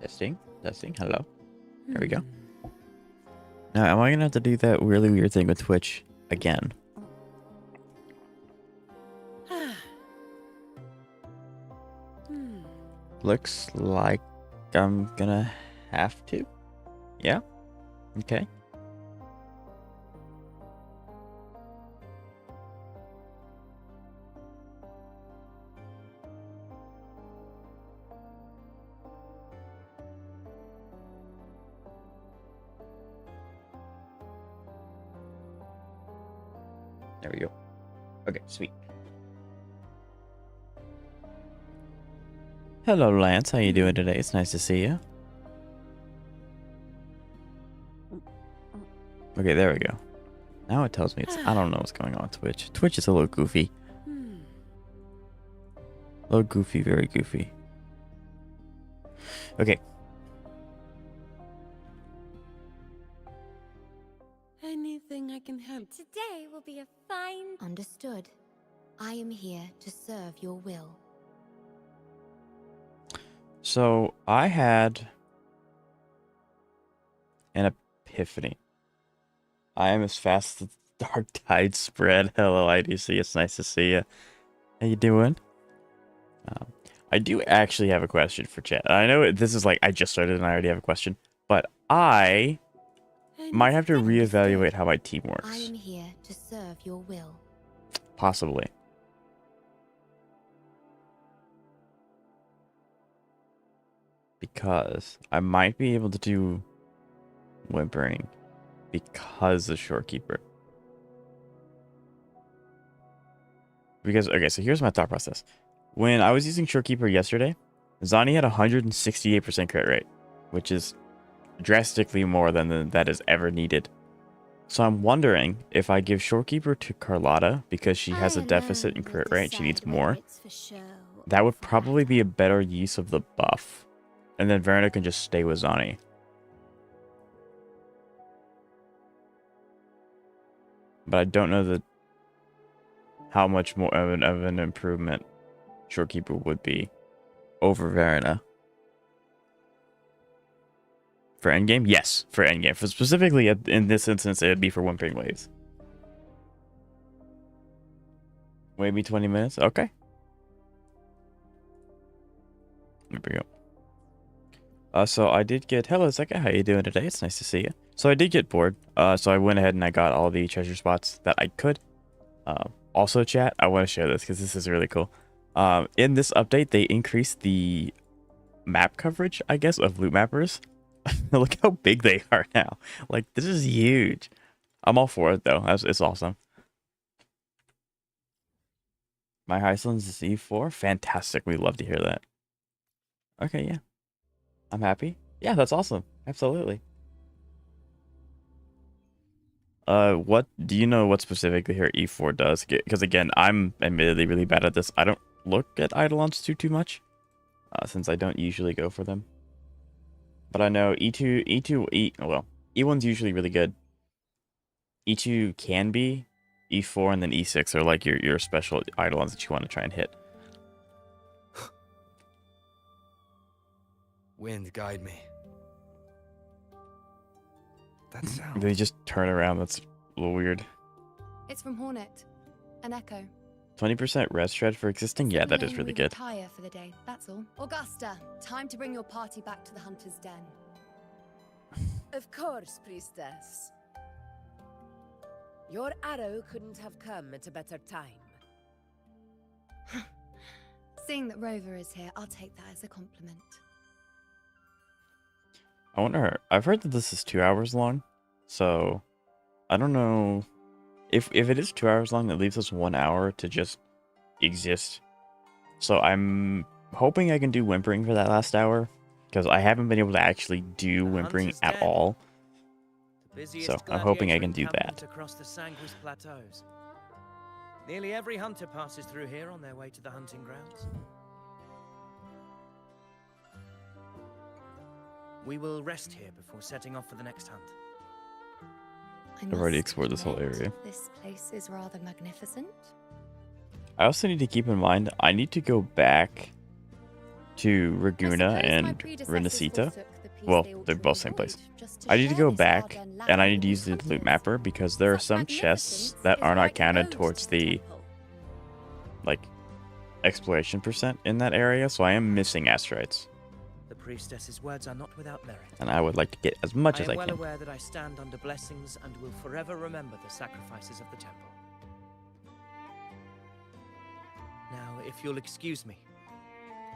Testing, testing. Hello. There we go. Now, am I gonna have to do that really weird thing with Twitch again? Looks like I'm gonna have to. Yeah. Okay. There we go. Okay, sweet. Hello, Lance. How you doing today? It's nice to see you. Okay, there we go. Now it tells me it's... I don't know what's going on with Twitch. Twitch is a little goofy. A little goofy, very goofy. Okay. Anything I can help. Today will be a fine... Understood. I am here to serve your will. So, I had an epiphany. I am as fast as the dark tide spread. Hello, IDC. It's nice to see you. How you doing? I do actually have a question for chat. I know this is like I just started and I already have a question, but I might have to reevaluate how my team works. I am here to serve your will. Possibly. Because I might be able to do whimpering because of Shorekeeper. Because, okay, so here's my thought process. When I was using Shorekeeper yesterday, Zani had 168% crit rate, which is drastically more than that is ever needed. So I'm wondering if I give Shorekeeper to Carlotta because she has a deficit in crit rate, she needs more. That would probably be a better use of the buff. And then Verna can just stay with Zani. But I don't know how much more of an improvement Shorekeeper would be over Verna. For endgame? Yes, for endgame. For specifically, in this instance, it would be for Wuthering Waves. Maybe 20 minutes? Okay. There we go. So I did get... Hello, Zeka. How you doing today? It's nice to see you. So I did get bored. So I went ahead and I got all the treasure spots that I could. Also, chat, I want to share this because this is really cool. In this update, they increased the map coverage, I guess, of loot mappers. Look how big they are now. Like, this is huge. I'm all for it, though. It's awesome. My Iceland's is E4. Fantastic. We love to hear that. Okay, yeah. I'm happy. Yeah, that's awesome. Absolutely. What do you know what specifically here E4 does? Because again, I'm admittedly really bad at this. I don't look at Eidolons too much, since I don't usually go for them. But I know E1's usually really good. E2 can be. E4 and then E6 are like your special Eidolons that you want to try and hit. Wind, guide me. That sound. They just turn around. That's a little weird. It's from Hornet. An echo. 20% rest shred for existing? Yeah, that is really good. Retire for the day, that's all. Augusta, time to bring your party back to the Hunter's Den. Of course, priestess. Your arrow couldn't have come at a better time. Seeing that Rover is here, I'll take that as a compliment. I wonder, I've heard that this is 2 hours long, so I don't know if it is 2 hours long, it leaves us 1 hour to just exist. So I'm hoping I can do whimpering for that last hour, because I haven't been able to actually do whimpering at all. So I'm hoping I can do that. Across the Sanguis plateaus. Nearly every hunter passes through here on their way to the hunting grounds. We will rest here before setting off for the next hunt. I've already explored this whole area. This place is rather magnificent. I also need to keep in mind, I need to go back to I Raguna suppose my and predecessors Renacita. forsook the peace Well, they ought they're to both same avoid place. just to I need to share go this back hard-earned and I land need to with use the hunters. loot mapper because there are Such some chests magnificence that is are not rightly counted owed towards to the the temple. like exploration percent in that area, so I am missing asteroids, The priestess's words are not without merit. and I would like to get as much I as am I well can. aware that I stand under blessings and will forever remember the sacrifices of the temple. Now, if you'll excuse me,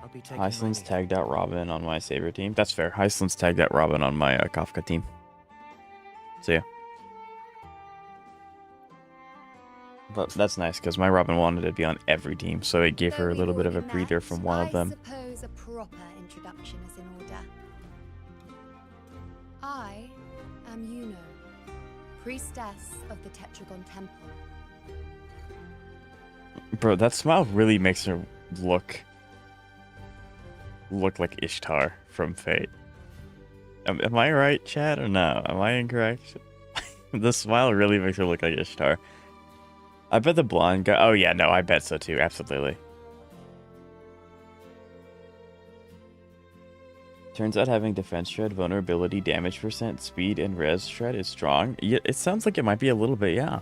I'll be taking my Iceland's leave. tagged out Robin on my Saber team. That's fair. Iceland's tagged out Robin on my Kafka team. So yeah. But that's nice because my Robin wanted to be on every team, so it gave Though her a we've little bit of a already breather met, from one of them. I suppose a proper introduction is in order. I am Yuno, priestess of the Tetragon Temple. Bro, that smile really makes her look like Ishtar from Fate. Am I right, Chad, or no? Am I incorrect? The smile really makes her look like Ishtar. I bet the blonde guy... Oh, yeah, no, I bet so, too. Absolutely. Turns out having defense shred, vulnerability, damage percent, speed, and res shred is strong. Yeah, it sounds like it might be a little bit, yeah.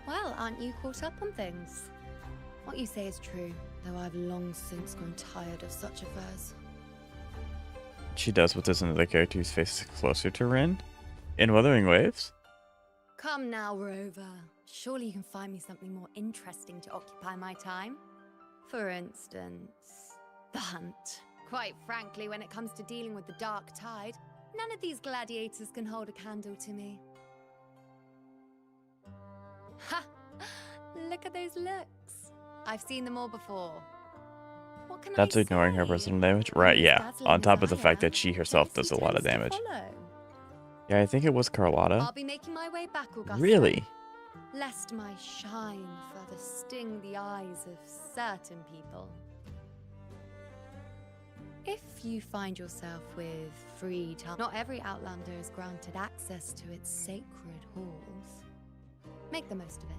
Well, aren't you caught up on things? What you say is true, though I've long since grown tired of such affairs. She does with this another character whose face is closer to Rin in Wuthering Waves. Come now, Rover. Surely you can find me something more interesting to occupy my time. For instance, the hunt. Quite frankly, when it comes to dealing with the dark tide, none of these gladiators can hold a candle to me. Ha! Look at those looks. I've seen them all before. What can That's I ignoring her say? personal damage? I'm Right, as yeah. dazzling On as top of the I fact am, that she herself Felicity does a lot of tends to damage. follow. Yeah, I think it was Carlotta. I'll be making my way back, Augusta. Really? Lest my shine further sting the eyes of certain people. If you find yourself with free time, not every Outlander is granted access to its sacred halls. Make the most of it.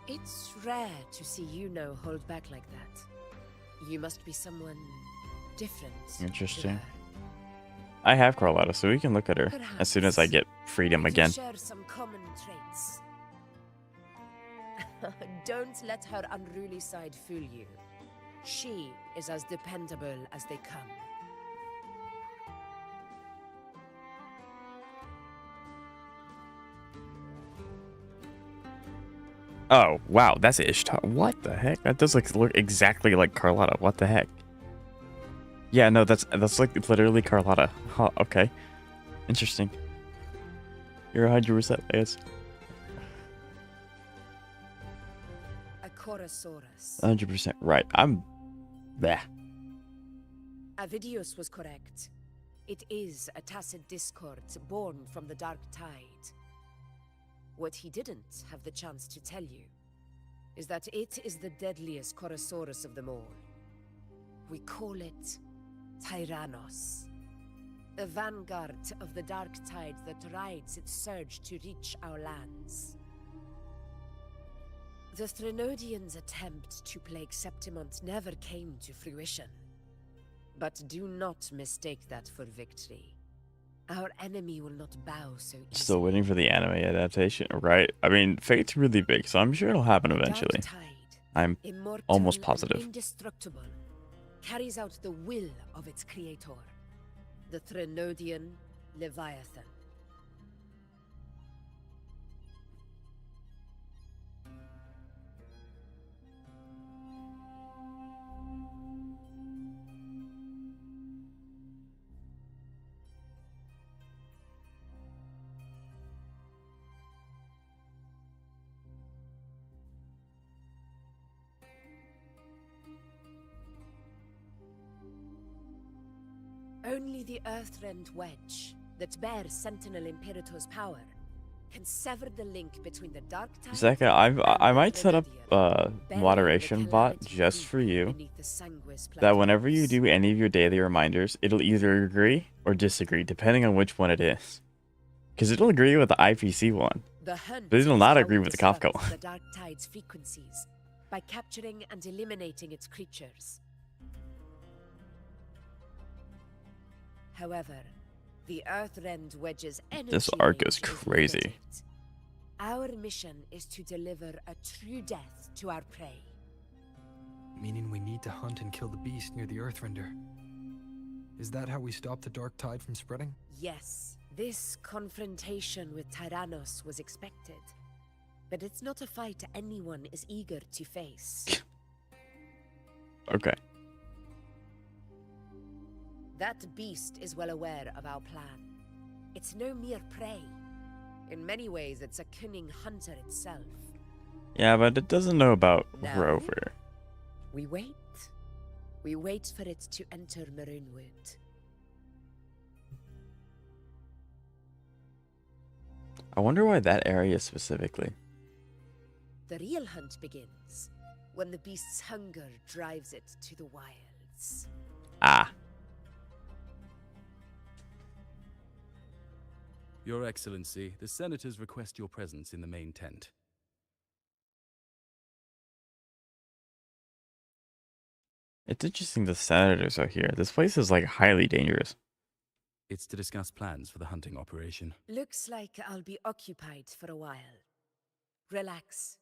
It's rare to see Yuno hold back like that. You must be someone different. to Interesting. her. I have Carlotta, so we can look at her as soon as I Perhaps get freedom we do again. share some common traits. Don't let her unruly side fool you. She is as dependable as they come. Oh, wow, that's Ishtar. What the heck? That does look exactly like Carlotta. What the heck? Yeah, no, that's like literally Carlotta. Huh, okay. Interesting. You're 100%, I guess. A Chorosaurus. 100% right. I'm... Bah. Avidius was correct. It is a tacit discord born from the dark tide. What he didn't have the chance to tell you is that it is the deadliest Chorosaurus of them all. We call it Tyrannos, a vanguard of the dark tide that rides its surge to reach our lands. The Threnodians' attempt to plague Septimont never came to fruition. But do not mistake that for victory. Our enemy will not bow so easily. Still waiting for the anime adaptation, right? I mean, Fate's really big, so I'm sure it'll happen eventually. Dark tide, I'm immortal almost and positive. indestructible, carries out the will of its creator, the Threnodian Leviathan. Only the Earthrend Wedge, that bears Sentinel Imperator's power, can sever the link between the dark tide Zeka, I might set up a moderation bot just for you. That whenever you do any of your daily reminders, it'll either agree or disagree, depending on which one it is. Because it'll agree with the IPC one, The hunt but it'll is not how agree we with the Kafka disrupt one. the dark tide's frequencies by capturing and eliminating its creatures. However, the Earthrend wedges energy. This arc is range crazy. limited. Our mission is to deliver a true death to our prey. Meaning we need to hunt and kill the beast near the Earthrender. Is that how we stop the dark tide from spreading? Yes, this confrontation with Tyrannos was expected. But it's not a fight anyone is eager to face. Okay. That beast is well aware of our plan. It's no mere prey. In many ways, it's a cunning hunter itself. Yeah, but it doesn't know about Now, Rover. We wait. We wait for it to enter Maroonwood. I wonder why that area specifically. The real hunt begins when the beast's hunger drives it to the wilds. Ah. Your Excellency, the Senators request your presence in the main tent. It's interesting the senators are here. This place is like highly dangerous. It's to discuss plans for the hunting operation. Looks like I'll be occupied for a while. Relax.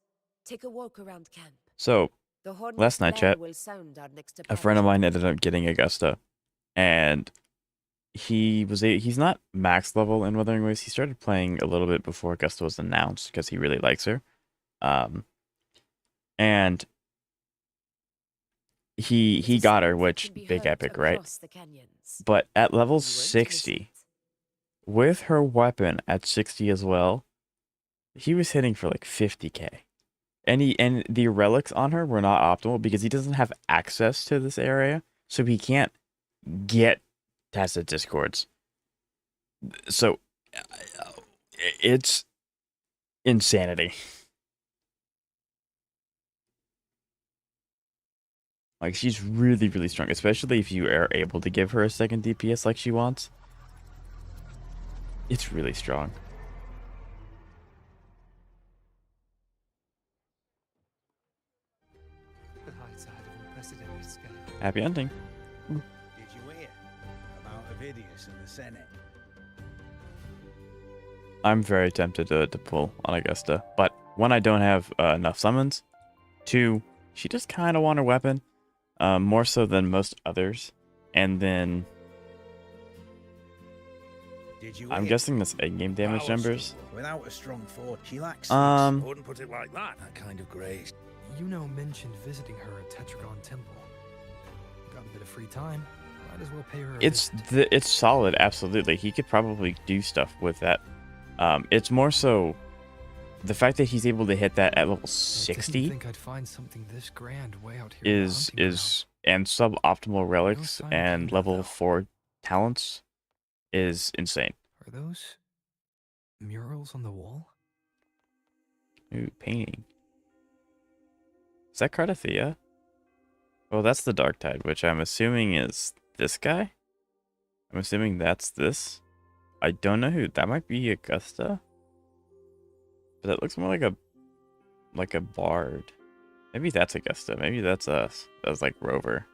Take a walk around camp. So, The hornet's last night, blare chat, will sound our next a friend of mine ended up getting Augusta. And he's not max level in Wuthering Waves. He started playing a little bit before Augusta was announced because he really likes her. And he got her, which big epic, right? But at level 60, with her weapon at 60 as well, he was hitting for like 50k. And the relics on her were not optimal because he doesn't have access to this area, so he can't get tacit discords. So it's insanity. Like, she's really, really strong, especially if you are able to give her a second DPS like she wants. It's really strong. The high side of unprecedented scale. Happy hunting. Did you hear about Avidius and the Senate? I'm very tempted to pull on Augusta, but one, I don't have enough summons. Two, she just kind of want her weapon, more so than most others. And then I'm guessing this in-game damage numbers. Without a strong fort, she lacks I wouldn't put it like that. That kind of grace. Iono mentioned visiting her at Tetragon Temple. Got a bit of free time. Might as well pay her. It's solid, absolutely. He could probably do stuff with that. It's more so the fact that he's able to hit that at level 60 think I'd find something this grand way out here is and suboptimal relics and level 4 talents is insane. Are those murals on the wall? Ooh, painting. Is that Cardathea? Well, that's the Dark Tide, which I'm assuming is this guy. I'm assuming that's this. I don't know who. That might be Augusta. But that looks more like a bard. Maybe that's Augusta. Maybe that's us. That's like Rover.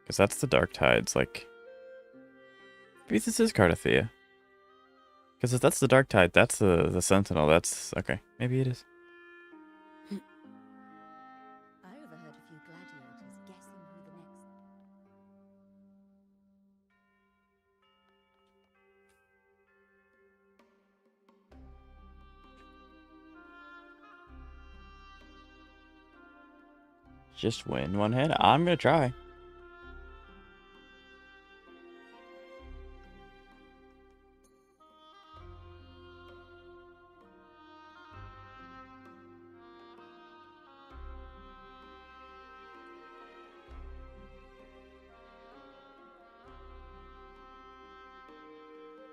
Because that's the Dark Tides. Like, maybe this is Cardathea. Because if that's the Dark Tide, that's the Sentinel. That's okay. Maybe it is. I overheard a few gladiators guessing who the next. Just win one hit. I'm gonna try.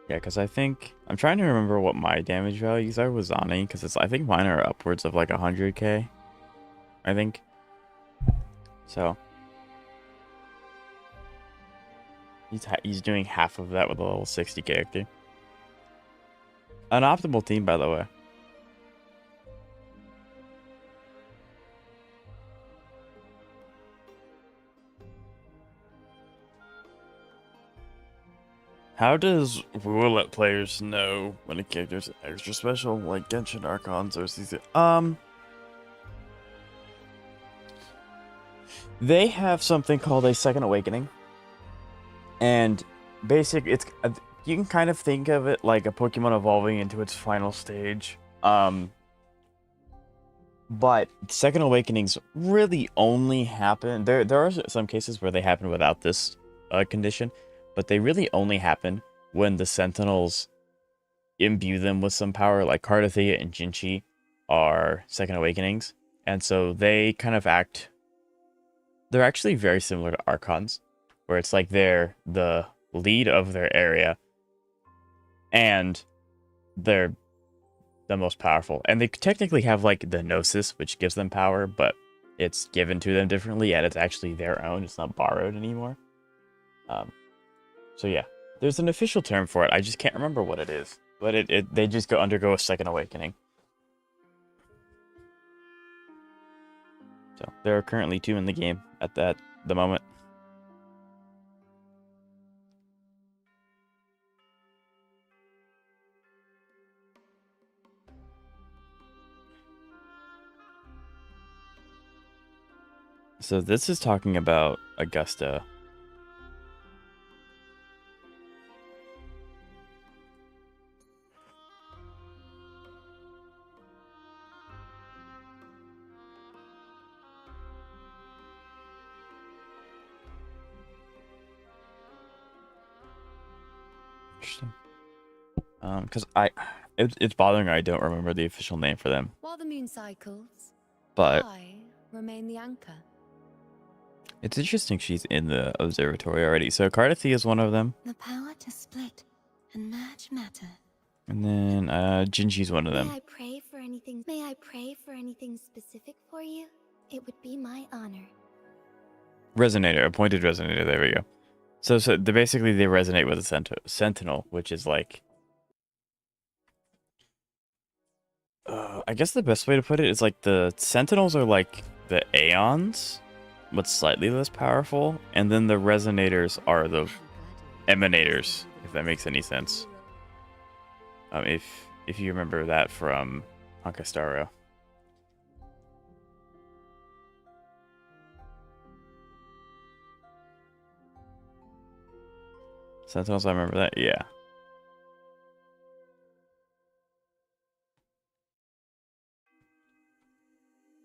Yeah, because I think I'm trying to remember what my damage values are with Zani, because I think mine are upwards of like 100k. I think. So he's doing half of that with a level 60 character. An optimal team, by the way. How does Wu let players know when a character's extra special, like Genshin Archons or CC? They have something called a Second Awakening, and it's you can kind of think of it like a Pokemon evolving into its final stage. But Second Awakenings really only happen. There are some cases where they happen without this condition, but they really only happen when the Sentinels imbue them with some power. Like Cardathea and Jinchi are Second Awakenings, and so they kind of act. They're actually very similar to Archons, where it's like they're the lead of their area, and they're the most powerful. And they technically have like the Gnosis, which gives them power, but it's given to them differently, and it's actually their own. It's not borrowed anymore. So yeah, there's an official term for it. I just can't remember what it is, but they just undergo a Second Awakening. So there are currently 2 in the game at the moment. So this is talking about Augusta. Interesting. Because it's bothering me. I don't remember the official name for them. While the moon cycles, But I remain the anchor. It's interesting she's in the observatory already. So Cardathea is one of them. The power to split and merge matter. And then Jinji's one of them. May I pray for anything specific for you? It would be my honor. Resonator, appointed resonator. There we go. So they basically resonate with the sentinel, which is like, I guess the best way to put it is like the sentinels are like the Aeons, but slightly less powerful, and then the resonators are the emanators, if that makes any sense. If you remember that from Ancestaro. Sentinels, I remember that, yeah.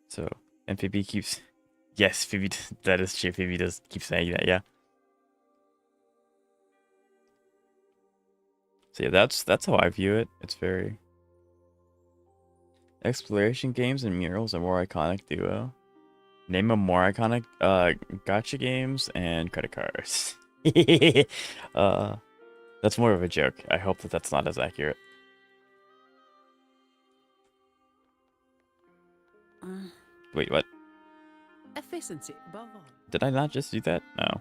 So, and Phoebe keeps... Yes, Phoebe, that is true. Phoebe does keep saying that, yeah. So yeah, that's how I view it. It's very... Exploration games and murals are more iconic duo. Name a more iconic gacha games and credit cards. That's more of a joke. I hope that that's not as accurate. Wait, what? Efficiency above all. Did I not just do that? No.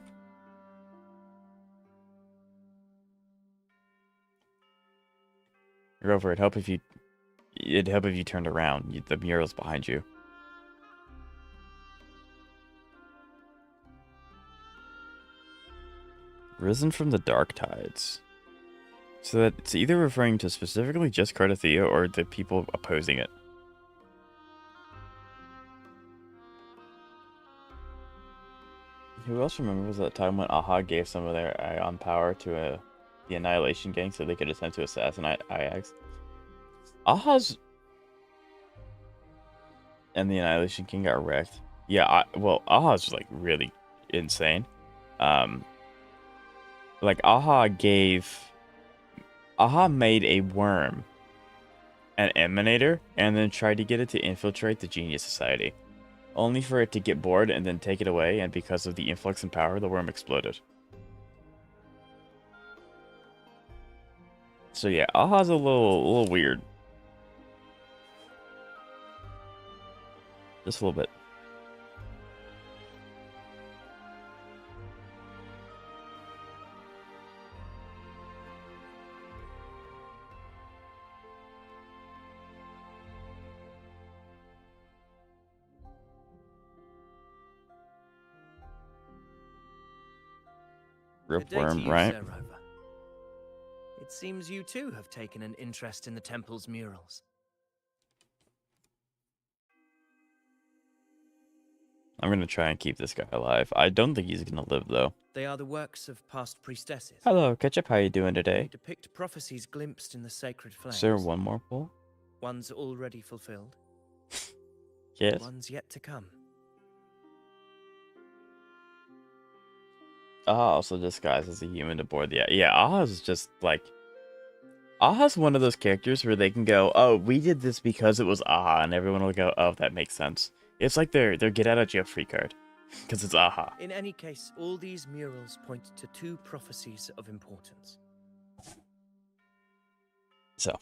Rover, it'd help if you turned around. The mural's behind you. Risen from the Dark Tides. So that it's either referring to specifically just Cardathea or the people opposing it. Who else remembers that time when Aha gave some of their ion power to the Annihilation Gang so they could attempt to assassinate Ajax? Aha's... And the Annihilation King got wrecked. Yeah, well, Aha's like really insane. Like Aha made a worm an emanator and then tried to get it to infiltrate the Genius Society, only for it to get bored and then take it away, and because of the influx in power, the worm exploded. So yeah, Aha's a little weird. Just a little bit. Good day to Ripworm, you, right? Sir Rover. It seems you too have taken an interest in the temple's murals. I'm gonna try and keep this guy alive. I don't think he's gonna live though. They are the works of past priestesses. Hello, Ketchup. How you doing They today? depict prophecies glimpsed in the sacred flames. Is there one more pull? Ones already fulfilled. Yes. Ones yet to come. Aha also disguised as a human aboard the... Yeah, Aha's just like... Aha's one of those characters where they can go, oh, we did this because it was Aha, and everyone will go, oh, that makes sense. It's like their get out of jail free card. Because it's Aha. In any case, all these murals point to two prophecies of importance. So.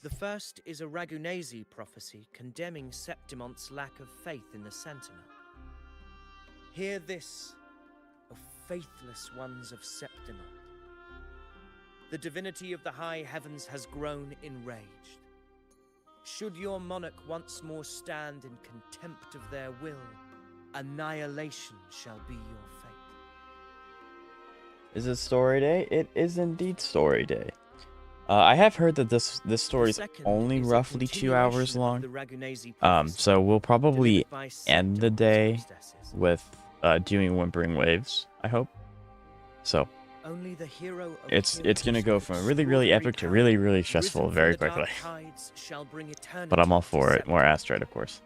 The first is a Ragunesi prophecy condemning Septimon's lack of faith in the Sentinel. Hear this, O faithless ones of Septimont. The divinity of the high heavens has grown enraged. Should your monarch once more stand in contempt of their will, annihilation shall be your fate. Is it story day? It is indeed story day. I have heard that this story is only roughly 2 hours long. So we'll probably end the day with doing Whimpering Waves, I hope. So only the hero of it's gonna go from really epic to really stressful very quickly. But I'm all for it. More Asteroid, of course.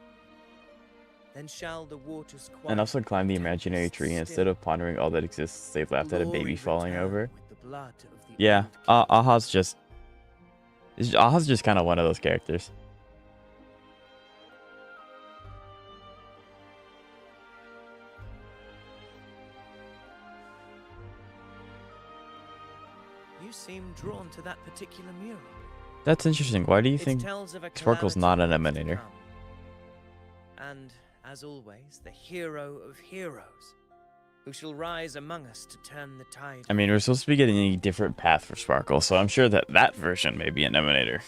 Then shall the waters and also climb the imaginary tree. Instead of pondering all that exists, they've laughed at a baby falling over. Yeah, Aha's just kind of one of those characters. You seem drawn to that particular mural. That's interesting. Why do you think Sparkle's not an emanator? And, as always, the hero of heroes, who shall rise among us to turn the tide. I mean, we're supposed to be getting a different path for Sparkle, so I'm sure that version may be an emanator.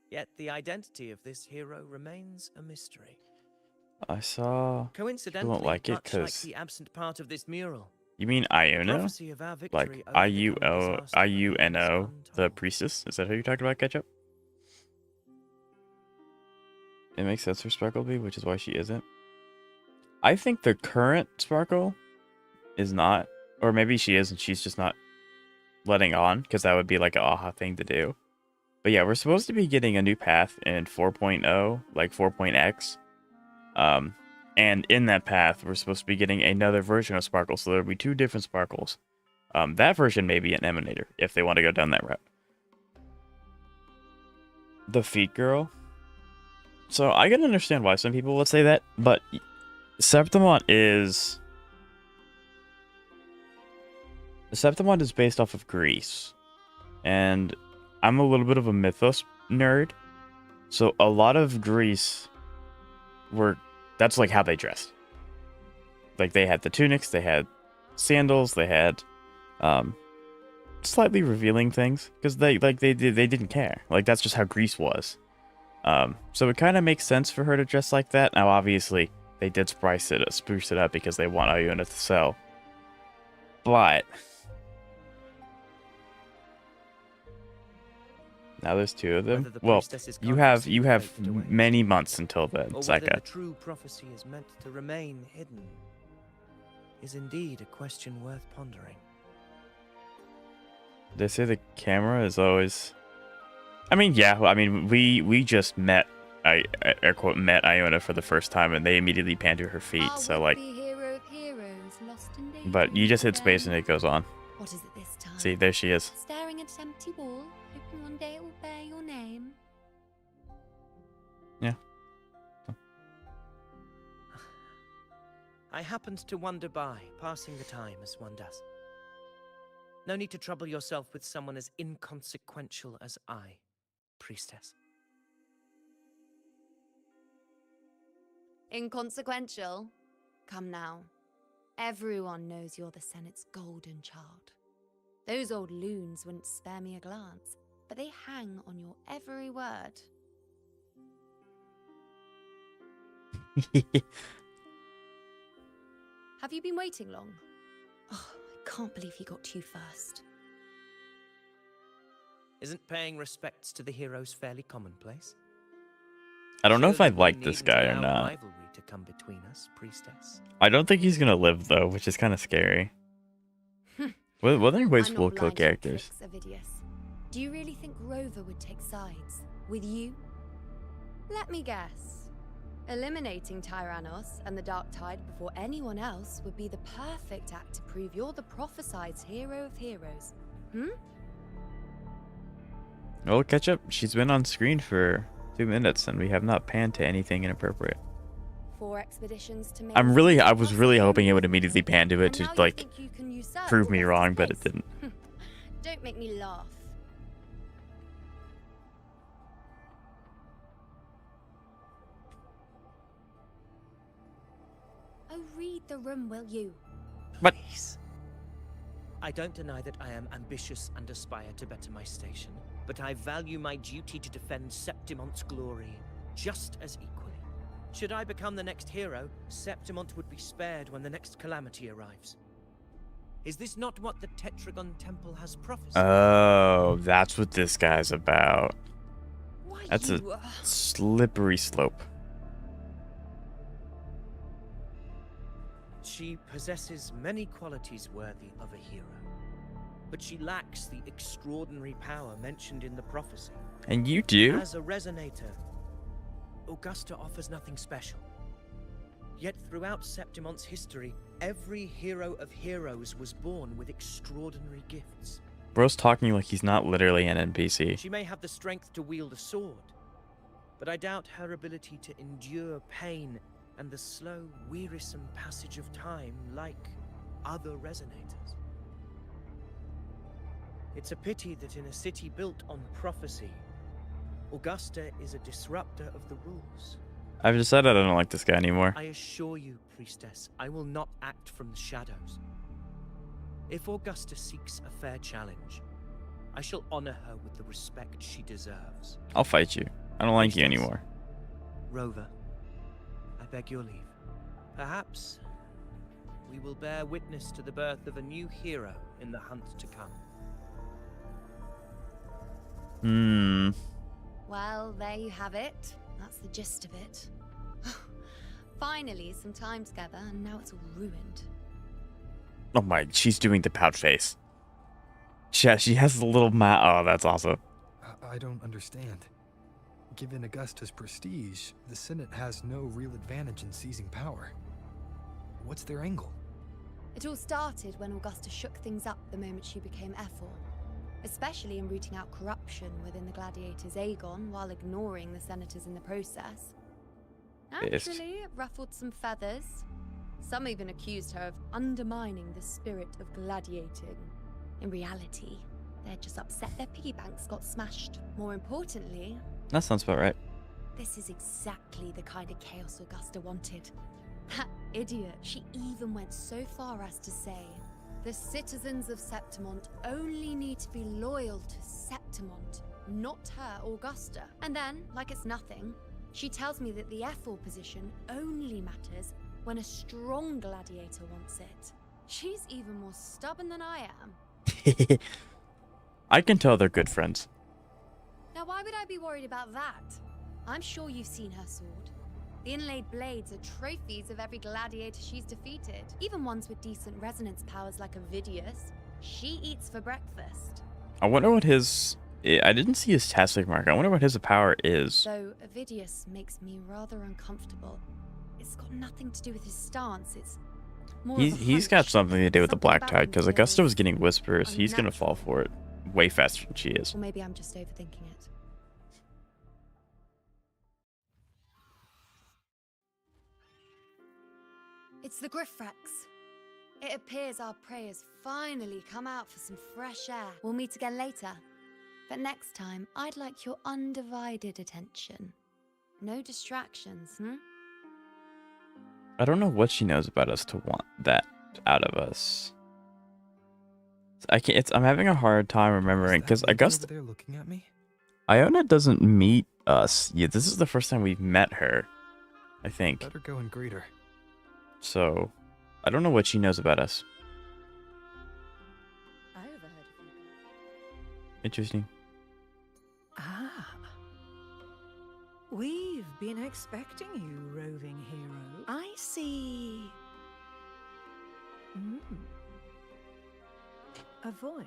Yet the identity of this hero remains a mystery. I saw Coincidentally, people don't like it much like because... the absent part of this mural. You mean Iono? Like Iono, the priestess? Is that how you talked about, Ketchup? It makes sense for Sparkle to be, which is why she isn't. I think the current Sparkle is not, or maybe she is and she's just not letting on, because that would be like an Aha thing to do. But yeah, we're supposed to be getting a new path in 4.0, like 4.x. And in that path, we're supposed to be getting another version of Sparkle, so there'll be 2 different Sparkles. That version may be an emanator, if they want to go down that route. The Feet Girl. So I can understand why some people would say that, but Septimont is based off of Greece. And I'm a little bit of a mythos nerd. So a lot of Greece that's like how they dressed. Like they had the tunics, they had sandals, they had slightly revealing things because they didn't care. Like that's just how Greece was. So it kind of makes sense for her to dress like that. Now obviously they did spruce it up because they want Iono to sell. But now there's 2 of them. Well, you have many months until then, Psycho. Whether the true prophecy is meant to remain hidden is indeed a question worth pondering. They say the camera is always... I mean, yeah. I mean, we just met, air quote, met Iono for the first time, and they immediately pan to her feet. So like, but you just hit space and it goes on. What is it this time? See, there she is. Staring at an empty wall, hoping one day it will bear your name. Yeah. I happened to wander by, passing the time as one does. No need to trouble yourself with someone as inconsequential as I, priestess. Inconsequential? Come now. Everyone knows you're the Senate's golden child. Those old loons wouldn't spare me a glance, but they hang on your every word. Have you been waiting long? Oh, I can't believe he got to you first. Isn't paying respects to the heroes fairly commonplace? I don't know if I Surely we like this needn't guy or allow not. rivalry to come between us, priestess. I don't think he's gonna live though, which is kind of scary. Wuthering Waves I'm will not kill blind to your characters. tricks, Avidius. Do you really think Rover would take sides with you? Let me guess. Eliminating Tyrannos and the Dark Tide before anyone else would be the perfect act to prove you're the prophesied hero of heroes. Well, catch up. She's been on screen for 2 minutes, and we have not panned to anything inappropriate. 4 expeditions to make. I was really hoping it would immediately pan to it to like prove me wrong, but it didn't. Don't make me laugh. Oh, read the room, will you? What? Please. I don't deny that I am ambitious and aspire to better my station, but I value my duty to defend Septimont's glory just as equally. Should I become the next hero, Septimont would be spared when the next calamity arrives. Is this not what the Tetragon Temple has prophesied? Oh, that's what this guy's about. Why That's a you, slippery slope. She possesses many qualities worthy of a hero, but she lacks the extraordinary power mentioned in the prophecy. And you do? As a resonator, Augusta offers nothing special. Yet throughout Septimont's history, every hero of heroes was born with extraordinary gifts. Bro's talking like he's not literally an NPC. She may have the strength to wield a sword, but I doubt her ability to endure pain and the slow, wearisome passage of time like other resonators. It's a pity that in a city built on prophecy, Augusta is a disruptor of the rules. I've decided I don't like this guy anymore. I assure you, priestess, I will not act from the shadows. If Augusta seeks a fair challenge, I shall honor her with the respect she deserves. I'll fight you. I don't like you anymore. Rover, I beg your leave. Perhaps we will bear witness to the birth of a new hero in the hunt to come. Well, there you have it. That's the gist of it. Finally, some time together, and now it's all ruined. Oh my, she's doing the pout face. Yeah, she has the little oh, that's awesome. I don't understand. Given Augusta's prestige, the Senate has no real advantage in seizing power. What's their angle? It all started when Augusta shook things up the moment she became Ephor, especially in rooting out corruption within the gladiators Aegon while ignoring the senators in the process. Naturally, it ruffled some feathers. Some even accused her of undermining the spirit of gladiating. In reality, they're just upset their piggy banks got smashed. More importantly, That sounds about right. this is exactly the kind of chaos Augusta wanted. That idiot, she even went so far as to say, the citizens of Septimont only need to be loyal to Septimont, not her, Augusta. And then, like it's nothing, she tells me that the Ephor position only matters when a strong gladiator wants it. She's even more stubborn than I am. I can tell they're good friends. Now, why would I be worried about that? I'm sure you've seen her sword. The inlaid blades are trophies of every gladiator she's defeated. Even ones with decent resonance powers like Avidius, she eats for breakfast. I wonder what his... I didn't see his task mark. I wonder what his power is. Though Avidius makes me rather uncomfortable. It's got nothing to do with his stance, it's more of a He's got hunch. something to do with the Something Black about Tide, him because Augusta was feels getting whispers. He's gonna fall unnatural. for it way faster than she is. Or maybe I'm just overthinking it. It's the Griffrex. It appears our prey has finally come out for some fresh air. We'll meet again later. But next time, I'd like your undivided attention. No distractions, I don't know what she knows about us to want that out of us. I can't. I'm having a hard time remembering because Augusta. They're looking at me. Iona doesn't meet us. Yeah, this is the first time we've met her, I think. Better go and greet her. So, I don't know what she knows about us. I overheard a few. Interesting. Ah. We've been expecting you, roving hero. I see. A void.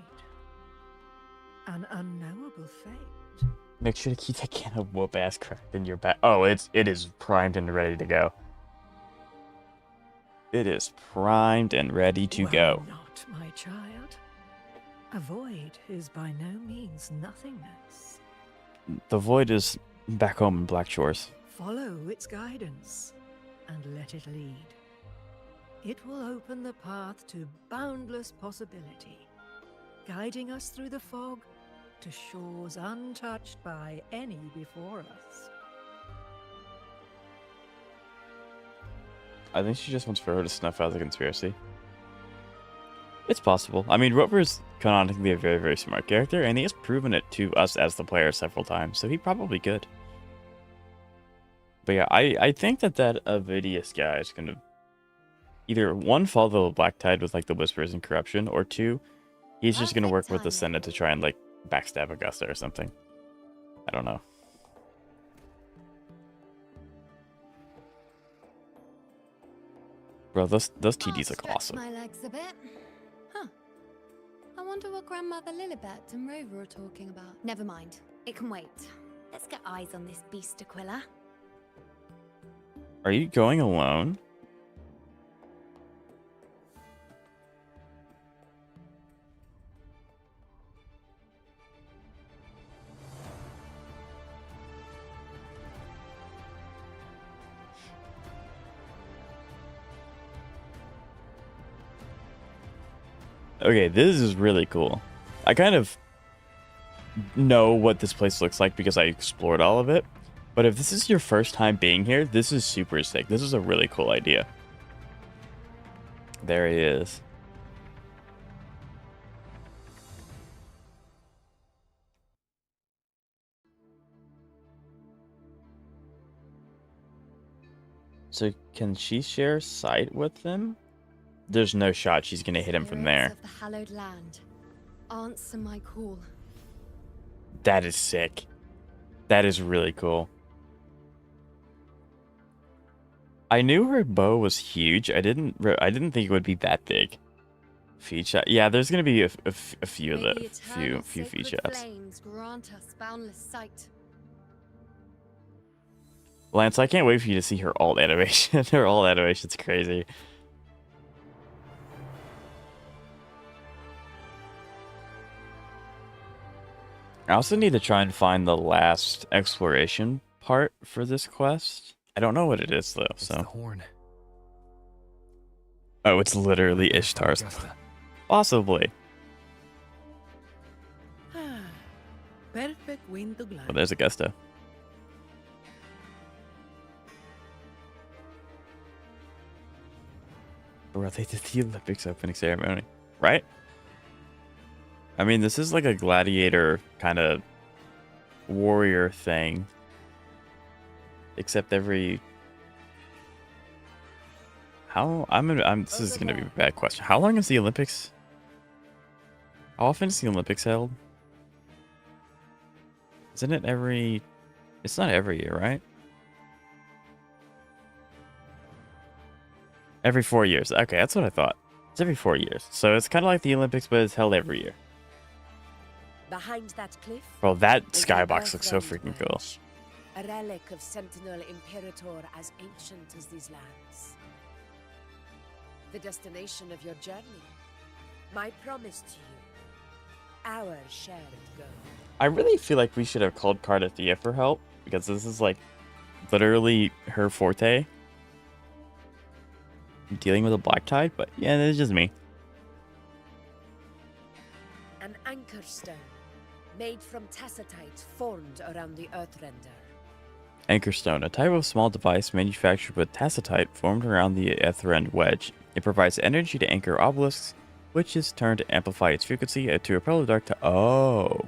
An unknowable fate. Make sure to keep that can of whoop ass cracked in your back. Oh, it is primed and ready to go. It is primed and ready to go. Not, my child. A void is by no means nothingness. The void is back home in Black Shores. Follow its guidance and let it lead. It will open the path to boundless possibility, guiding us through the fog to shores untouched by any before us. I think she just wants for her to snuff out the conspiracy. It's possible. I mean, Rover's canonically a very, very smart character, and he has proven it to us as the player several times, so he probably could. But yeah, I think that Avidius guy is going to either, one, follow the Black Tide with, like, the Whispers and Corruption, or two, he's just going to work with the Senate to try and, like, backstab Augusta or something. I don't know. Bro, those TDs look awesome. My legs a bit. Huh. I wonder what Grandmother Lilibet and Rover are talking about. Never mind. It can wait. Let's get eyes on this beast, Aquila. Are you going alone? Okay, this is really cool. I kind of know what this place looks like because I explored all of it. But if this is your first time being here, this is super sick. This is a really cool idea. There he is. So can she share sight with them? There's no shot she's gonna hit him from there. Of the hallowed land, answer my call. That is sick. That is really cool. I knew her bow was huge. I didn't think it would be that big. Feed shot. Yeah, there's gonna be a few of the few feed shots. Grant us boundless sight. Lance, I can't wait for you to see her alt animation. Her alt animation's crazy. I also need to try and find the last exploration part for this quest. I don't know what it is though. It's the horn. Oh, it's literally Ishtar's. Possibly. Perfect wind to glide. Oh, there's Augusta. Bro, they did the Olympics opening ceremony, right? I mean, this is like a gladiator kind of warrior thing. Except every... this is going to be a bad question. How long is the Olympics? How often is the Olympics held? Isn't it every... It's not every year, right? Every 4 years. Okay, that's what I thought. It's every 4 years. So it's kind of like the Olympics, but it's held every year. Behind that cliff, Bro, that skybox looks so freaking cool. A relic of Sentinel Imperator as ancient as these lands. The destination of your journey. My promise to you. Our shared goal. I really feel like we should have called Cardathea for help, because this is like literally her forte. dealing with a black tide, but yeah, that's just me. An anchor stone, made from tacitite formed around the Earthrender. Anchor stone, a type of small device manufactured with tacitite formed around the Etherend wedge. It provides energy to anchor obelisks, which is turned to amplify its frequency to repel the dark tide. Oh.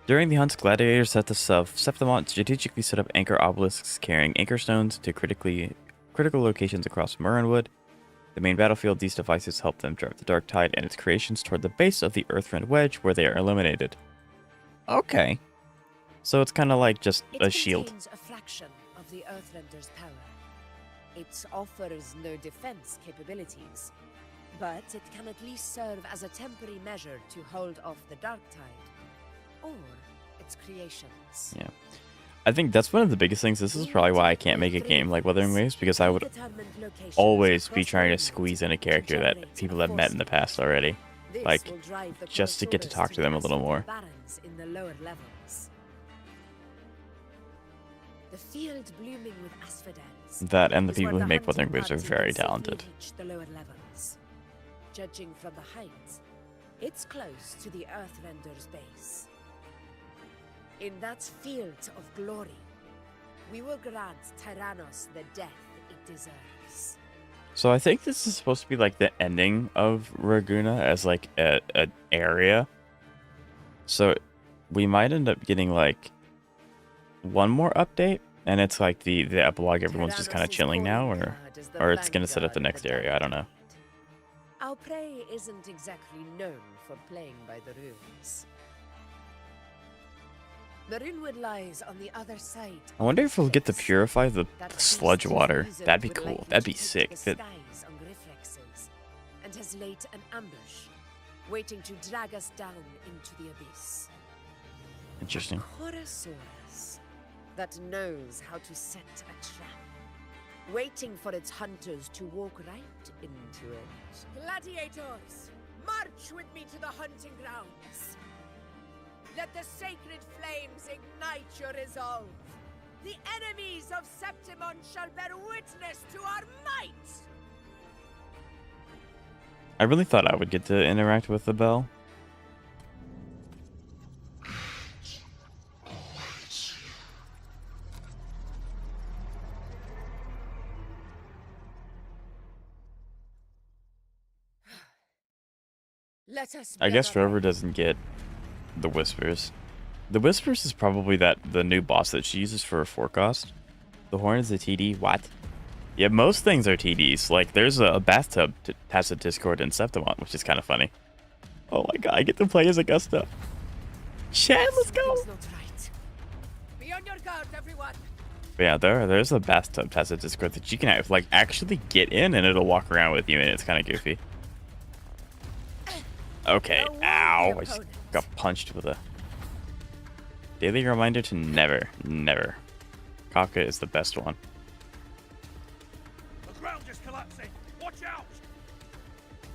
During the hunts, gladiators set the Septimont strategically set up anchor obelisks carrying anchor stones to critical locations across Murrenwood. The main battlefield, these devices help them drive the dark tide and its creations toward the base of the Earthrend wedge, where they are eliminated. Okay. So it's kind of like just a shield. It contains a fraction of the Earthrender's power. It offers no defense capabilities, but it can at least serve as a temporary measure to hold off the dark tide, or its creations. Yeah. I think that's one of the biggest things. This is probably why I can't make a game like Wuthering Waves, because I would always be trying to squeeze in a character that people have met in the past already. Like, just to get to talk to them a little more. In the lower levels. The field blooming with asphodels. That and the people who make Wuthering Waves are very talented. The lower levels. Judging from the height, it's close to the Earthrender's base. In that field of glory, we will grant Tyrannos the death it deserves. So I think this is supposed to be like the ending of Raguna as like an area. So we might end up getting like one more update, and it's like the epilogue. Everyone's just kind of chilling now, or it's gonna set up the next area. I don't know. Our prey isn't exactly known for playing by the rules. Murrenwood lies on the other side. I wonder if we'll get to purify the sludge water. That'd be cool. That'd be sick. And has laid an ambush, waiting to drag us down into the abyss. Interesting. A Chorosaurus that knows how to set a trap, waiting for its hunters to walk right into it. Gladiators, march with me to the hunting grounds. Let the sacred flames ignite your resolve. The enemies of Septimon shall bear witness to our might! I really thought I would get to interact with the bell. I guess Rover doesn't get the Whispers. The Whispers is probably the new boss that she uses for a forecast. The Horn is a TD. What? Yeah, most things are TDs. Like, there's a bathtub tacit discord in Septimont, which is kind of funny. Oh my god, I get to play as Augusta. Chat, let's go! Be on your guard, everyone. But yeah, there's a bathtub tacit discord that you can have, like, actually get in and it'll walk around with you, and it's kind of goofy. Okay, ow, I just got punched with a daily reminder to never. Kafka is the best one. The ground is collapsing. Watch out!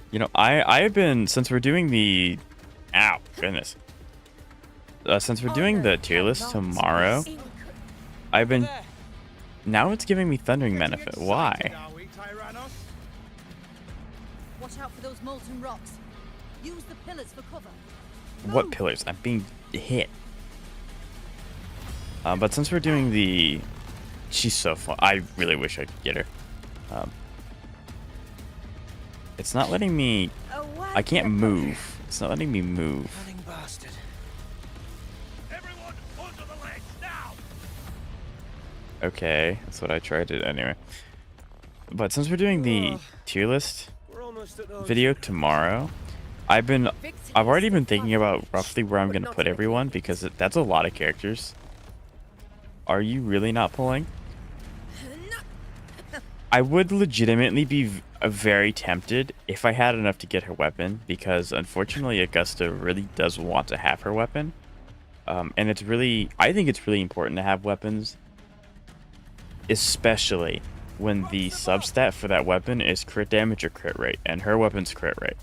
You know, I've been, since we're doing the, ow, goodness. Since we're doing the tier list tomorrow, I've been, now it's giving me Thundering Benefit. Why? Watch out for those molten rocks. Use the pillars for cover. What pillars? I'm being hit. But since we're doing the... She's so fun. I really wish I could get her. It's not letting me... I can't move. It's not letting me move. Bastard. Everyone onto the ledge now. Okay, that's what I tried to... Anyway. But since we're doing the tier list video tomorrow... I've already been thinking about roughly where I'm going to put everyone, because that's a lot of characters. Are you really not pulling? I would legitimately be very tempted if I had enough to get her weapon, because unfortunately Augusta really does want to have her weapon. And I think it's really important to have weapons, especially when the substat for that weapon is crit damage or crit rate, and her weapon's crit rate.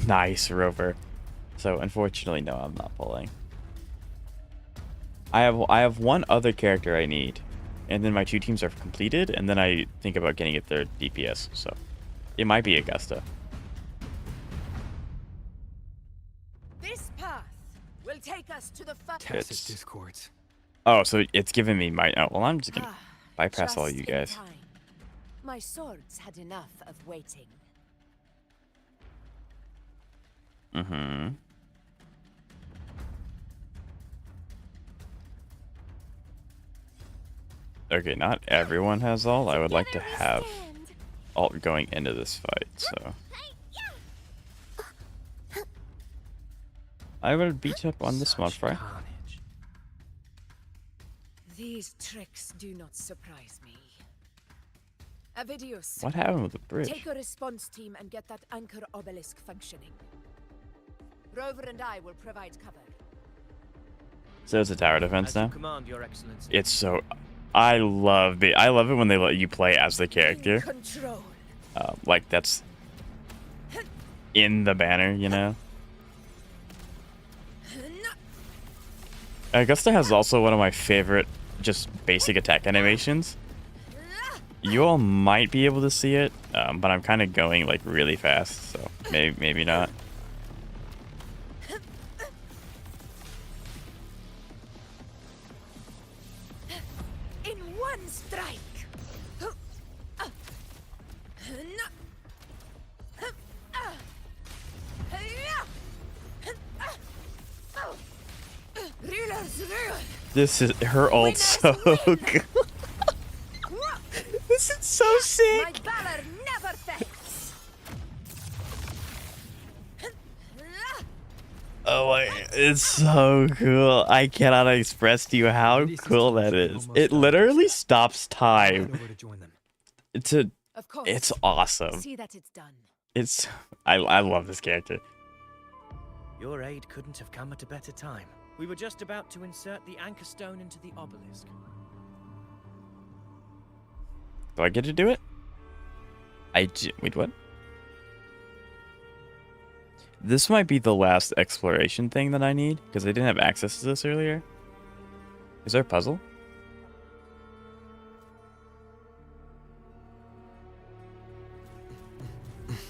Nice, Rover. So unfortunately, no, I'm not pulling. I have one other character I need, and then my 2 teams are completed, and then I think about getting a 3rd DPS. So it might be Augusta. This path will take us to the Tacit discords. Oh, so it's giving me my. Oh, well, I'm just gonna bypass all you guys. Time. My swords had enough of waiting. Mm-hmm. Okay, not everyone has ult. I would like to have ult going into this fight, so. I will beat up on this modifier. These tricks do not surprise me. Avidius, What happened with the bridge? take a response team and get that anchor obelisk functioning. Rover and I will provide cover. So it's a tower defense As you now. command, Your Excellency. It's so. I love it when they let you play as the character. Control. Like that's in the banner, you know. Augusta has also one of my favorite just basic attack animations. You all might be able to see it, but I'm kind of going like really fast, so maybe not. In one strike. This is her ult so good. This is so sick. My valor never fails. Oh my, it's so cool. I cannot express to you how cool that is. It literally stops time. It's awesome. See that it's done. I love this character. Your aid couldn't have come at a better time. We were just about to insert the anchor stone into the obelisk. Do I get to do it? Wait, what? This might be the last exploration thing that I need, because I didn't have access to this earlier. Is there a puzzle?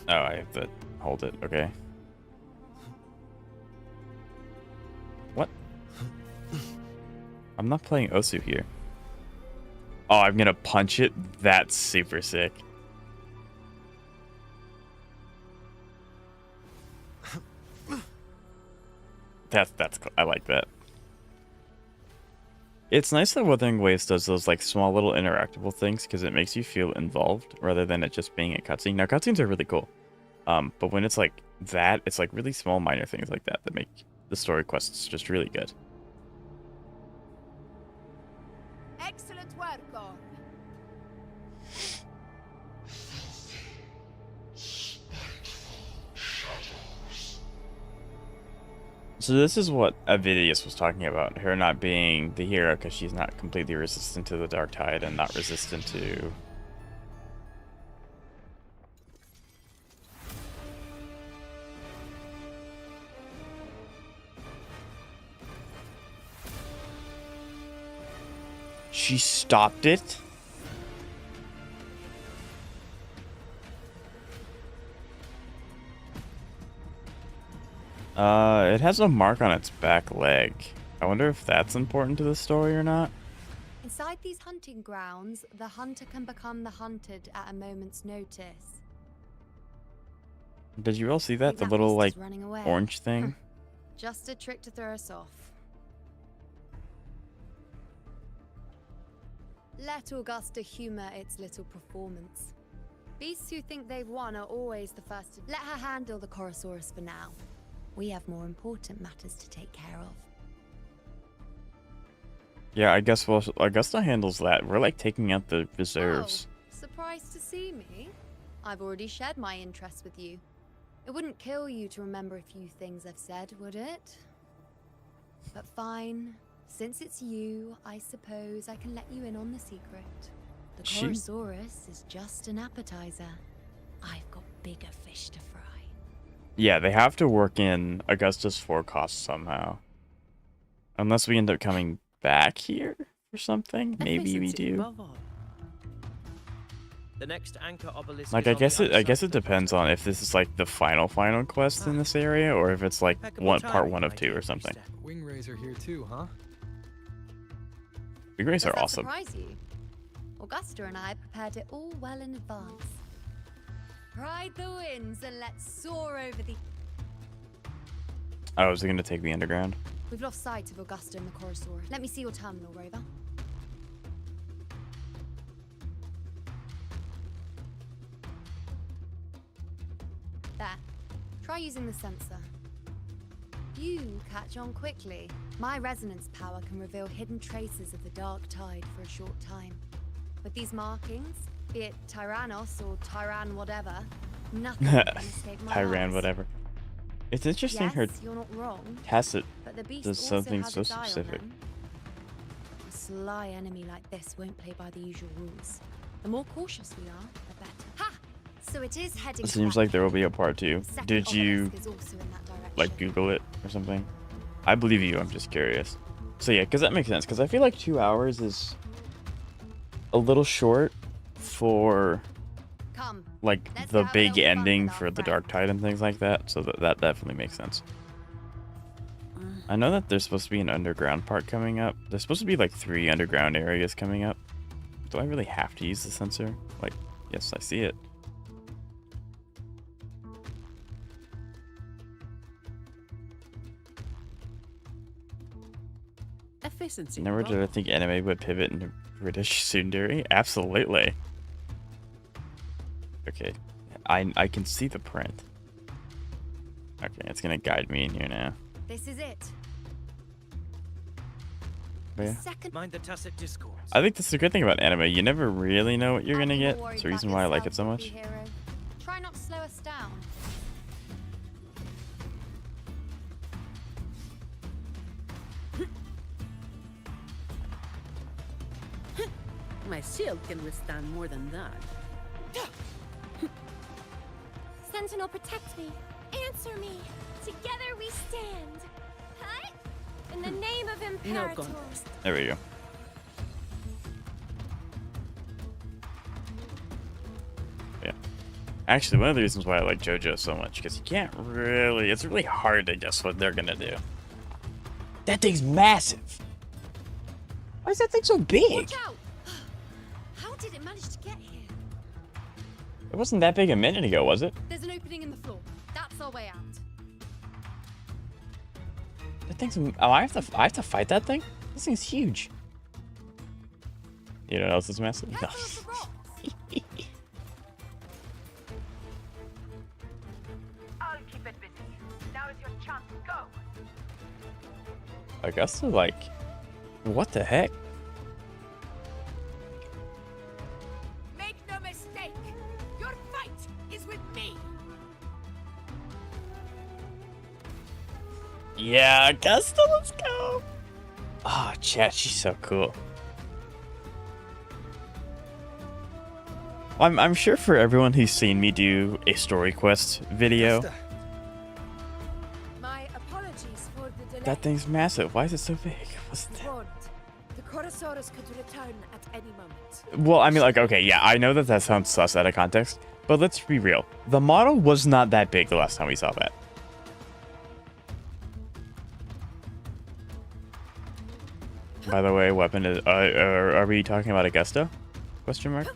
Oh, I have to hold it. Okay. What? I'm not playing Osu here. Oh, I'm gonna punch it? That's super sick. That's cool. I like that. It's nice that Wuthering Waves does those like small little interactable things because it makes you feel involved rather than it just being a cutscene. Now cutscenes are really cool, but when it's like that, it's like really small minor things like that that make the story quests just really good. Excellent work, Gorn. So this is what Avidius was talking about, her not being the hero because she's not completely resistant to the Dark Tide and not resistant to... She stopped it? It has a mark on its back leg. I wonder if that's important to the story or not. Inside these hunting grounds, the hunter can become the hunted at a moment's notice. Did you all see that? The That little, like, beast is running away. orange thing? Just a trick to throw us off. Let Augusta humor its little performance. Beasts who think they've won are always the first to... Let her handle the Chorosaurus for now. We have more important matters to take care of. Yeah, I guess, well, Augusta handles that. We're, like, taking out the reserves. Oh, surprised to see me? I've already shared my interest with you. It wouldn't kill you to remember a few things I've said, would it? But fine. Since it's you, I suppose I can let you in on the secret. The Chorosaurus is just an appetizer. I've got bigger fish to fry. Yeah, they have to work in Augusta's forecast somehow. Unless we end up back here or something? Maybe we Efficiency do. above all. The next anchor obelisk Like is I on guess the it other side of the depends plateau. on if this is like the final quest in this area, or if it's like Impeccable part timing, 1 of my 2 dear or something. priest. Wing rays are here too, huh? Big rays Does are that awesome. surprise you? Augusta and I prepared it all well in advance. Ride the winds and let's soar over the... Oh, is it gonna take me underground? We've lost sight of Augusta and the Coruscant. Let me see your terminal, Rover. There. Try using the sensor. You catch on quickly. My resonance power can reveal hidden traces of the dark tide for a short time. With these markings, be it Tyrannos or Tyran whatever, nothing can escape my Tyran eyes. whatever. It's interesting Yes, her you're not wrong. tacit But the beast does also something has so its eye on specific. them. A sly enemy like this won't play by the usual rules. The more cautious we are, the better. Ha! So it is heading. It seems like there will be a part 2. Second Did you obelisk is also in that direction. like Google it or something? I believe you, I'm just curious. So yeah, because that makes sense, because I feel like 2 hours is a little short for Come, like let's the have a big little fun ending with our for the friend. Dark Tide and things like that, so that definitely makes sense. I know that there's supposed to be an underground part coming up. There's supposed to be like 3 underground areas coming up. Do I really have to use the sensor? Like, yes, I see it. Efficiency. Never did I think anime would pivot into British tsundere. Absolutely. Okay, I can see the print. Okay, it's gonna guide me in here now. This is it. But yeah. Second. Mind the tacit discord. I think that's the good thing about anime. You never really know what you're gonna I'd be more get. worried It's the about reason why I like it yourself, so much. Would-be hero. Try not to slow us down. My shield can withstand more than that. Sentinel, protect me. Answer me. Together we stand. Huh? In the name of Imperator. contest. There we go. Yeah. Actually, one of the reasons why I like JoJo so much, because you can't really, it's really hard to guess what they're gonna do. That thing's massive. Why is that thing so big? Watch out! How did it manage to get here? It wasn't that big a minute ago, was it? There's an opening in the floor. That's our way out. That thing's. Oh, I have to fight that thing. This thing's huge. You know what else is massive? Careful of the rocks. I'll keep it busy. Now is your chance. Go. Augusta, like, what the heck? Make no mistake. Your fight is with me. Yeah, Augusta, let's go. Oh, chat, she's so cool. I'm sure for everyone who's seen me do a story quest video, Augusta. My apologies for the delay. that thing's massive. Why is it so big? What's that? Warned. The Coruscant could return at any moment. Well, I mean, like, okay, yeah, I know that sounds sus out of context, but let's be real. The model was not that big the last time we saw that. By the way, weapon is. Are we talking about Augusta? Question mark.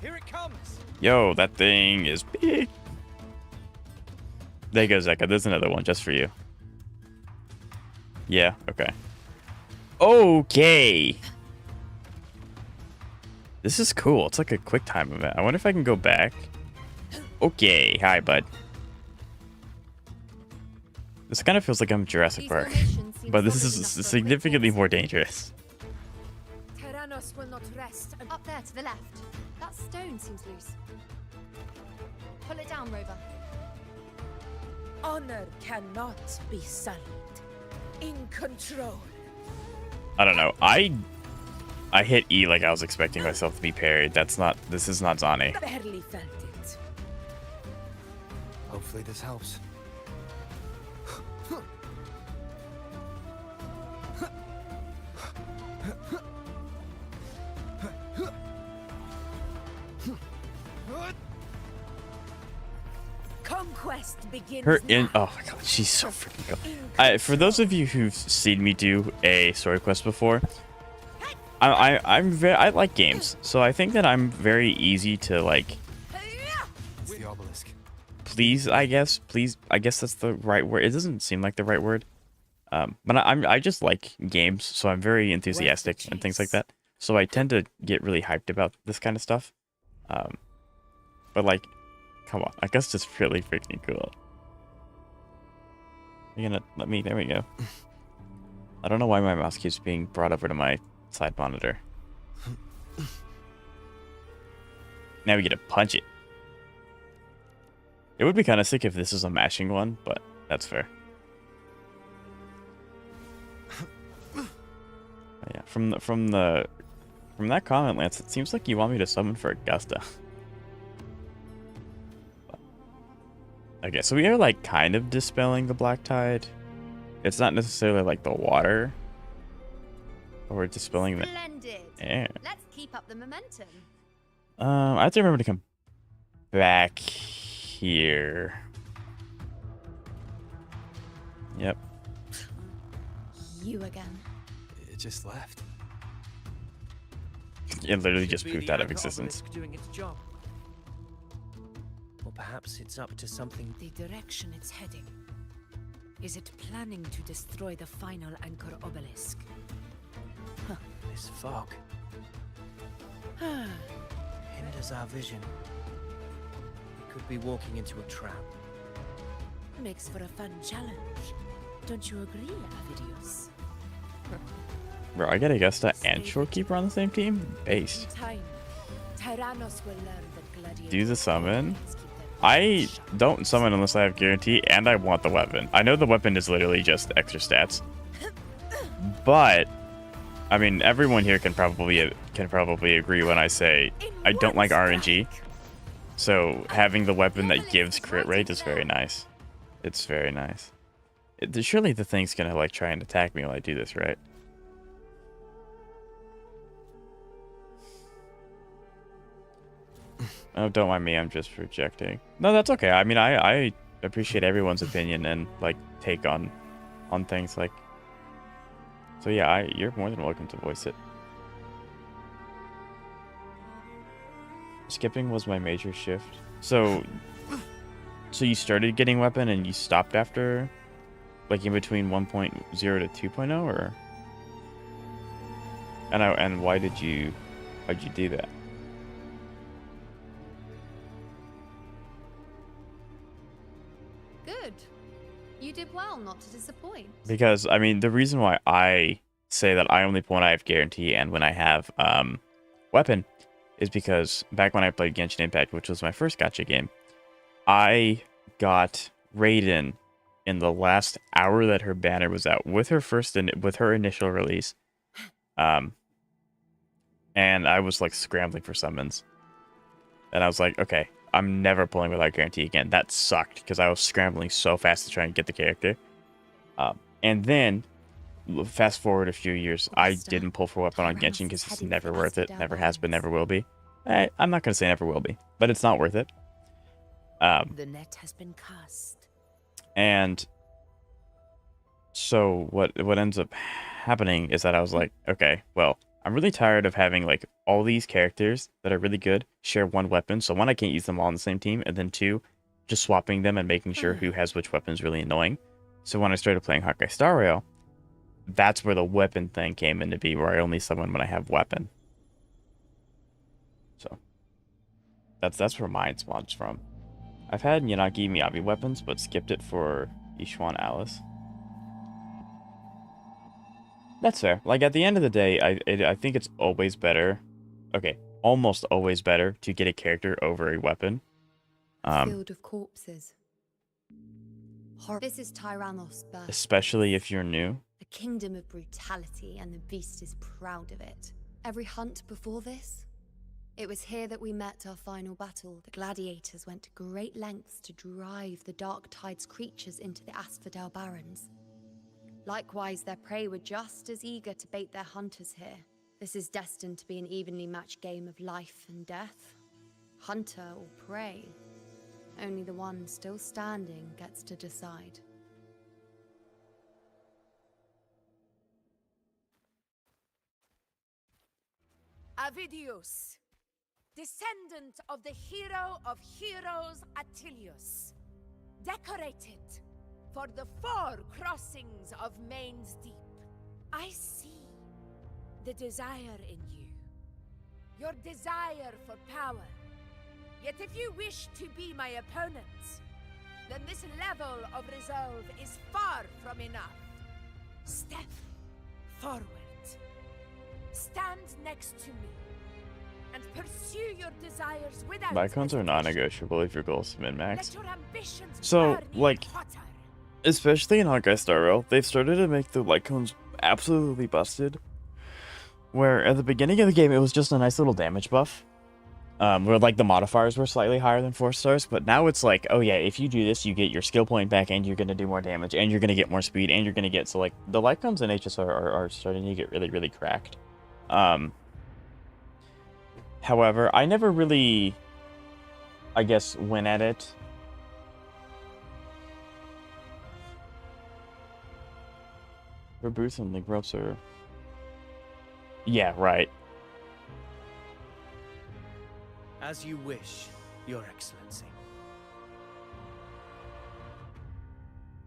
Here it comes. Yo, that thing is big. There you go, Zeka. There's another one just for you. Yeah. Okay. Okay. This is cool. It's like a quick time event. I wonder if I can go back. Okay. Hi, bud. This kind of feels like I'm Jurassic These Park, formations seem but this solid is enough for a quick significantly force. more dangerous. Tyrannos will not rest. Up there to the left. That stone seems loose. Pull it down, Rover. Honor cannot be sullied. In control. I don't know. I hit E like I was expecting myself to be parried. That's not. This is not Zani. Barely felt it. Hopefully this helps. quest begins Her in now. oh my god, she's so freaking cool. For those of you who've seen me do a story quest before, I like games, so I think that I'm very easy to like It's the obelisk. please. I guess that's the right word. It doesn't seem like the right word, but I just like games, so I'm very enthusiastic and things like that. So I tend to get really hyped about this kind of stuff. But like, come on, Augusta's really freaking cool. You're gonna let me? There we go. I don't know why my mouse keeps being brought over to my side monitor. Now we get to punch it. It would be kind of sick if this is a mashing one, but that's fair. But yeah, from that comment, Lance, it seems like you want me to summon for Augusta. Okay, so we are like kind of dispelling the black tide. It's not necessarily like the water. But we're dispelling the air. Let's keep up the momentum. I have to remember to come back here. Yep. You again. It just left. It literally just pooped out of existence. Doing its job. Or perhaps it's up to something. The direction it's heading. Is it planning to destroy the final anchor obelisk? Huh, this fog hinders our vision. We could be walking into a trap. Makes for a fun challenge. Don't you agree, Avidius? Bro, I get Augusta and Shorekeeper on the same team? Based. Tyrannos will learn that gladiators Do the summon. I don't summon unless I have guarantee, and I want the weapon. I know the weapon is literally just extra stats. But I mean, everyone here can probably agree when I say I don't like RNG. So having the weapon that gives crit rate is very nice. It's very nice. Surely the thing's gonna like try and attack me while I do this, right? Oh, don't mind me. I'm just projecting. No, that's okay. I mean, I appreciate everyone's opinion and like take on things like. So yeah, you're more than welcome to voice it. Skipping was my major shift. So you started getting weapon and you stopped after, like in between 1.0 to 2.0, or? And why'd you do that? Good. You did well not to disappoint. Because, I mean, the reason why I say that I only pull when I have guarantee and when I have weapon is because back when I played Genshin Impact, which was my first gacha game, I got Raiden in the last hour that her banner was out with her initial release. And I was like scrambling for summons. And I was like, okay, I'm never pulling without guarantee again. That sucked because I was scrambling so fast to try and get the character. And then, fast forward a few years, I didn't pull for weapon on Genshin because it's never worth it. Never has been, never will be. I'm not going to say never will be, but it's not worth it. The net has been cast. And so what ends up happening is that I was like, okay, well, I'm really tired of having like all these characters that are really good share one weapon. So one, I can't use them all on the same team, and then two, just swapping them and making sure who has which weapon is really annoying. So when I started playing Hawkeye Star Rail, that's where the weapon thing came into be, where I only summon when I have weapon. So that's where mine spawns from. I've had Yanagi Miyabi weapons, but skipped it for Ishwan Alice. That's fair. Like, at the end of the day, I think it's always better. Okay, almost always better to get a character over a weapon. Field of corpses. This is Tyrannos' birth. Especially if you're new. A kingdom of brutality, and the beast is proud of it. Every hunt before this, it was here that we met our final battle. The gladiators went to great lengths to drive the Dark Tide's creatures into the Asphodel Barrens. Likewise, their prey were just as eager to bait their hunters here. This is destined to be an evenly matched game of life and death. Hunter or prey. Only the one still standing gets to decide. Avidius, descendant of the hero of heroes Attilius, decorated for the 4 crossings of Main's Deep. I see the desire in you, your desire for power. Yet if you wish to be my opponent, then this level of resolve is far from enough. Step forward. Stand next to me and pursue your desires without Icons are non-negotiable if your goal is to min-max. Let your ambitions So, burn like, hotter. especially in Augusta and Iono, they've started to make the light cones absolutely busted. Where at the beginning of the game, it was just a nice little damage buff. Where like the modifiers were slightly higher than 4 stars, but now it's like, oh yeah, if you do this, you get your skill point back, and you're gonna do more damage, and you're gonna get more speed, and you're gonna get so like the light cones in HSR are starting to get really, really cracked. However, I never really, I guess, went at it. For boots and link ropes are... Yeah, right. As you wish, Your Excellency.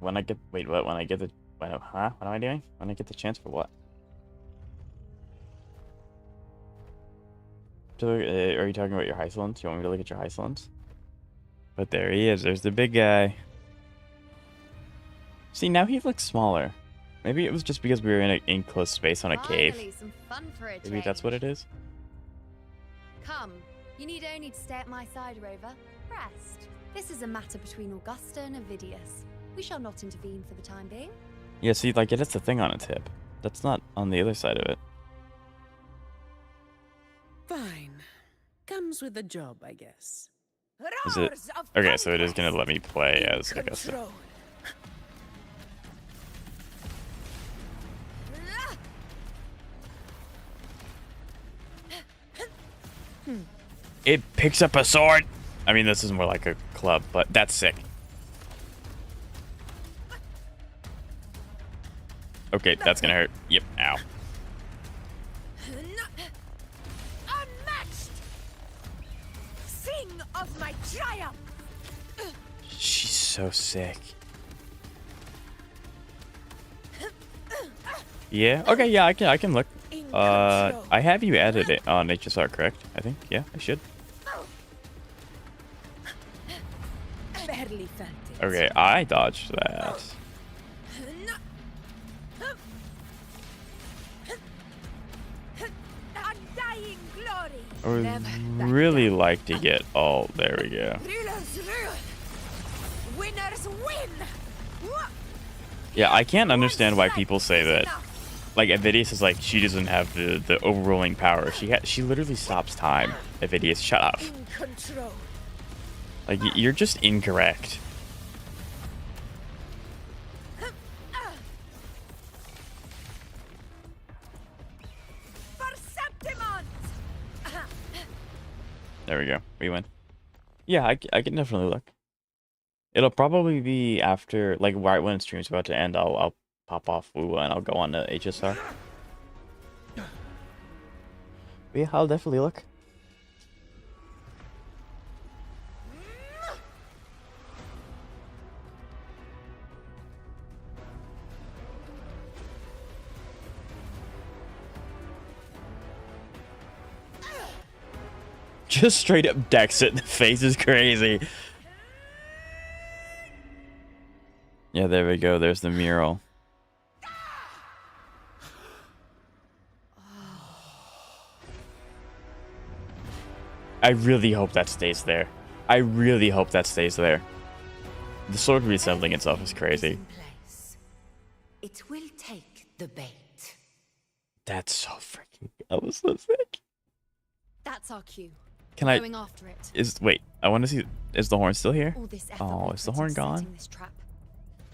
When I get... Wait, what? When I get the... What am I doing? When I get the chance for what? Are you talking about your Hysolence? You want me to look at your Hysolence? But there he is. There's the big guy. See, now he looks smaller. Maybe it was just because we were in an enclosed space on a cave. Some fun for a Maybe change. that's what it is. Come, you need only to stay at my side, Rover. Rest. This is a matter between Augusta and Avidius. We shall not intervene for the time being. Yeah, see, like, it has the thing on its hip. That's not on the other side of it. Fine. Comes with the job, I guess. Is it? Okay, so it is going to let me play as Augusta. It picks up a sword! I mean, this is more like a club, but that's sick. Okay, that's gonna hurt. Yep, ow. Unmatched! Sing of my triumph! She's so sick. Yeah, okay, yeah, I can look. I have you added it on HSR, correct? I think, yeah, I should. Barely felt it. Okay, I dodged that. Undying glory. I would really like to get all... There we go. Rulers rule. Winners win. Yeah, I can't understand why people say that. Like, Avidius is like, she doesn't have the overruling power. She literally stops time. Avidius, shut up. In control. Like, you're just incorrect. There we go. We win. Yeah, I can definitely look. It'll probably be after, like, right when stream's about to end, I'll pop off Woo and I'll go on to HSR. But yeah, I'll definitely look. Just straight up decks it in the face is crazy. Yeah, there we go. There's the mural. I really hope that stays there. I really hope that stays there. The sword reassembling itself is crazy. It will take the bait. That's so freaking... That was so sick. That's our cue. Can I... Going after it. Wait, I want to see... Is the horn still here? All this effort Oh, we is the put horn in gone? setting this trap.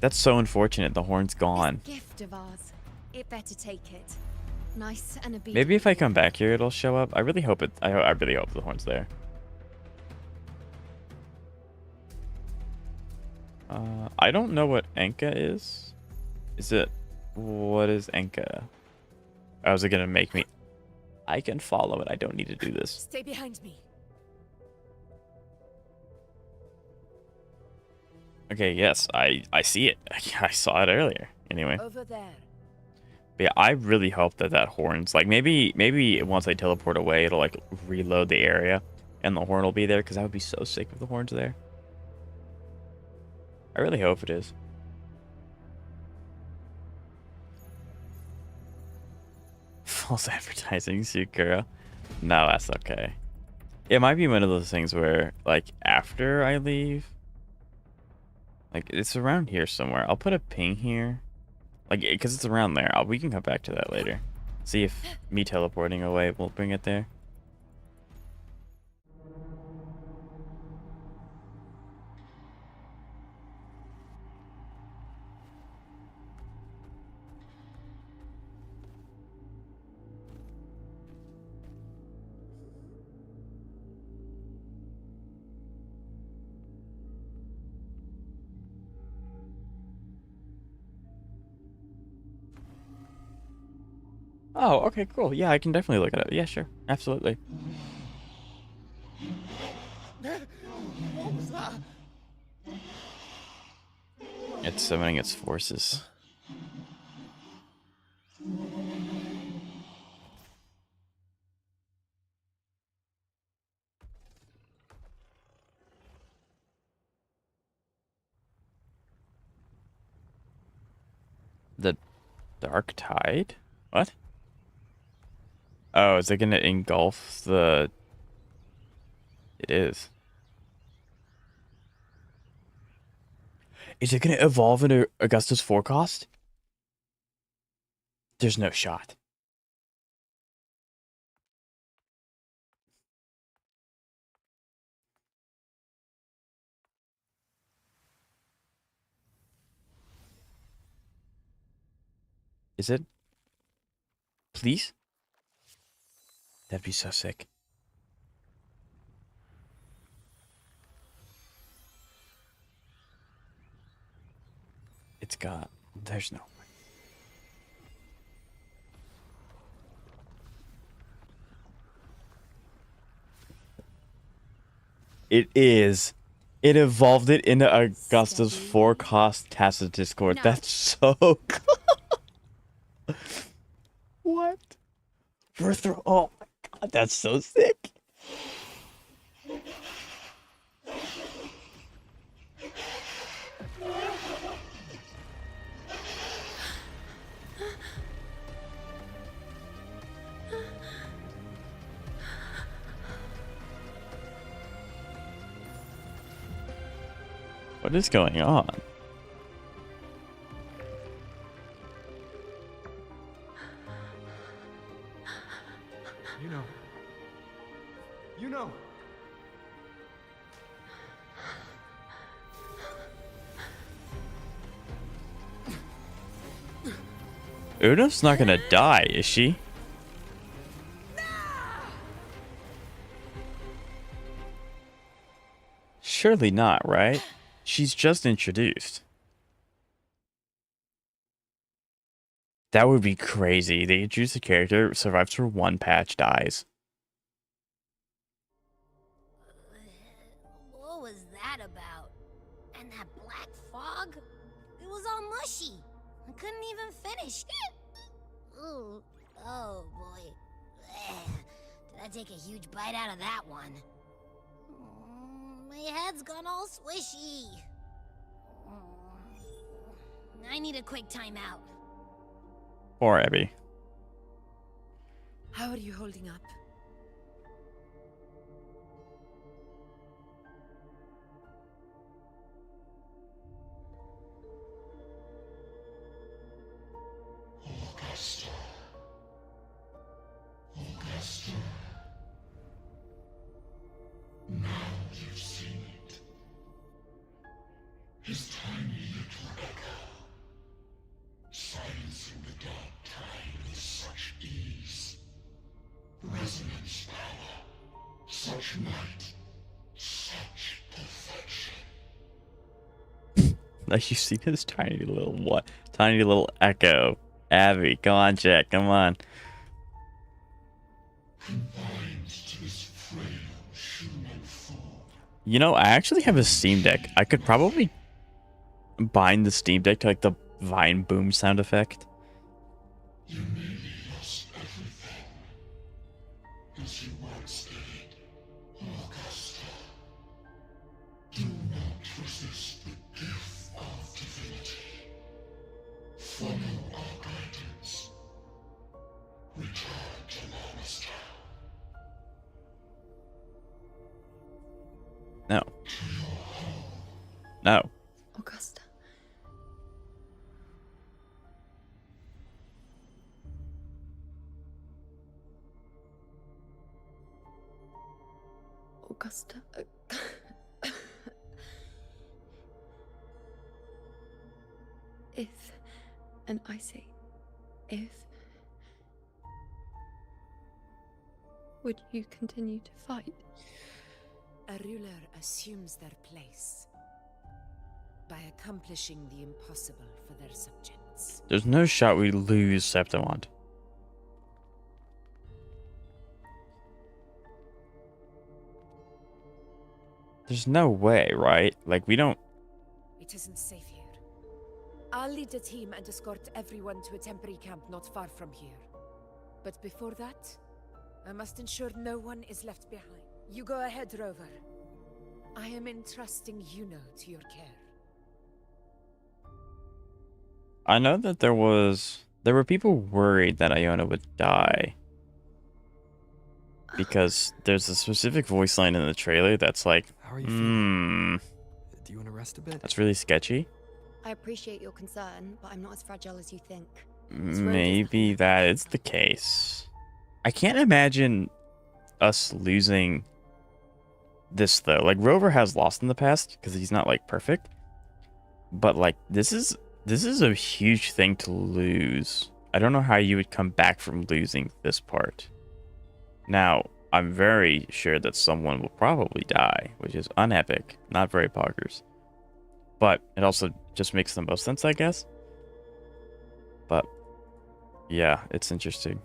That's so unfortunate. The horn's gone. This gift of ours. It better take it. Nice and obedient. Maybe if I come back here, it'll show up. I really hope it... I really hope the horn's there. I don't know what Enka is. Is it... What is Enka? Oh, is it gonna make me... I can follow it. I don't need to do this. Stay behind me. Okay, yes. I see it. I saw it earlier. Anyway. Over there. But yeah, I really hope that that horn's... Like, maybe once I teleport away, it'll, like, reload the area. And the horn will be there, because I would be so sick if the horn's there. I really hope it is. False advertising, Sukura. No, that's okay. It might be one of those things where, like, after I leave... Like, it's around here somewhere. I'll put a ping here. Like, because it's around there. We can come back to that later. See if me teleporting away will bring it there. Oh, okay, cool. Yeah, I can definitely look at it. Yeah, sure. Absolutely. What was that? It's summoning its forces. The Dark Tide? What? Oh, is it gonna engulf the... It is. Is it gonna evolve into Augusta's forecast? There's no shot. Is it? Please? That'd be so sick. It's got... There's no... It is. It evolved it into Augusta's forecast tacit discord. No. That's so cool. What? Oh my god, that's so sick. What is going on? You know. Uno's not gonna die, is she? Surely not, right? She's just introduced. That would be crazy. They introduce a character, survives for one patch, dies. What was that about? And that black fog? It was all mushy. I couldn't even finish. Ooh, oh boy. Did I take a huge bite out of that one? My head's gone all swishy. I need a quick timeout. Poor Abby. How are you holding up? Augusta. Augusta. Now you've seen it. His tiny little echo. Silencing the dark tide with such ease. Resonance power. Such might. Such perfection. Like, you see this tiny little what? Tiny little echo. Abby, come on, Jack, come on. You know, I actually have a Steam Deck. I could probably bind the Steam Deck to like the Vine boom sound effect. You maybe lost everything. As you once did, Augusta. Do not resist the gift of divinity. Follow our guidance. Return to Lannister. No. No. Augusta. Augusta. If, and I say, if, would you continue to fight? A ruler assumes their place by accomplishing the impossible for their subjects. There's no shot we lose Septimond. There's no way, right? Like, we don't... It isn't safe here. I'll lead a team and escort everyone to a temporary camp not far from here. But before that, I must ensure no one is left behind. You go ahead, Rover. I am entrusting Iono to your care. I know that there were people worried that Iono would die. Because there's a specific voice line in the trailer that's like, how are you feeling? Do you want to rest a bit? That's really sketchy. I appreciate your concern, but I'm not as fragile as you think. Maybe that is the case. I can't imagine us losing this though. Like, Rover has lost in the past because he's not like perfect. But like, this is a huge thing to lose. I don't know how you would come back from losing this part. Now, I'm very sure that someone will probably die, which is unepic, not very poggers. But it also just makes the most sense, I guess. But yeah, it's interesting.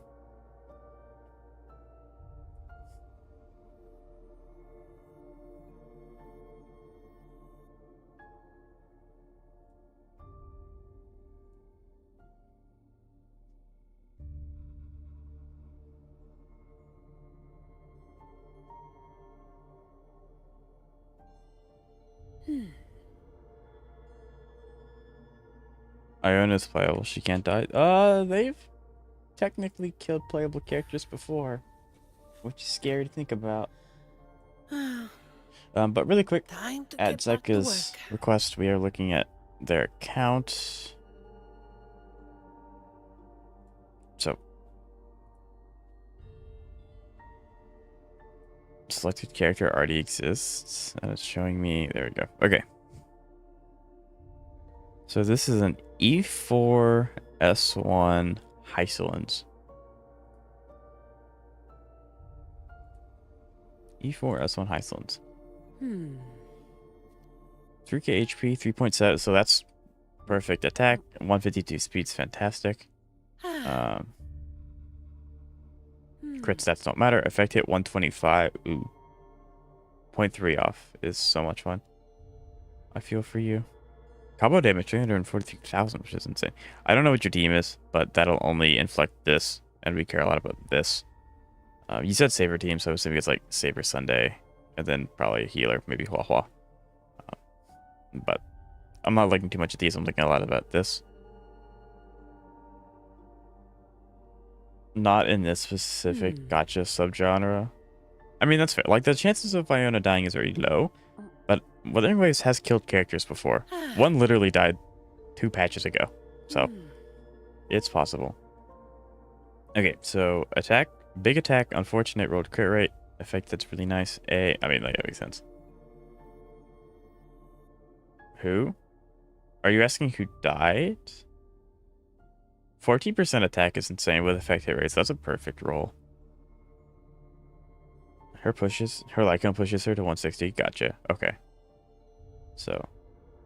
Iona's playable. She can't die. They've technically killed playable characters before, which is scary to think about. But really quick, at Zeka's request, we are looking at their account. So, selected character already exists, and it's showing me. There we go. Okay. So this is an E4 S1 Hysolins. E4 S1 Hysolins. 3k HP, 3.7, so that's perfect attack. 152 speed's fantastic. Crit stats don't matter. Effect hit 125. Ooh. 0.3 off is so much fun. I feel for you. Combo damage 343,000, which is insane. I don't know what your team is, but that'll only inflict this, and we care a lot about this. You said Saber team, so I was assuming it's like Saber Sunday, and then probably a healer, maybe Hua Hua. But I'm not looking too much at these. I'm looking a lot about this. Not in this specific gacha subgenre. I mean, that's fair. Like, the chances of Iono dying is very low. But Wuthering Waves has killed characters before. One literally died 2 patches ago. So, it's possible. Okay, so attack. Big attack, unfortunate rolled crit rate. Effect that's really nice. I mean, like, that makes sense. Who? Are you asking who died? 14% attack is insane with effect hit rates. That's a perfect roll. Her Lycan pushes her to 160. Gotcha. Okay. So,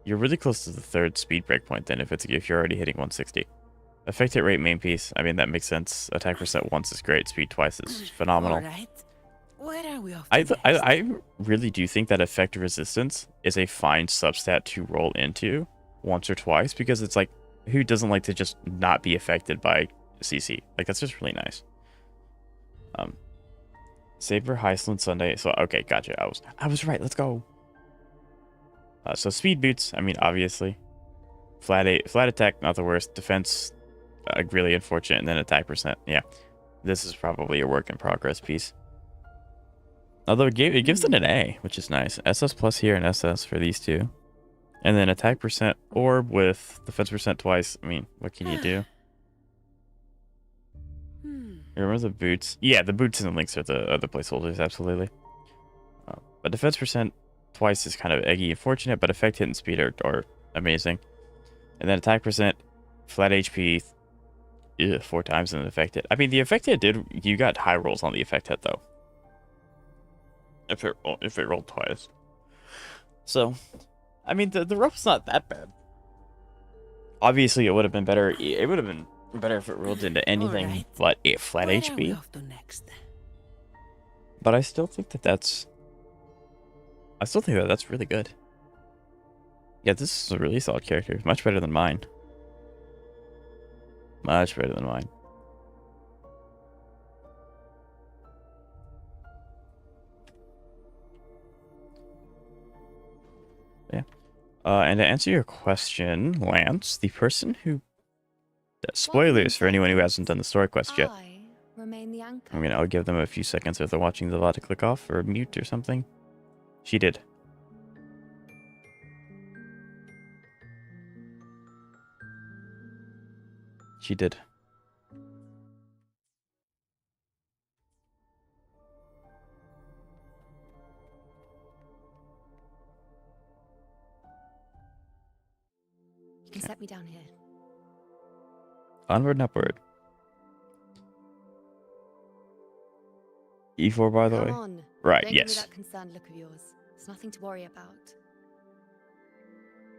you're really close to the third speed breakpoint then if you're already hitting 160. Effect hit rate main piece. I mean, that makes sense. Attack percent once is great. Speed twice is phenomenal. Alright. Where are we off I really do think that effect resistance is a fine substat to roll into once or twice, because it's like, who doesn't like to just not be affected by CC? Like, that's just really nice. Saber, Heisland, Sunday. So, okay, gotcha. I was right. Let's go. So speed boots. I mean, obviously, flat attack, not the worst. Defense, really unfortunate, and then attack percent. Yeah, this is probably a work in progress piece. Although it gives it an A, which is nice. SS plus here and SS for these two, and then attack percent orb with defense percent twice. I mean, what can you do? Remember the boots? Yeah, the boots and the links are the other placeholders, absolutely. But defense percent twice is kind of eggy and fortunate, but effect hit and speed are amazing. And then attack percent, flat HP, 4 times and then effect hit. I mean, the effect hit you got high rolls on the effect hit though. If it rolled twice. So, I mean, the rope's not that bad. Obviously, it would have been better. It would have been better if it rolled into anything but a flat HP. But I still think that's really good. Yeah, this is a really solid character. Much better than mine. Much better than mine. Yeah. And to answer your question, Lance, the person who... Spoilers for anyone who hasn't done the story quest yet. I'll give them a few seconds if they're watching the VOD to click off or mute or something. She did. She did. You can set me down here. Onward and upward. E4, by the way. Come on. Right, Don't yes. give me that concerned look of yours. It's nothing to worry about.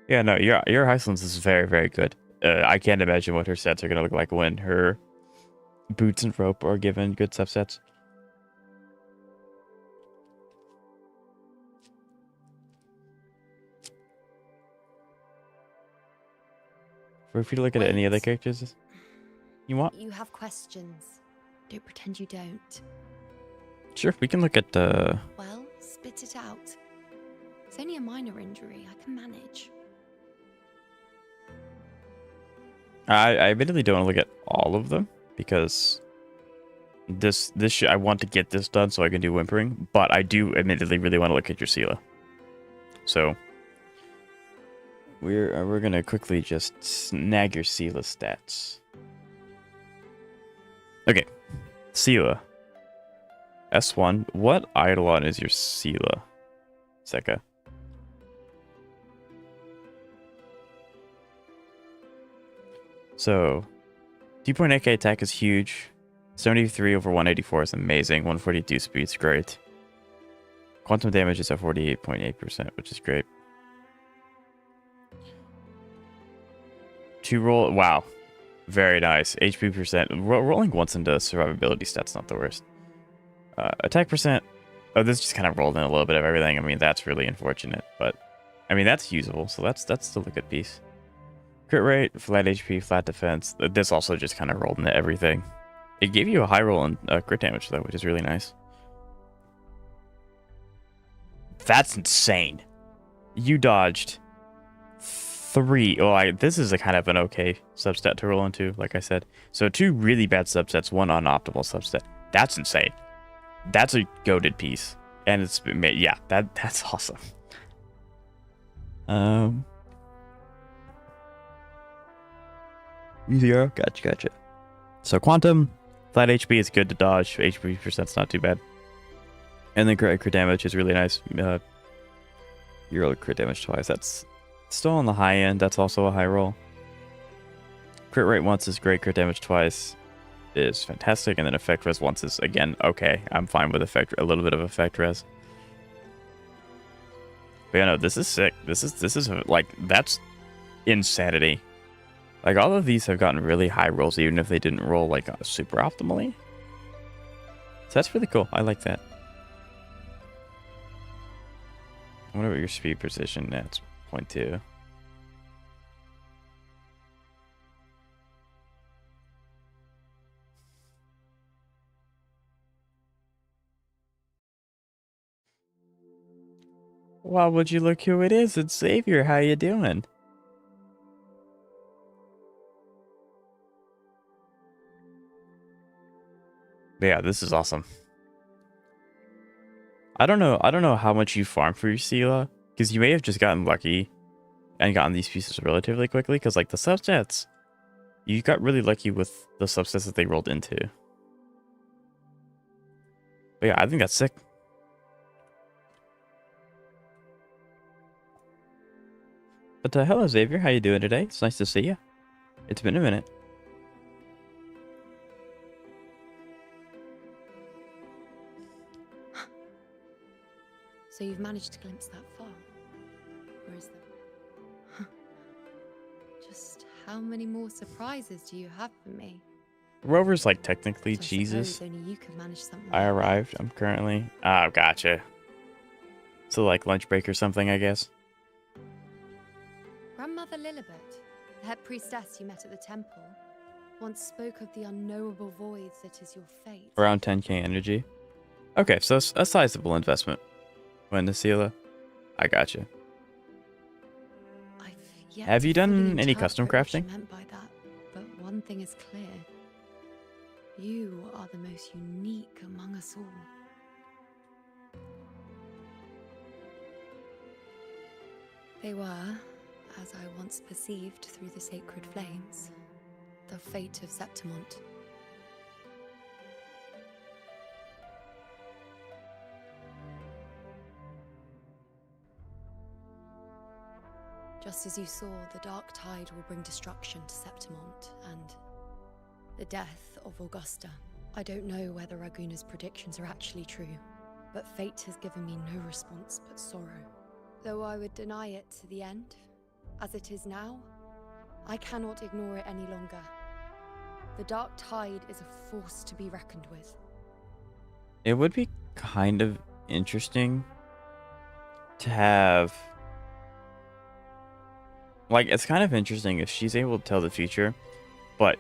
Yeah, no, your Heisland's is very, very good. I can't imagine what her sets are going to look like when her boots and rope are given good subsets. Or if you look at any other characters you want? You have questions. Don't pretend you don't. Sure, we can look at the... Well, spit it out. It's only a minor injury. I can manage. I admittedly don't want to look at all of them because I want to get this done so I can do whimpering, but I do admittedly really want to look at your Sela. So we're gonna quickly just snag your Sela stats. Okay, Sela. S1. What Eidolon is your Sela? Seka. So, 2.8k attack is huge. 73 over 184 is amazing. 142 speed's great. Quantum damage is at 48.8%, which is great. 2 roll, wow. Very nice. HP percent. Rolling once into survivability stats not the worst. Attack percent. Oh, this just kind of rolled in a little bit of everything. I mean, that's really unfortunate, but I mean, that's usable, so that's still a good piece. Crit rate, flat HP, flat defense. This also just kind of rolled into everything. It gave you a high roll in crit damage, though, which is really nice. That's insane. You dodged 3. Oh, this is a kind of an okay substat to roll into, like I said. So 2 really bad subsets, 1 unoptimal substat. That's insane. That's a goated piece. And it's been made. Yeah, that's awesome. Zero. Gotcha. So quantum, flat HP is good to dodge. HP percent's not too bad. And then crit damage is really nice. You roll crit damage twice. That's still on the high end. That's also a high roll. Crit rate once is great. Crit damage twice is fantastic. And then effect res once is, again, okay. I'm fine with a little bit of effect res. But yeah, no, this is sick. This is like, that's insanity. Like, all of these have gotten really high rolls, even if they didn't roll like super optimally. So that's really cool. I like that. I wonder what your speed precision is. 0.2. Wow, would you look who it is? It's Xavier. How you doing? But yeah, this is awesome. I don't know how much you farm for your Sela, because you may have just gotten lucky and gotten these pieces relatively quickly, because like the substats, you got really lucky with the substats that they rolled into. But yeah, I think that's sick. But hello Xavier, how you doing today? It's nice to see you. It's been a minute. So you've managed to glimpse that far? Or is there... Just how many more surprises do you have for me? Rover's like technically So I Jesus. suppose only you could manage something I like arrived. I'm currently... Oh, gotcha. So like lunch break or something, I guess. Grandmother Lilibet, the head priestess you met at the temple, once spoke of the unknowable void that is your fate. Around 10k energy. Okay, so a sizable investment. When the Sela. I gotcha. Have you done any custom crafting? What she meant by that, but one thing is clear. You are the most unique among us all. They were, as I once perceived through the sacred flames, the fate of Septimont. Just as you saw, the dark tide will bring destruction to Septimont and the death of Augusta. I don't know whether Raguna's predictions are actually true, but fate has given me no response but sorrow. Though I would deny it to the end, as it is now, I cannot ignore it any longer. The dark tide is a force to be reckoned with. It would be kind of interesting to have... Like, it's kind of interesting if she's able to tell the future, but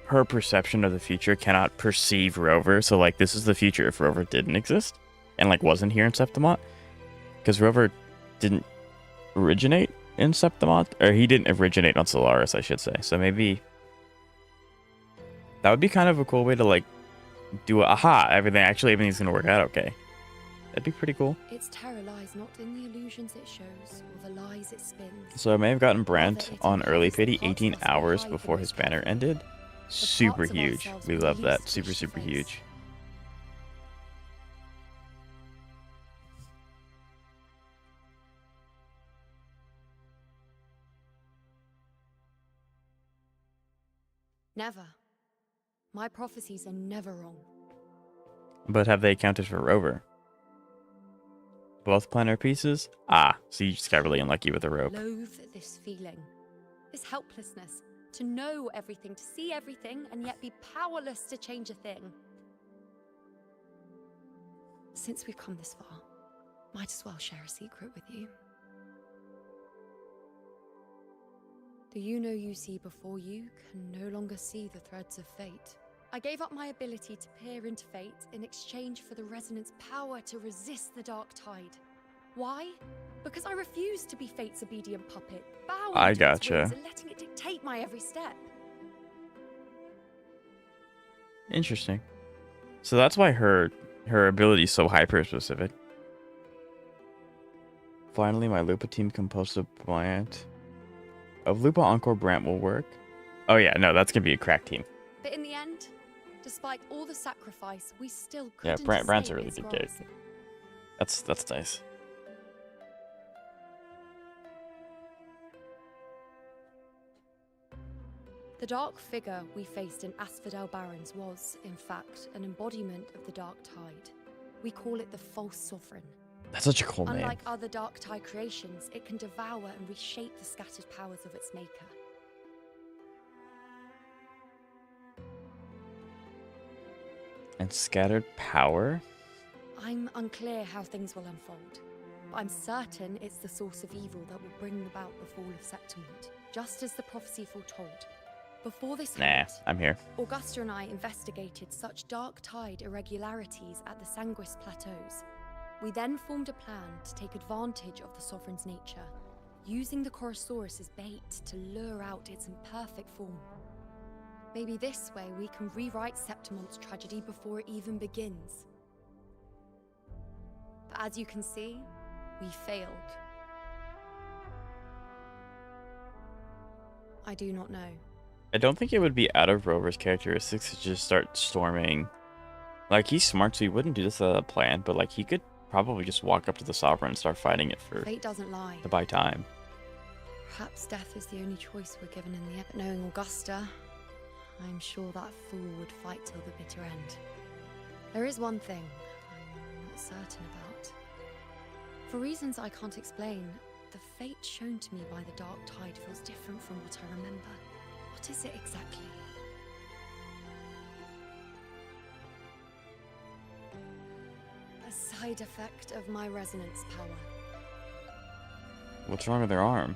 her perception of the future cannot perceive Rover. So, like, this is the future if Rover didn't exist and, like, wasn't here in Septimont. Because Rover didn't originate in Septimont, or he didn't originate on Solaris, I should say. So maybe that would be kind of a cool way to, like, do everything's going to work out okay. That'd be pretty cool. Its terror lies not in the illusions it shows or the lies it spins. So I may have gotten Brant on early pity 18 hours before his banner ended. Super huge. We love that. Super, super huge. Never. My prophecies are never wrong. But have they accounted for Rover? Both planar pieces? Ah, so you just got really unlucky with the rope. Loathe this feeling. This helplessness. To know everything, to see everything, and yet be powerless to change a thing. Since we've come this far, might as well share a secret with you. The Iono you see before you can no longer see the threads of fate. I gave up my ability to peer into fate in exchange for the resonance power to resist the dark tide. Why? Because I refuse to be fate's obedient puppet, bowing I to its gotcha. whims and letting it dictate my every step. Interesting. So that's why her ability is so hyper specific. Finally, my Lupa team composed of Brant. Of Lupa Encore, Brant will work. Oh yeah, no, that's gonna be a crack team. But in the end, despite all the sacrifice, we still couldn't Yeah, Brant's a escape really its good grasp. character. That's nice. The dark figure we faced in Asphodel Barrens was, in fact, an embodiment of the dark tide. We call it the false sovereign. That's such a cool name. Unlike other Dark Tide creations, it can devour and reshape the scattered powers of its maker. And scattered power? I'm unclear how things will unfold, but I'm certain it's the source of evil that will bring about the fall of Septimont, just as the prophecy foretold. Before this Nah, I'm here. Augusta and I investigated such Dark Tide irregularities at the Sanguis Plateaus. We then formed a plan to take advantage of the Sovereign's nature, using the Chorosaurus as bait to lure out its imperfect form. Maybe this way we can rewrite Septimont's tragedy before it even begins. But as you can see, we failed. I do not know. I don't think it would be out of Rover's characteristics to just start storming. Like, he's smart, so he wouldn't do this as a plan, but like, he could probably just walk up to the Sovereign and start fighting it for Fate doesn't lie. to buy time. Perhaps death is the only choice we're given in the end. But knowing Augusta, I'm sure that fool would fight till the bitter end. There is one thing I'm not certain about. For reasons I can't explain, the fate shown to me by the Dark Tide feels different from what I remember. What is it exactly? A side effect of my resonance power. What's wrong with their arm?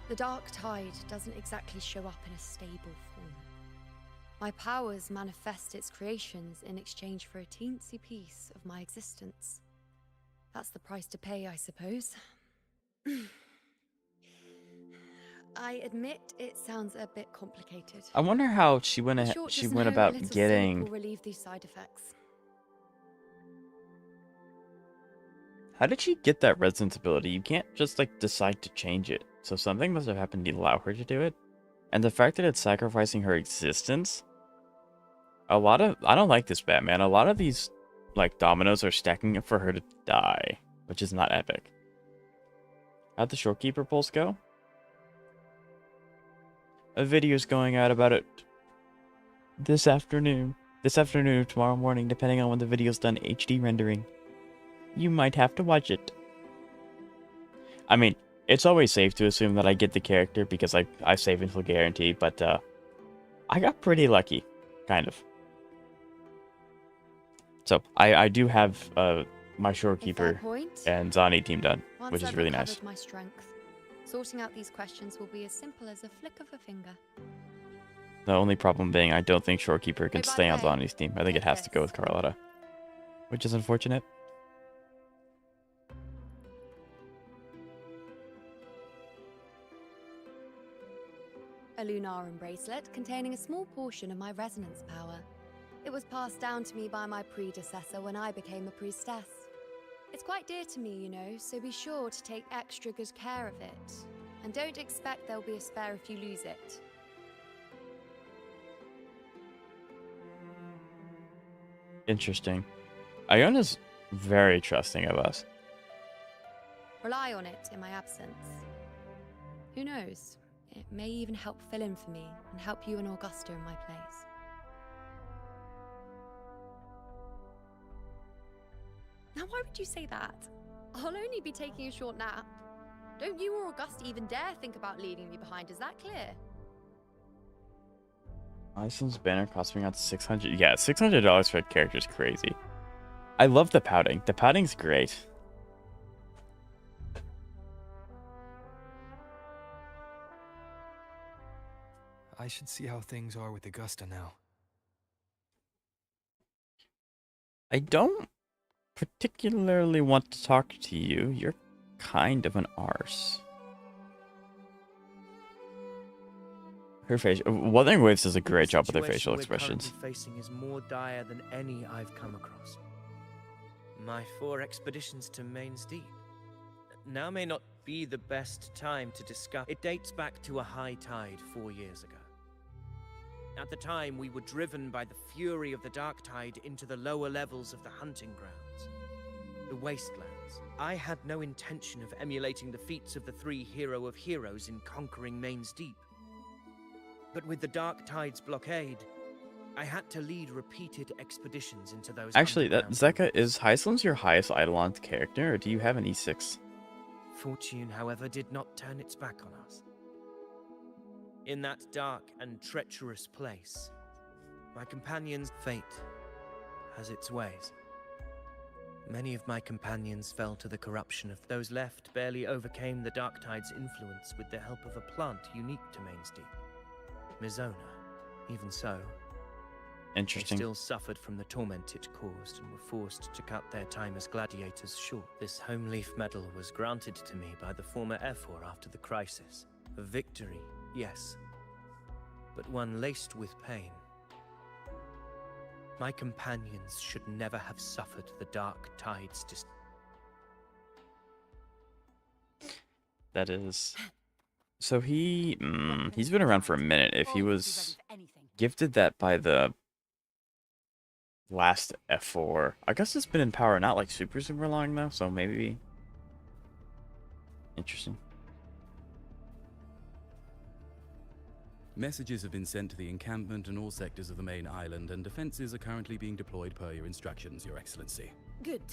The Dark Tide doesn't exactly show up in a stable form. My powers manifest its creations in exchange for a teensy piece of my existence. That's the price to pay, I suppose. I admit it sounds a bit complicated. I wonder how she went In short, just know a about little getting. sleep will relieve these side effects. How did she get that resonance ability? You can't just like decide to change it. So something must have happened to allow her to do it. And the fact that it's sacrificing her existence. I don't like this Batman. A lot of these like dominoes are stacking up for her to die, which is not epic. How'd the Shorekeeper pulse go? A video's going out about it this afternoon. This afternoon or tomorrow morning, depending on when the video's done HD rendering. You might have to watch it. I mean, it's always safe to assume that I get the character because I save until guarantee, but I got pretty lucky, kind of. So I do have my Shorekeeper and Zani team done, which is really nice. My strength. Sorting out these questions will be as simple as a flick of a finger. The only problem being I don't think Shorekeeper can stay on Zani's team. I think it has to go with Carlotta, which is unfortunate. A Lunarum bracelet containing a small portion of my resonance power. It was passed down to me by my predecessor when I became a priestess. It's quite dear to me, you know, so be sure to take extra good care of it. And don't expect there'll be a spare if you lose it. Interesting. Iona's very trusting of us. Rely on it in my absence. Who knows? It may even help fill in for me and help you and Augusta in my place. Now, why would you say that? I'll only be taking a short nap. Don't you or Augusta even dare think about leaving me behind, is that clear? Iceland's banner cost me out $600. Yeah, $600 for a character is crazy. I love the pouting. The pouting's great. I should see how things are with Augusta now. I don't particularly want to talk to you. You're kind of an arse. Her face. Wuthering Waves does a great job with her facial expressions. The facing is more dire than any I've come across. My 4 expeditions to Main's Deep. Now may not be the best time to discuss. It dates back to a high tide 4 years ago. At the time, we were driven by the fury of the Dark Tide into the lower levels of the hunting grounds, the wastelands. I had no intention of emulating the feats of the 3 hero of heroes in conquering Main's Deep. But with the Dark Tide's blockade, I had to lead repeated expeditions into those. Actually, that underground Zeka, is Hyceland's your highest Eidolon character, or do you have an E6? Fortune, however, did not turn its back on us. In that dark and treacherous place, my companion's fate has its ways. Many of my companions fell to the corruption of those left, barely overcame the Dark Tide's influence with the help of a plant unique to Mainsdeep, Mizona. Even so, Interesting. they still suffered from the torment it caused and were forced to cut their time as gladiators short. This home leaf medal was granted to me by the former Ephor after the crisis. A victory, yes, but one laced with pain. My companions should never have suffered the Dark Tide's That is... So he's been around for a minute. If he was gifted that by the last F4, I guess it's been in power not like super long though, so maybe... Interesting. Messages have been sent to the encampment and all sectors of the main island, and defenses are currently being deployed per your instructions, Your Excellency. Good.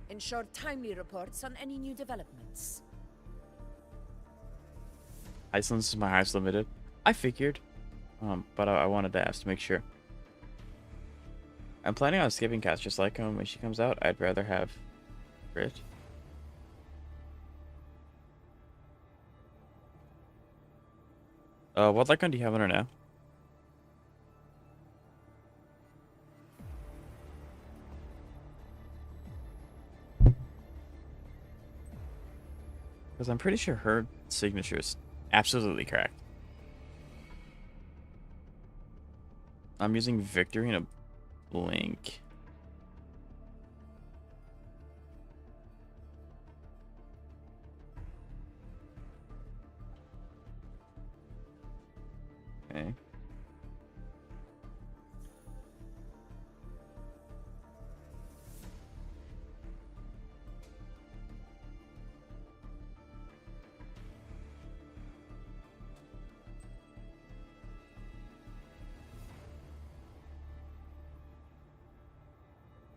Ensure timely reports on any new developments. Iceland's is my highest limited. I figured. But I wanted to ask to make sure. I'm planning on skipping Castrus Lycombe when she comes out. I'd rather have Crit. What Lycombe do you have on her now? Because I'm pretty sure her signature is absolutely correct. I'm using Victory and a Blink. Okay.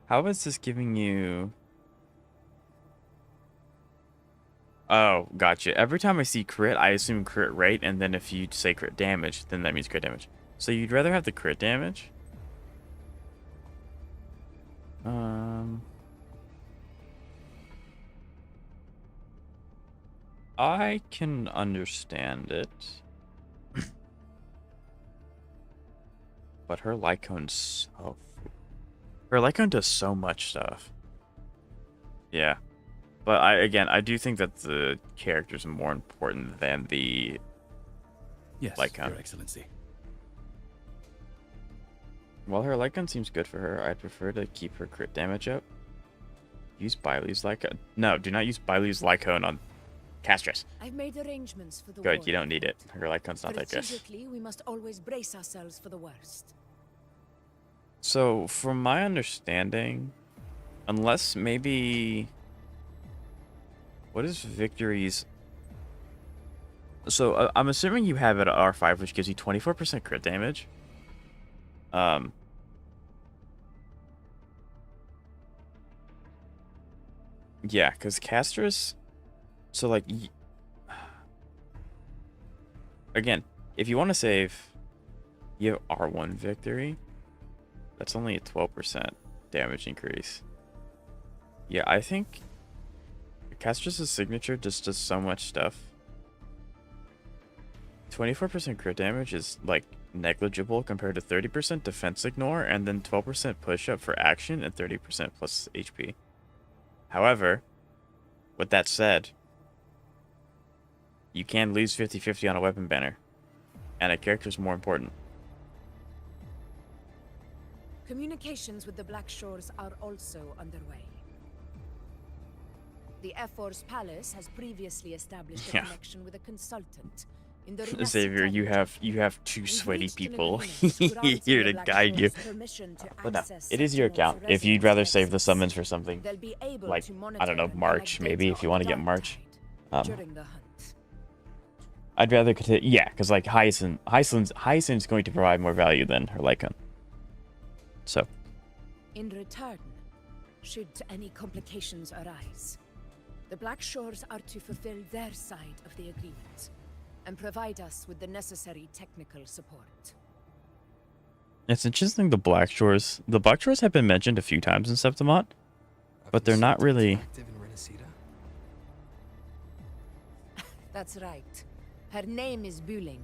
How is this giving you... Oh, gotcha. Every time I see crit, I assume crit rate, and then if you say crit damage, then that means crit damage. So you'd rather have the crit damage? I can understand it. But her Lycone's so... Her Lycone does so much stuff. Yeah. But I do think that the characters are more important than the Lycone. Your Excellency. While her Lycone seems good for her, I'd prefer to keep her crit damage up. Use Bailu's Lycone. No, do not use Bailu's Lycone on Castrus. I've made arrangements for the Good, war. you don't need it. Her Lycone's not that good. Strategically, we must always brace ourselves for the worst. So, from my understanding, unless maybe... What is Victory's... So, I'm assuming you have it at R5, which gives you 24% crit damage. Yeah, because Castrus... So, like... Again, if you want to save, you have R1 Victory. That's only a 12% damage increase. Yeah, I think Castrus' signature just does so much stuff. 24% crit damage is like negligible compared to 30% defense ignore and then 12% push up for action and 30% plus HP. However, with that said, you can lose 50-50 on a weapon banner, and a character is more important. Communications with the Black Shores are also underway. The Ephor's palace has previously established a connection with a consultant. In the Xavier, you have two sweaty people here to guide you. But no, it is your account. If you'd rather save the summons for something like, I don't know, March, maybe, if you want to get March. I'd rather continue, yeah, because like Hyacinth's going to provide more value than her Lycone. So, In return, should any complications arise, the Black Shores are to fulfill their side of the agreement and provide us with the necessary technical support. it's interesting the Black Shores. The Black Shores have been mentioned a few times in Septimont, but they're not really. That's right. Her name is Buling.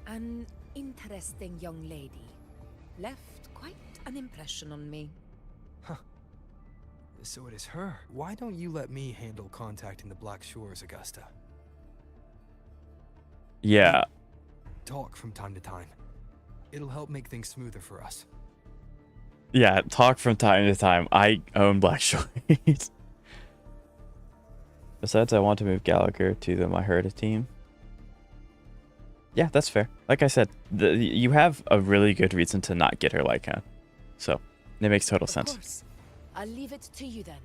An interesting young lady. Left quite an impression on me. Huh. So it is her. Why don't you let me handle contacting the Black Shores, Augusta? Yeah. Talk from time to time. It'll help make things smoother for us. Yeah, talk from time to time. I own Black Shores. Besides, I want to move Gallagher to the Myherda team. Yeah, that's fair. Like I said, you have a really good reason to not get her Lycan. So, it makes total sense. Of course. I'll leave it to you then.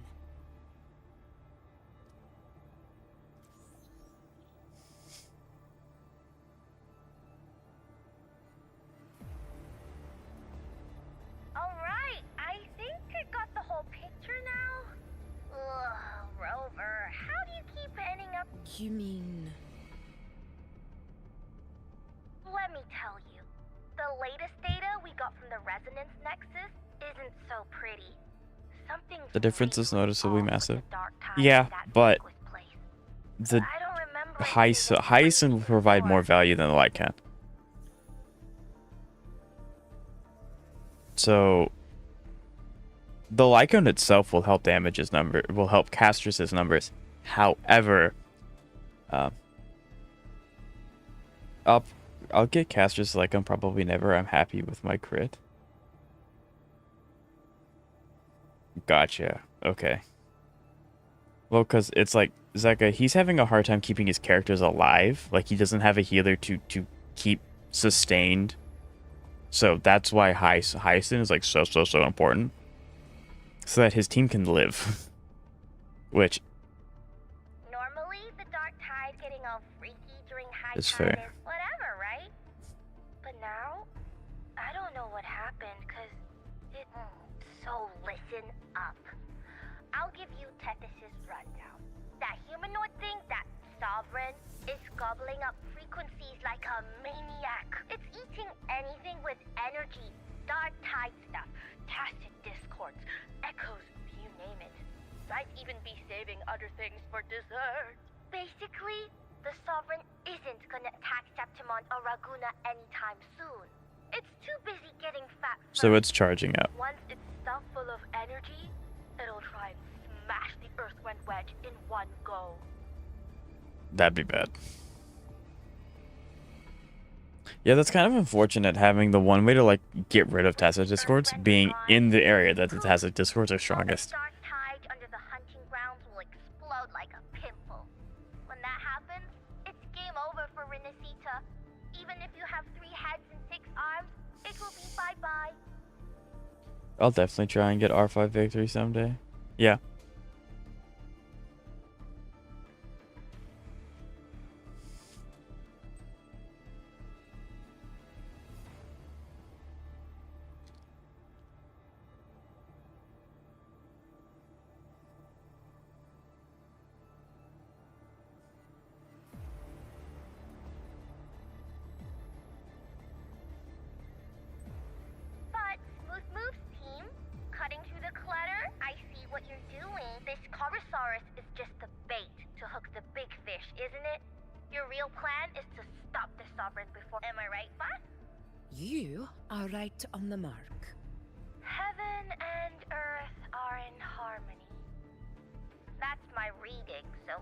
Alright, I think I got the whole picture now. Ugh, Rover, how do you keep ending up... You mean... Let me tell you, the latest data we got from the Resonance Nexus isn't so pretty. The difference is noticeably massive. Yeah, but the Hyacinth will provide more value than the Lycan. So the Lycan itself will help damage his number, will help Castrus's numbers. However, I'll get Castrus Lycan probably never. I'm happy with my crit. Gotcha. Okay. Well, because it's like, Zeka, he's having a hard time keeping his characters alive. Like, he doesn't have a healer to keep sustained. So that's why Hyacinth is, like, so important. So that his team can live. Which... Normally, the Dark Tide getting all freaky during high is tide fair. is whatever, right? But now, I don't know what happened, because it... So listen up. I'll give you Tethys' rundown. That humanoid thing, that Sovereign, is gobbling up frequencies like a maniac. It's eating anything with energy, Dark Tide stuff, tacit discords, echoes, you name it. Might even be saving other things for dessert. Basically, the Sovereign isn't gonna attack Septimont or Raguna anytime soon. It's too busy getting fat first. So it's charging up. Once it's stuffed full of energy, it'll try and smash the Earthwind Wedge in one go. That'd be bad. Yeah, that's kind of unfortunate having the one way to, like, get rid of tacit discords being in the area that the tacit discords are strongest. The Dark Tide under the hunting grounds will explode like a pimple. When that happens, it's game over for Renacita. Even if you have 3 heads and 6 arms, it will be bye-bye. I'll definitely try and get R5 victory someday. Yeah. But Smooth Moves team, cutting through the clutter, I see what you're doing. This Corosaurus is just the bait to hook the big fish, isn't it? Your real plan is to stop the Sovereign before... Am I right, boss? You are right on the mark. Heaven and Earth are in harmony. That's my reading, so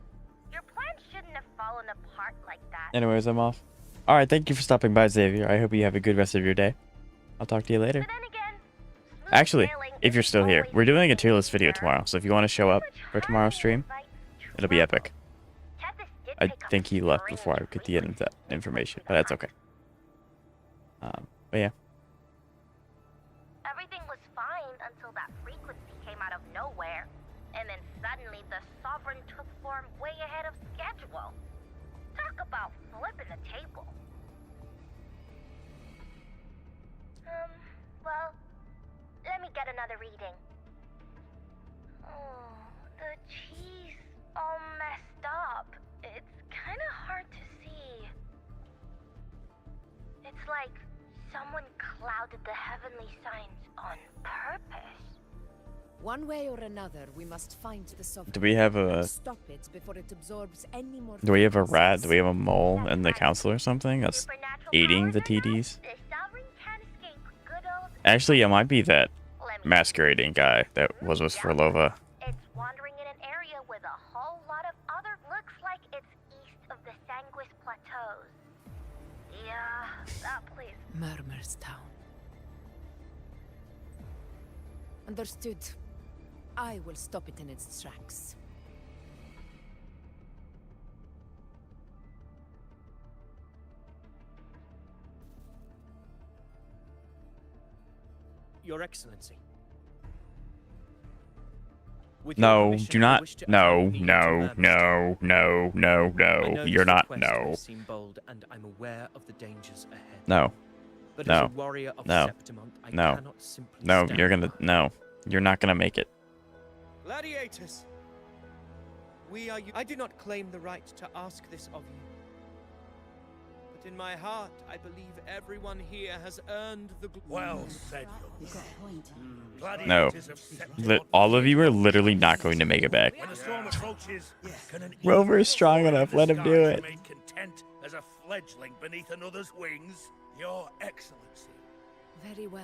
your plan shouldn't have fallen apart like that. Anyways, I'm off. Alright, thank you for stopping by, Xavier. I hope you have a good rest of your day. I'll talk to you later. Actually, if you're still here, we're doing a tier list video tomorrow, so if you want to show up for tomorrow's stream, it'll be epic. I think he left before I could get into that information, but that's okay. But yeah. Everything was fine until that frequency came out of nowhere. And then suddenly the Sovereign took form way ahead of schedule. Talk about flipping the table. Well, get another reading. Oh, the cheese all messed up. It's kind of hard to see. It's like someone clouded the heavenly signs on purpose. One way or another, we must find the sovereign. Do we have a... Stop it before it absorbs any more. Do we have a rat? Do we have a mole in the council or something that's eating the TDs? Actually, it might be that masquerading guy that was with Furlova. It's wandering in an area with a whole lot of other. Looks like it's east of the Sanguis Plateaus. Yeah, that place. Murmur's Town. Understood. I will stop it in its tracks. Your Excellency. No, do not. No, no, no, no, no, no. You're not. No. Seem bold, and I'm aware of the dangers ahead. No. But No. as a warrior of No. Septimont, I No. cannot simply No, stand you're gonna. by. No. You're not gonna make it. Gladiators! We are. I do not claim the right to ask this of you. But in my heart, I believe everyone here has earned the. Well said, young No. All of you are literally not going to make it back. When the storm approaches, can an Rover is strong enough. Let him do it. remain content as a fledgling beneath another's wings? Your Excellency. Very well.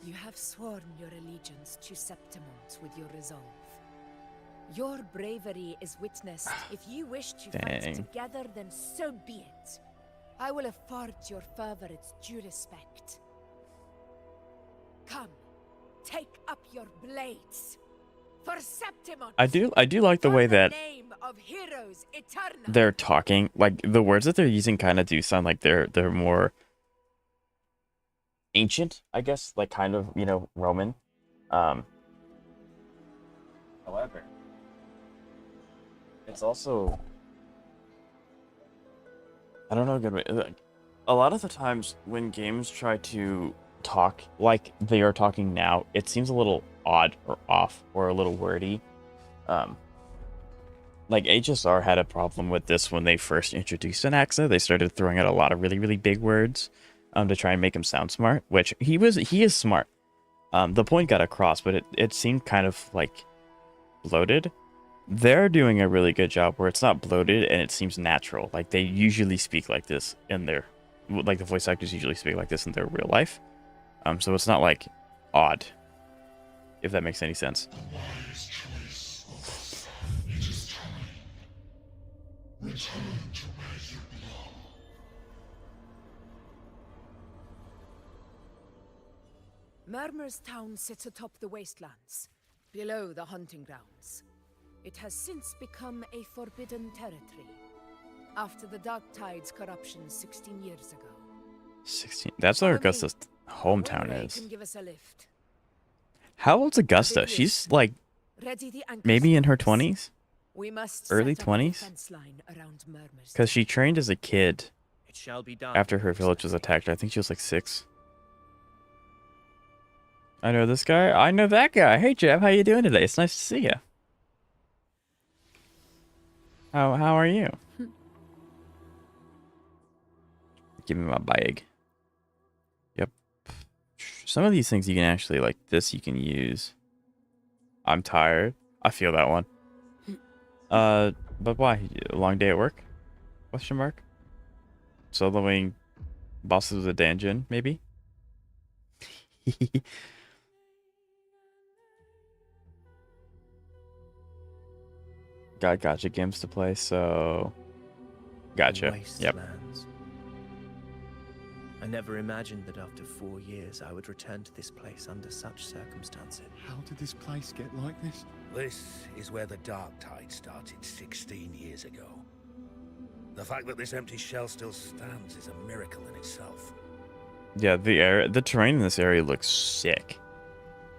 You have sworn your allegiance to Septimont with your resolve. Your bravery is witnessed. If you wish to Dang. fight together, then so be it. I will afford your fervor its due respect. Come, take up your blades. For Septimont! I do like the way that Name of heroes eternal. they're talking. Like the words that they're using kind of do sound like they're more ancient, I guess, like kind of, you know, Roman. However, it's also, I don't know, good way. Like, a lot of the times when games try to talk like they are talking now, it seems a little odd or off or a little wordy. Like HSR had a problem with this when they first introduced Anaxa. They started throwing out a lot of really, really big words to try and make him sound smart, which he is smart. The point got across, but it seemed kind of like bloated. They're doing a really good job where it's not bloated and it seems natural. Like they usually speak like this in their, like the voice actors usually speak like this in their real life. So it's not like odd, if that makes any sense. It is time. Return to where you belong. Murmur's Town sits atop the wastelands, below the hunting grounds. It has since become a forbidden territory, after the Dark Tide's corruption 16 years ago. 16. That's where Augusta's hometown Wayray is. can give us a lift. How old's Augusta? She's like Ready the anchor maybe in her stones. 20s, We must early set up a 20s, defense line around Murmur's because she trained as a kid. It shall be done. After her village was attacked, I think she was like 6. I know this guy. I know that guy. Hey Jeff, how you doing today? It's nice to see you. How are you? Give me my bag. Yep. Some of these things you can actually, like this you can use. I'm tired. I feel that one. But why? A long day at work? Question mark. Soloing bosses of the dungeon, maybe? Got gotcha games to play, so gotcha. Yep. Wastelands. I never imagined that after 4 years I would return to this place under such circumstances. How did this place get like this? This is where the Dark Tide started 16 years ago. The fact that this empty shell still stands is a miracle in itself. Yeah, the terrain in this area looks sick.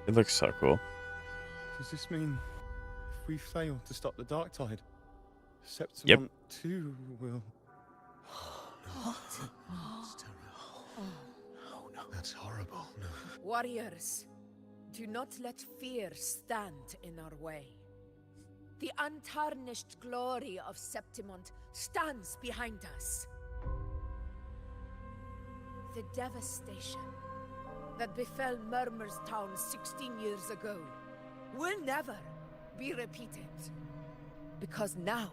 It looks so cool. Does this mean if we fail to stop the Dark Tide, Septimont Yep. too will... Oh, no. That's horrible. No. Warriors, do not let fear stand in our way. The untarnished glory of Septimont stands behind us. The devastation that befell Murmur's town 16 years ago will never be repeated. Because now...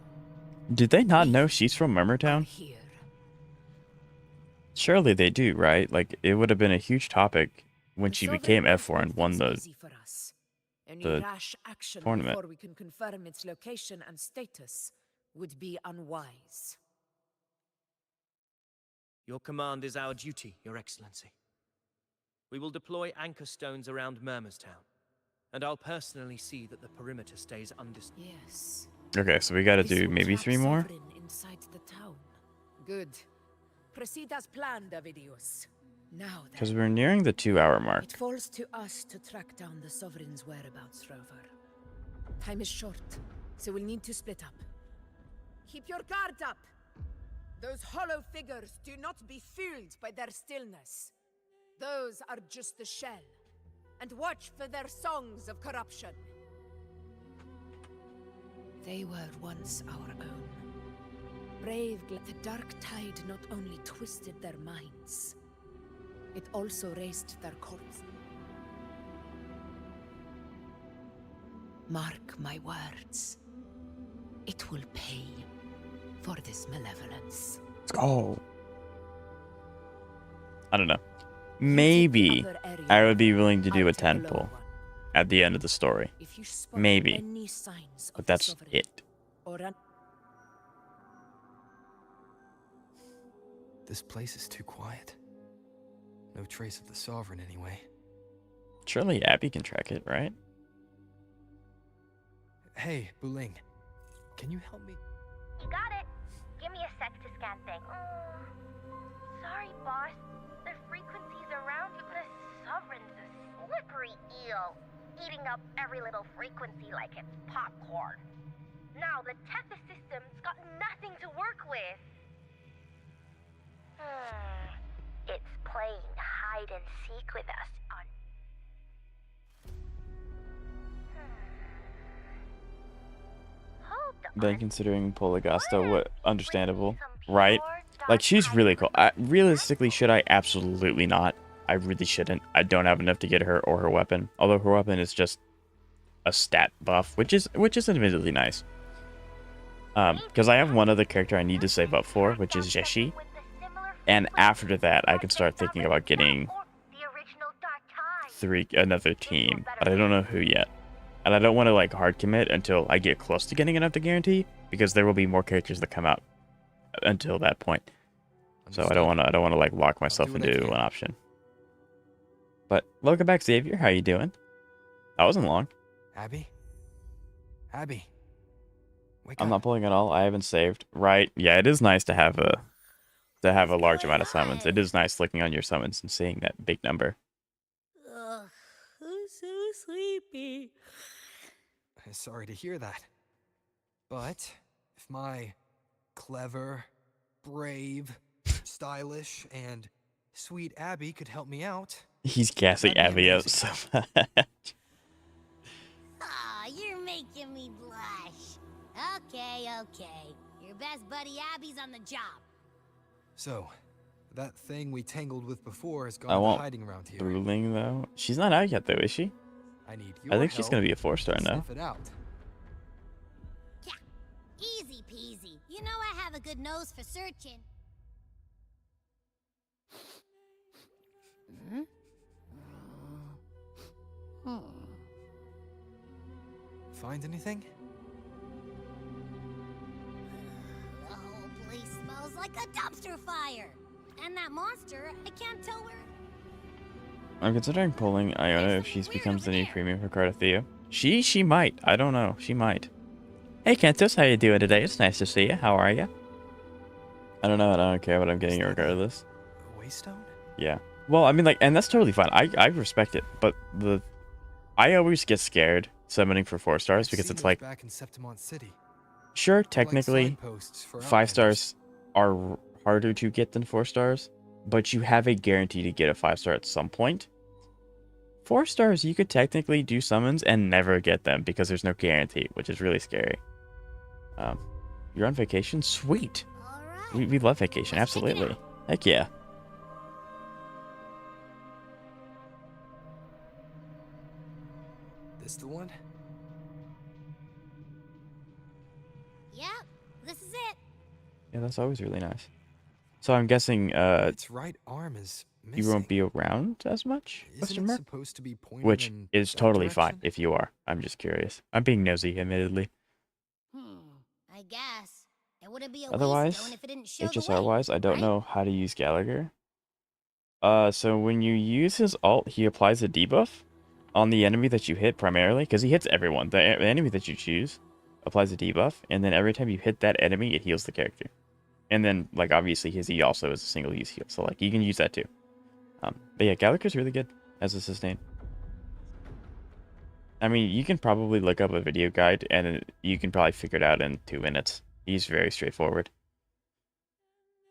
Did they not know she's from Murmurtown? Here. Surely they do, right? Like, it would have been a huge topic when she became F4 and won the Any the rash action tournament. before we can confirm its location and status would be unwise. Your command is our duty, Your Excellency. We will deploy anchor stones around Murmurstown, and I'll personally see that the perimeter stays undisturbed. Yes. Okay, so we gotta This do will maybe trap 3 more? Sovereign inside the town. Good. Proceed as planned, Avidius. Now then. Because we're nearing the 2-hour mark. It falls to us to track down the Sovereign's whereabouts, Rover. Time is short, so we'll need to split up. Keep your guard up! Those hollow figures do not be fooled by their stillness. Those are just the shell. And watch for their songs of corruption. They were once our own. Brave, the dark tide not only twisted their minds, it also raised their corpses. Mark my words. It will pay for this malevolence. Let's go. I don't know. Maybe I would be willing to do a 10 pull at the end of the story. Maybe. But that's it. This place is too quiet. No trace of the Sovereign anyway. Surely Abby can track it, right? Hey, Buling. Can you help me? You got it. Give me a sec to scan things. Sorry, boss. The frequencies around you, the Sovereign's a slippery eel, eating up every little frequency like it's popcorn. Now the Tethys system's got nothing to work with. It's playing hide and seek with us on... Then considering pull Augusta, what understandable, right? Like, she's really cool. Realistically, should I? Absolutely not. I really shouldn't. I don't have enough to get her or her weapon. Although her weapon is just a stat buff, which is admittedly nice. Because I have one other character I need to save up for, which is Jeshi. And after that, I can start thinking about getting another team, but I don't know who yet. And I don't want to like hard commit until I get close to getting enough to guarantee, because there will be more characters that come out until that point. So I don't want to like lock myself into an option. But welcome back, Xavier. How you doing? That wasn't long. Abby? Abby. I'm not pulling at all. I haven't saved. Right. Yeah, it is nice to have a large amount of summons. It is nice looking on your summons and seeing that big number. Ugh, I'm so sleepy. Sorry to hear that. But if my clever, brave, stylish, and sweet Abby could help me out... He's gassing Abby out so much. Aw, you're making me blush. Okay. Your best buddy Abby's on the job. So, that thing we tangled with before has I gone want hiding around here. Bruling, though. She's not out yet, though, is she? I think she's going to be a 4-star now. Sniff it out. Yeah, easy peasy. You know I have a good nose for searching. Find anything? The whole place smells like a dumpster fire. And that monster, I can't tell where... I'm considering pulling Iono if she becomes the new premium for Cardathea. She might. I don't know. She might. Hey, Kentos, how you doing today? It's nice to see you. How are you? I don't know. I don't care what I'm getting regardless. A waystone? Yeah. Well, I mean, like, and that's totally fine. I respect it, but I always get scared summoning for 4 stars because it's like, back in Septimont City. Sure, technically, signposts for 5 stars are harder to get than 4 stars, but you have a guarantee to get a 5-star at some point. 4 stars, you could technically do summons and never get them because there's no guarantee, which is really scary. You're on vacation? Sweet. We love vacation, absolutely. Heck yeah. This the one? Yep, this is it. Yeah, that's always really nice. So I'm guessing Its right arm is you won't be around as much? Isn't it supposed to be pointing Which in is that totally direction? fine if you are. I'm just curious. I'm being nosy, admittedly. I guess. It wouldn't be a Otherwise, waystone if it didn't show the way. HSR-wise, I don't know how to use Gallagher. So when you use his ult, he applies a debuff on the enemy that you hit primarily, because he hits everyone. The enemy that you choose applies a debuff, and then every time you hit that enemy, it heals the character. And then, like, obviously his E also is a single-use heal, so, like, you can use that too. But yeah, Gallagher's really good as a sustain. I mean, you can probably look up a video guide, and you can probably figure it out in 2 minutes. He's very straightforward.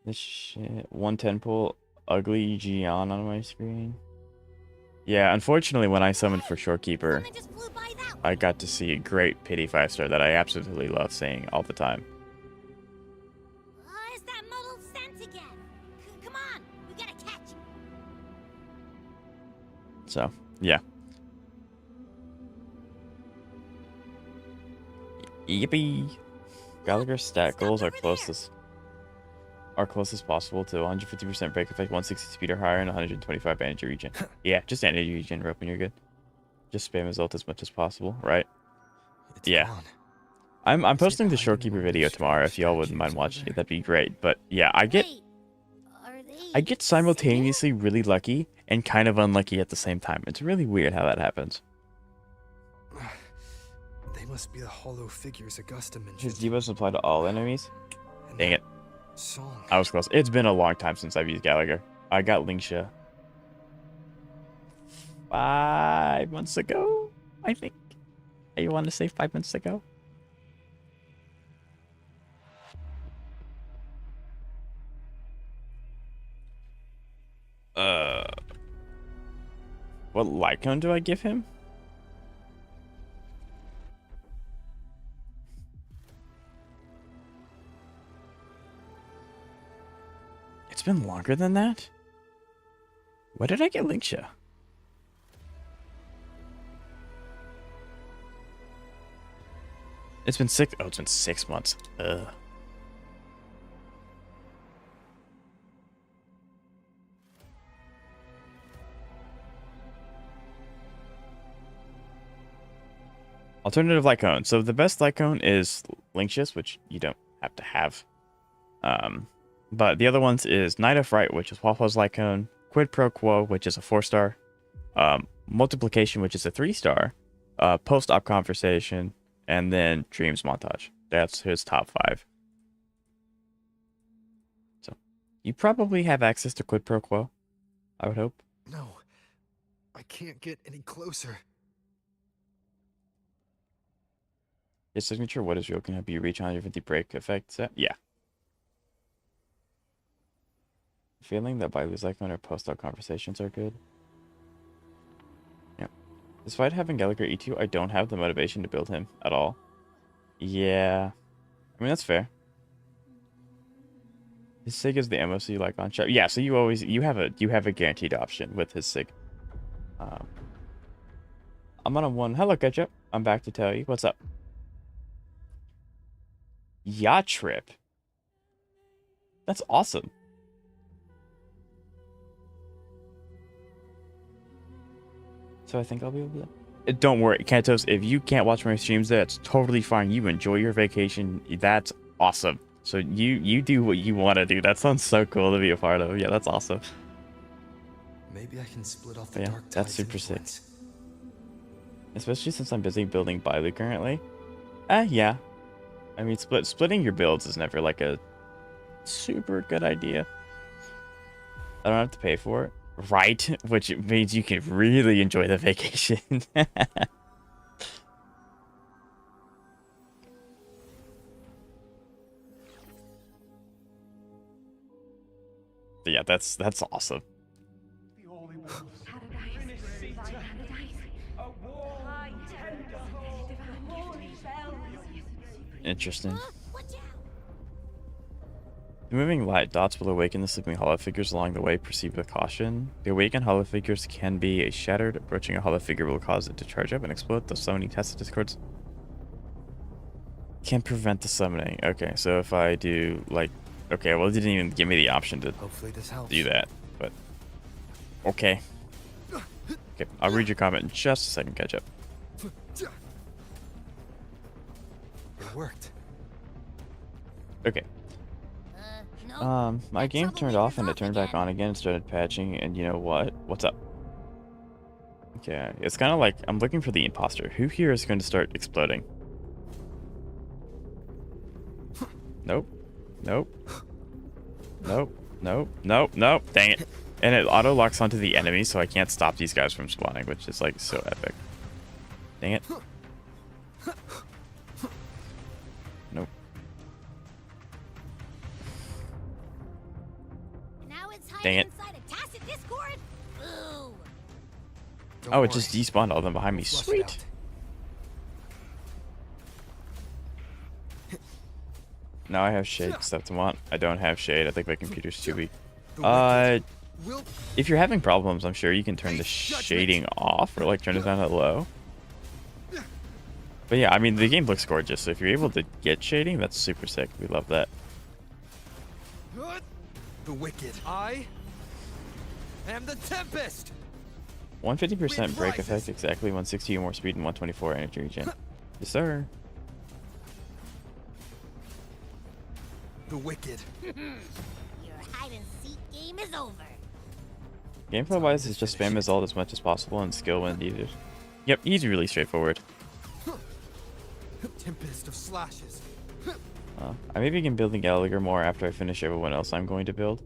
This shit, 110 pull, ugly Gian on my screen. Yeah, unfortunately, when I summoned for Shorekeeper, I got to see a great pity 5-star that I absolutely love saying all the time. It's that muddled scent again. Come on, we gotta catch it. So, yeah. Yippee! Gallagher's stat goals are closest possible to 150% break effect, 160 speed or higher, and 125 energy regen. Yeah, just energy regen, rope, and you're good. Just spam his ult as much as possible, right? Yeah. I'm posting the Shorekeeper video tomorrow if y'all wouldn't mind watching it. That'd be great. But yeah, I get simultaneously really lucky and kind of unlucky at the same time. It's really weird how that happens. They must be the hollow figures Augusta mentioned. His debuffs apply to all enemies. Dang it. Song. I was close. It's been a long time since I've used Gallagher. I got Lingsha 5 months ago, I think. I want to say 5 months ago. What Lycone do I give him? It's been longer than that? What did I get Lingsha? It's been 6. Oh, it's been 6 months. Ugh. Alternative Lycone. So the best Lycone is Linkshius, which you don't have to have. But the other ones is Knight of Right, which is Waffle's Lycone, Quid Pro Quo, which is a 4-star, Multiplication, which is a 3-star, Post-Op Conversation, and then Dreams Montage. That's his top 5. So you probably have access to Quid Pro Quo, I would hope. No, I can't get any closer. His signature, what is real? Can help you reach 150 break effect set? Yeah. Feeling that Bailu's Lycone or post-op conversations are good. Yeah. Despite having Gallagher E2, I don't have the motivation to build him at all. Yeah. I mean, that's fair. His sig is the MOC like on shop. Yeah, so you have a guaranteed option with his sig. I'm on a 1. Hello, Ketchup. I'm back to tell you. What's up? Yacht trip. That's awesome. So I think I'll be able to. Don't worry, Kantos. If you can't watch my streams, that's totally fine. You enjoy your vacation. That's awesome. So you do what you want to do. That sounds so cool to be a part of. Yeah, that's awesome. Maybe I can split off the Yeah, dark that's tide's super sick. influence. Especially since I'm busy building Bailu currently. Yeah. I mean, splitting your builds is never like a super good idea. I don't have to pay for it. Right? Which means you can really enjoy the vacation. But Yeah, that's awesome. Interesting. The moving light dots will awaken the sleeping hollow figures along the way. Proceed with caution. The awakened hollow figures can be a shattered. Approaching a hollow figure will cause it to charge up and explode. The summoning tacit discords can prevent the summoning. Okay, so if I do like, okay, well, it didn't even give me the option to Hopefully this helps. do that, but okay. Okay, I'll read your comment in just a second. Catch up. It worked. Okay. My game turned off and it turned back on again and started patching, and you know what? What's up? Okay, it's kind of like I'm looking for the imposter. Who here is going to start exploding? Nope. Nope. Nope. Nope. Nope. Nope. Dang it. And it auto locks onto the enemy, so I can't stop these guys from spawning, which is like so epic. Dang it. Nope. Dang it. Oh, it just despawned all of them behind me. Sweet. Now I have shade stuff to want. I don't have shade. I think my computer's too weak. If you're having problems, I'm sure you can turn the shading off or like turn it down to low. But yeah, I mean, the game looks gorgeous. So if you're able to get shading, that's super sick. We love that. The wicked. I am the Tempest. 150% break effect, exactly 160 more speed and 124 energy regen. Yes, sir. The wicked. Your hide and seek game is over. Gameplay wise, is just spam his ult as much as possible and skill when needed. Yep, he's really straightforward. Tempest of slashes. I may begin building Gallagher more after I finish everyone else I'm going to build.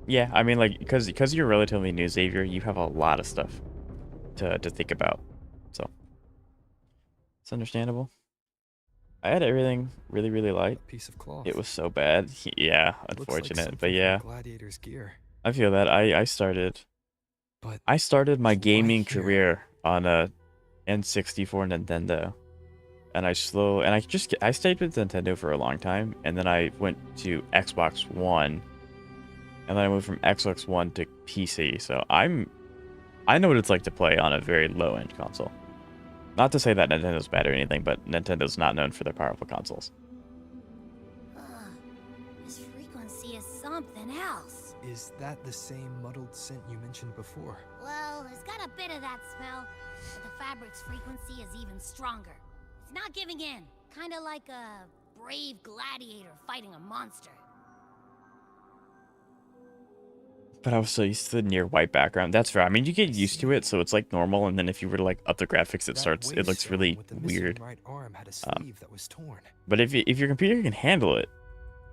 Yeah, I mean, like, because you're relatively new, Xavier, you have a lot of stuff to think about. So, it's understandable. I had everything really, really light. Piece of cloth. It was so bad. Yeah, unfortunate. Like, but yeah, Gladiator's gear. I feel that. I started my gaming career on a N64 Nintendo. And I stayed with Nintendo for a long time, and then I went to Xbox One, and then I moved from Xbox One to PC. So I know what it's like to play on a very low-end console. Not to say that Nintendo's bad or anything, but Nintendo's not known for their powerful consoles. This frequency is something else. Is that the same muddled scent you mentioned before? Well, it's got a bit of that smell, but the fabric's frequency is even stronger. It's not giving in. Kinda like a brave gladiator fighting a monster. But I was so used to the near white background. That's fair. I mean, you get used to it, so it's like normal, and then if you were to like up the graphics, it looks really weird. Right arm had a sleeve that was torn. But if your computer can handle it,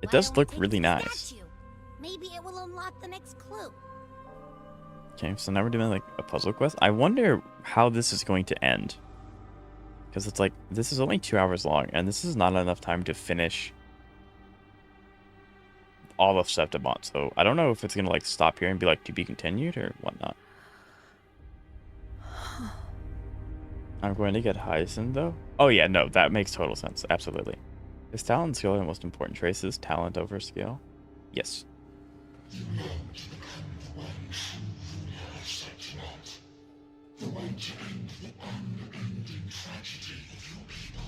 it does look really nice. Maybe it will unlock the next clue. Okay, so now we're doing like a puzzle quest. I wonder how this is going to end. Because it's like, this is only 2 hours long, and this is not enough time to finish all of Septimont. So I don't know if it's going to like stop here and be like, to be continued or whatnot. I'm going to get Hyacinth though. Oh yeah, no, that makes total sense. Absolutely. Is talent and skill the most important traces? Talent over skill? Yes. You long to become the one true ruler of Septimont. The one to end the unending tragedy of your people.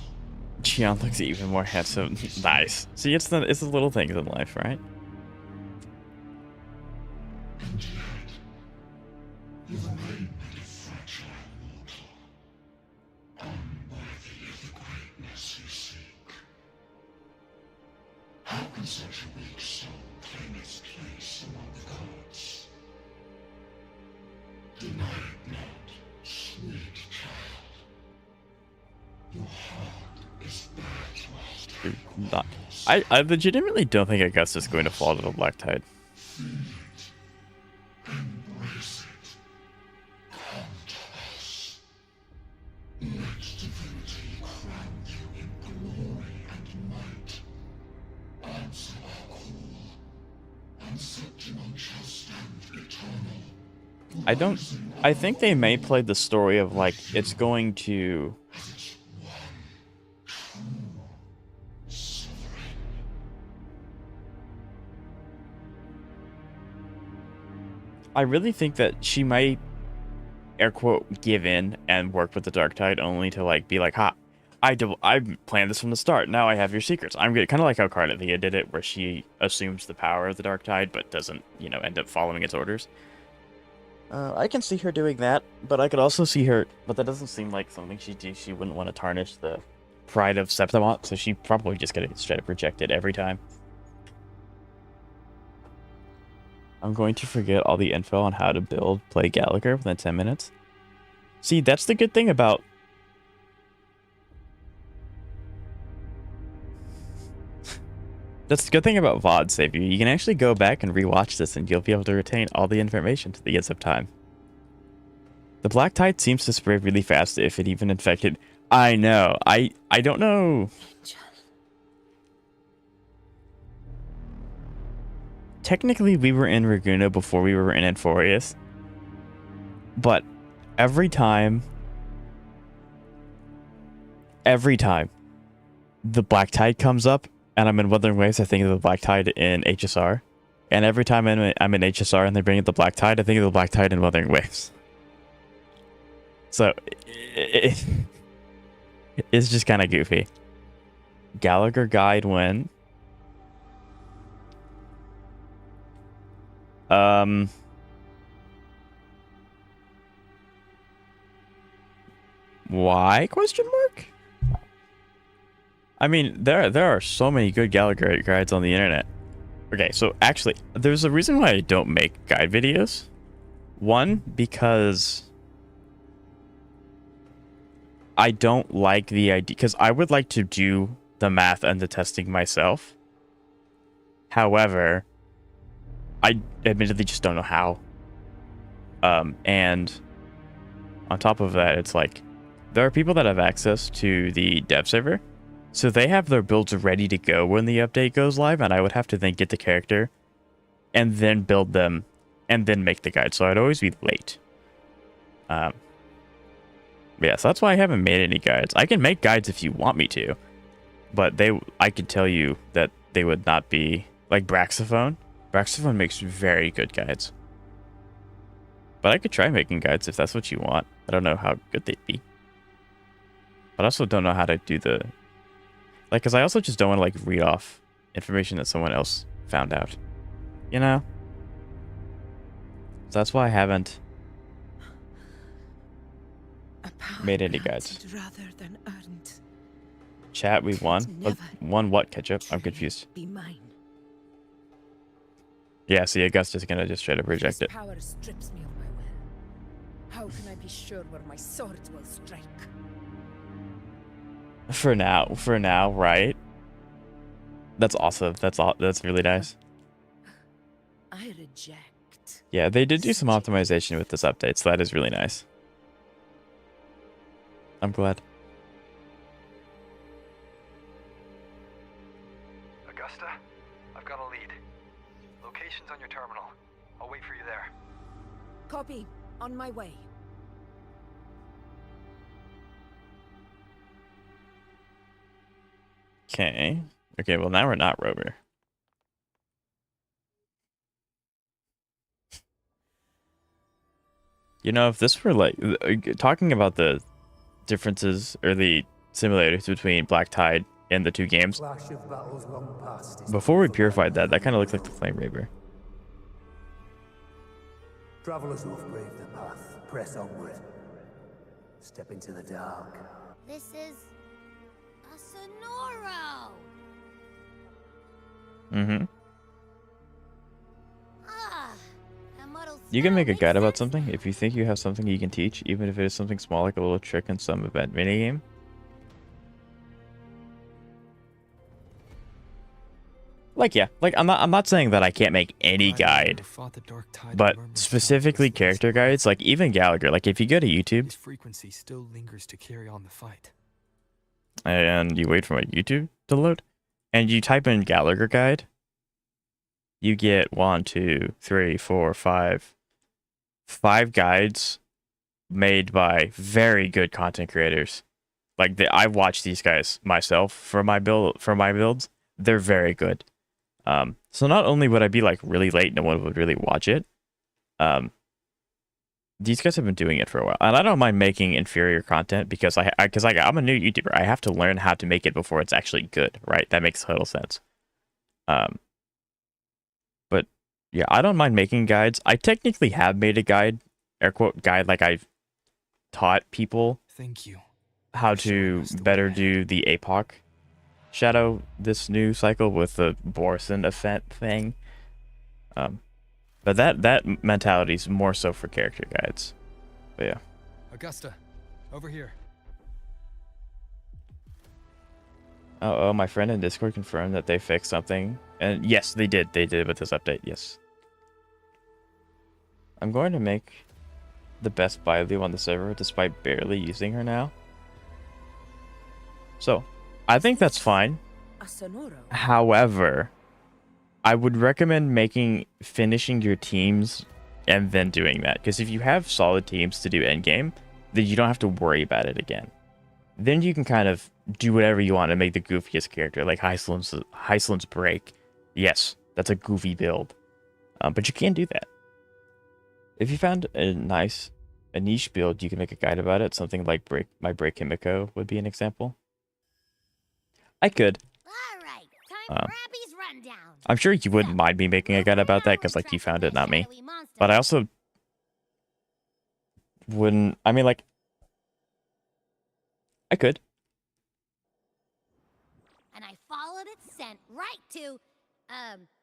Gian looks even more handsome. Nice. See, it's the little things in life, right? And yet, you remain but a fragile mortal, unworthy of the greatness you seek. How can such a weak soul claim its place among the gods? Deny it not, sweet child. Your heart is bare to Not. I legitimately don't think Augusta is going to fall to the Black Tide. Embrace it. Come to us. Let divinity crown you in glory and might. Answer our call, and I think they may play the story of like it's going to. I really think that she might, air quote, give in and work with the Dark Tide only to like be like, ha, I planned this from the start. Now I have your secrets. I'm good. Kind of like how Carnithia did it, where she assumes the power of the Dark Tide, but doesn't, end up following its orders. I can see her doing that, but I could also see her. But that doesn't seem like something she'd do. She wouldn't want to tarnish the pride of Septimont, so she probably just get it straight up rejected every time. I'm going to forget all the info on how to play Gallagher within 10 minutes. See, that's the good thing about... That's the good thing about VOD Save You. You can actually go back and rewatch this and you'll be able to retain all the information to the ends of time. The Black Tide seems to spread really fast if it even infected... I know. I don't know. Technically, we were in Raguno before we were in Enforius. But every time the Black Tide comes up and I'm in Wuthering Waves, I think of the Black Tide in HSR. And every time I'm in HSR and they bring up the Black Tide, I think of the Black Tide in Wuthering Waves. So, it's just kind of goofy. Gallagher Guide when... Why? Question mark? I mean, there are so many good Gallagher guides on the internet. Okay, so actually, there's a reason why I don't make guide videos. One, because I don't like the idea, because I would like to do the math and the testing myself. However, I admittedly just don't know how. And on top of that, it's like, there are people that have access to the dev server, so they have their builds ready to go when the update goes live, and I would have to then get the character, and then build them, and then make the guide, so I'd always be late. Yeah, so that's why I haven't made any guides. I can make guides if you want me to, but I could tell you that they would not be, like Braxophone. Braxophone makes very good guides. But I could try making guides if that's what you want. I don't know how good they'd be. But I also don't know how to do the... Like, because I also just don't want to, like, read off information that someone else found out. You know? So that's why I haven't made any guides. Rather than earned. Chat, we won? Won what, Ketchup? I'm confused. Be mine. Yeah, see, Augusta's gonna just straight up reject it. Power strips me of my will. How can I be sure where my sword will strike? For now, right? That's awesome. That's really nice. I reject. Yeah, they did do some optimization with this update, so that is really nice. I'm glad. Augusta, I've got a lead. Location's on your terminal. I'll wait for you there. Copy. On my way. Okay. Okay, well now we're not Rover. You know, if this were like talking about the differences or the similarities between Black Tide and the two games. Before we purified that kind of looks like the Flame Raver. Travelers who have braved the path, press onward. Step into the dark. This is a Sonoro. Mm-hmm. Ah, that muddled You can make a guide about something if you think you have something you can teach, even if it is something small like a little trick in some event minigame. Like, yeah, like I'm not saying that I can't make any guide, but specifically character guides, like even Gallagher, like if you go to YouTube, his frequency still lingers to carry on the fight. And you wait for my YouTube to load, and you type in Gallagher guide, you get 1, 2, 3, 4, 5 guides made by very good content creators. Like I watch these guys myself for my builds. They're very good. So not only would I be like really late, no one would really watch it. These guys have been doing it for a while, and I don't mind making inferior content because I'm a new YouTuber. I have to learn how to make it before it's actually good, right? That makes total sense. But yeah, I don't mind making guides. I technically have made a guide, air quote guide, like I've taught people. Thank you. How to better do the APOC shadow this new cycle with the Borson event thing. But that mentality is more so for character guides. But yeah. Augusta, over here. Oh, my friend in Discord confirmed that they fixed something. And yes, they did. They did with this update, yes. I'm going to make the best Bailu on the server despite barely using her now. So, I think that's fine. However, I would recommend finishing your teams and then doing that. Because if you have solid teams to do endgame, then you don't have to worry about it again. Then you can kind of do whatever you want and make the goofiest character, like Heisland's Break. Yes, that's a goofy build. But you can't do that. If you found a niche build, you can make a guide about it. Something like My Break Himiko would be an example. I could. I'm sure you wouldn't mind me making a guide about that because like you found it, not me. But I also wouldn't. I mean, like, I could. And I followed its scent right to,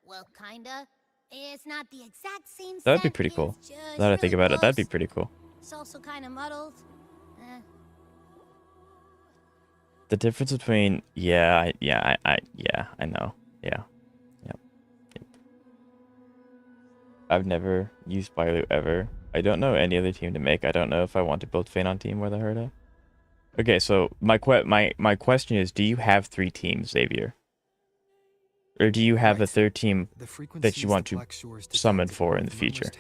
well, kinda. It's not the exact same. That'd be pretty cool. Now that I think about it, that'd be pretty cool. It's also kind of muddled. The difference between I know. Yeah. Yep. I've never used Bailu ever. I don't know any other team to make. I don't know if I want to build Fein on team or the Herda. Okay, so my question is, do you have 3 teams, Xavier? Or do you have a third team that you want to summon for in the future?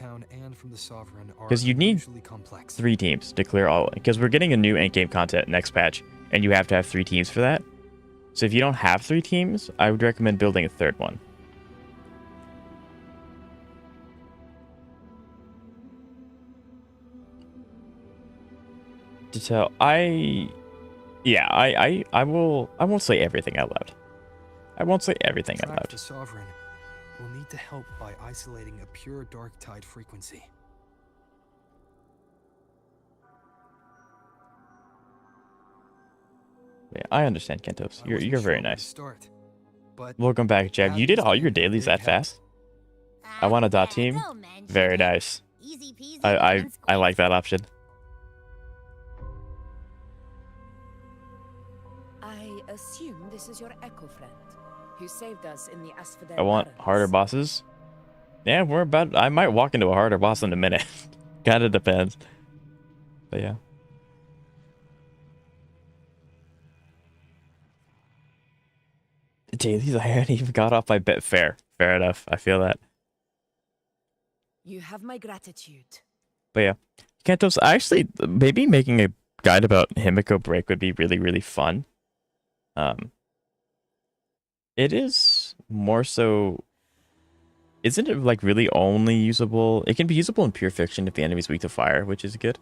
Because you need 3 teams to clear all. Because we're getting a new endgame content next patch, and you have to have 3 teams for that. So if you don't have 3 teams, I would recommend building a third one. To tell, I won't say everything out loud. I won't say everything out loud. The Sovereign will need to help by isolating a pure dark tide frequency. Yeah, I understand, Kentos. You're very nice. But welcome back, Jack. You did all your dailies that fast? I want a dot team. Very nice. I like that option. I assume this is your Echo friend, who saved us in the Asphodel. I want harder bosses. Yeah, I might walk into a harder boss in a minute. Kind of depends. But yeah. Dailies, I hadn't even got off my bit. Fair enough. I feel that. You have my gratitude. But yeah, Kentos, actually, maybe making a guide about Himiko Break would be really, really fun. It is more so. Isn't it like really only usable? It can be usable in pure fiction if the enemy's weak to fire, which is good.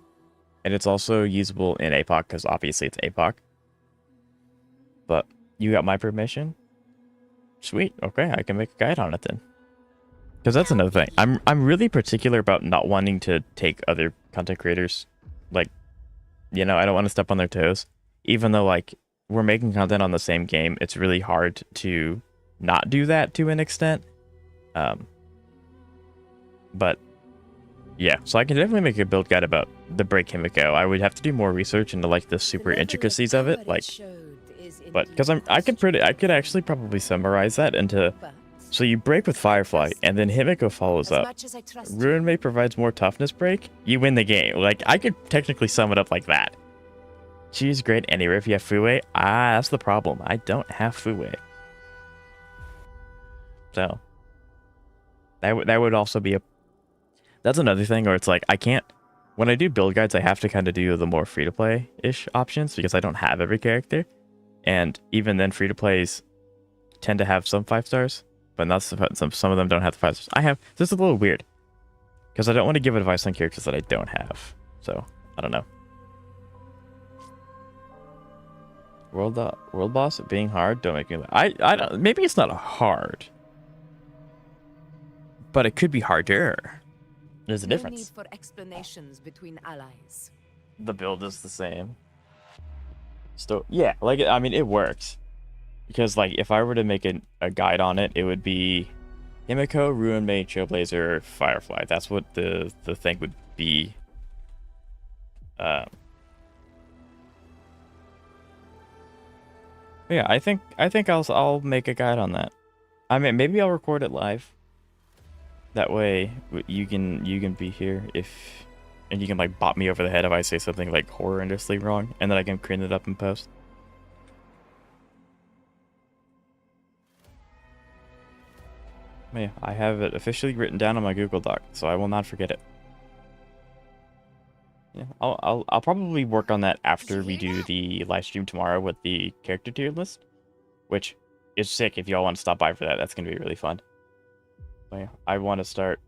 And it's also usable in APOC because obviously it's APOC. But you got my permission? Sweet. Okay, I can make a guide on it then. Because that's another thing. I'm really particular about not wanting to take other content creators. Like, I don't want to step on their toes. Even though, like, we're making content on the same game, it's really hard to not do that to an extent. But, yeah. So I can definitely make a build guide about the Break Himiko. I would have to do more research into, like, the super intricacies of it. Like, but, because I could actually probably summarize that into... So you break with Firefly, and then Himiko follows up. Ruin May provides more toughness break, you win the game. Like, I could technically sum it up like that. She's great anywhere if you have Fue. That's the problem. I don't have Fue. So. That would also be a... That's another thing where it's like, I can't... When I do build guides, I have to kind of do the more free-to-play-ish options because I don't have every character. And even then, free-to-plays tend to have some 5 stars, but not some of them don't have the 5 stars. I have... This is a little weird because I don't want to give advice on characters that I don't have. So, I don't know. World boss being hard, don't make me laugh. I don't... Maybe it's not hard, but it could be harder. There's a difference. No need for explanations between allies. The build is the same. So yeah, like I mean, it works because like if I were to make a guide on it, it would be Himiko, Ruin Maid, Trailblazer, Firefly. That's what the thing would be. Yeah, I think I'll make a guide on that. I mean, maybe I'll record it live. That way you can be here and you can like bop me over the head if I say something like horrendously wrong, and then I can clean it up in post. Yeah, I have it officially written down on my Google Doc, so I will not forget it. Yeah, I'll probably work on that after we do the live stream tomorrow with the character tier list, which is sick. If y'all want to stop by for that, that's gonna be really fun. But yeah, I want to start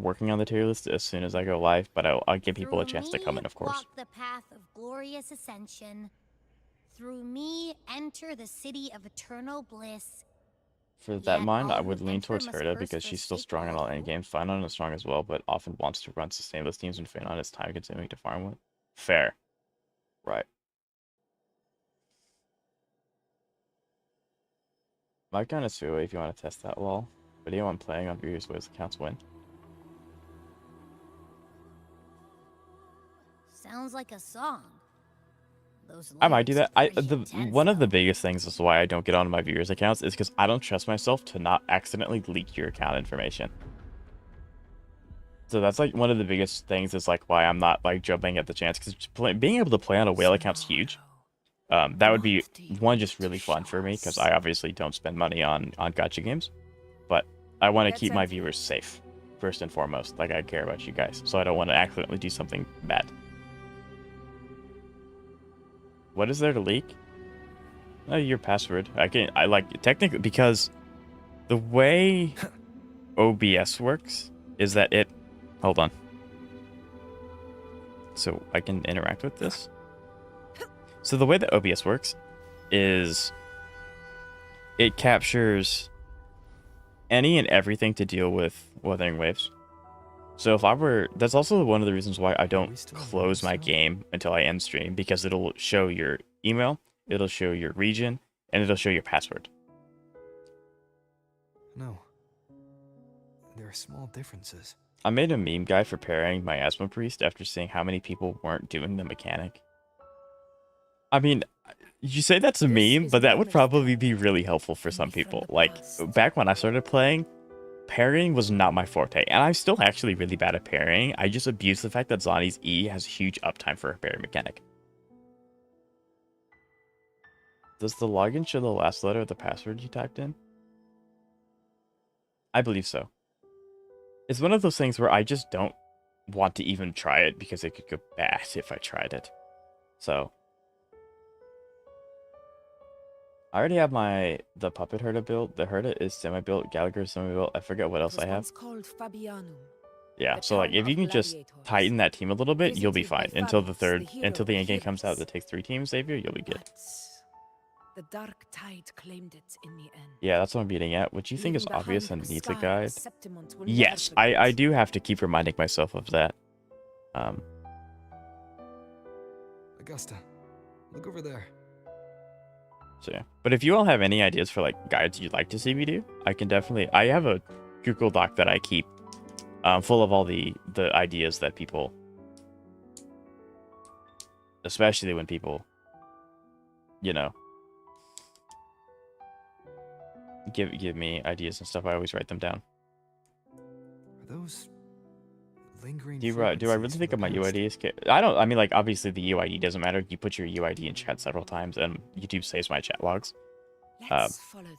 working on the tier list as soon as I go live, but I'll give people a chance to come in, of course. Walk the path of glorious ascension. Through me, enter the city of eternal bliss. For that mind, I would lean towards Herta because she's still strong in all endgames. Phanon is strong as well, but often wants to run sustainless teams, and Phanon is time consuming to farm with. Fair. Right. Might kind of Sue if you want to test that wall. Video I'm playing on viewers ways accounts win. Sounds like a song. Those I might do that. lyrics are One of the biggest things is why I don't get onto my viewers accounts is because I don't trust myself to not accidentally leak your account information. So that's like one of the biggest things is like why I'm not like jumping at the chance, because being able to play on a whale account's huge. That would be one just really fun for me because I obviously don't spend money on gacha games, but I want to keep my viewers safe first and foremost. Like I care about you guys, so I don't want to accidentally do something bad. What is there to leak? Oh, your password. I like technically because the way OBS works is that it... Hold on. So I can interact with this. So the way that OBS works is it captures any and everything to deal with Wuthering Waves. So if I were... That's also one of the reasons why I don't close my game until I end stream, because it'll show your email, it'll show your region, and it'll show your password. No. There are small differences. I made a meme guide for pairing my Asthma Priest after seeing how many people weren't doing the mechanic. I mean, you say that's a meme, but that would probably be really helpful for some people. Like, back when I started playing, pairing was not my forte, and I'm still actually really bad at pairing. I just abuse the fact that Zani's E has huge uptime for a pairing mechanic. Does the login show the last letter of the password you typed in? I believe so. It's one of those things where I just don't want to even try it because it could go bad if I tried it. So I already have the puppet Herta built. The Herta is semi-built, Gallagher is semi-built. I forget what else I have. Yeah, so like if you can just tighten that team a little bit, you'll be fine. Until the end game comes out that takes 3 teams, Xavier, you'll be good. The dark tide claimed it in the end. Yeah, that's what I'm getting at. What you think is obvious and needs a guide? Yes, I do have to keep reminding myself of that. Augusta, look over there. So yeah, but if you all have any ideas for like guides you'd like to see me do, I can definitely... I have a Google Doc that I keep full of all the ideas that people... Especially when people, you know, give me ideas and stuff. I always write them down. Are those lingering... Do I really think of my UID? I mean, like, obviously the UID doesn't matter. You put your UID in chat several times, and YouTube saves my chat logs. Let's follow them.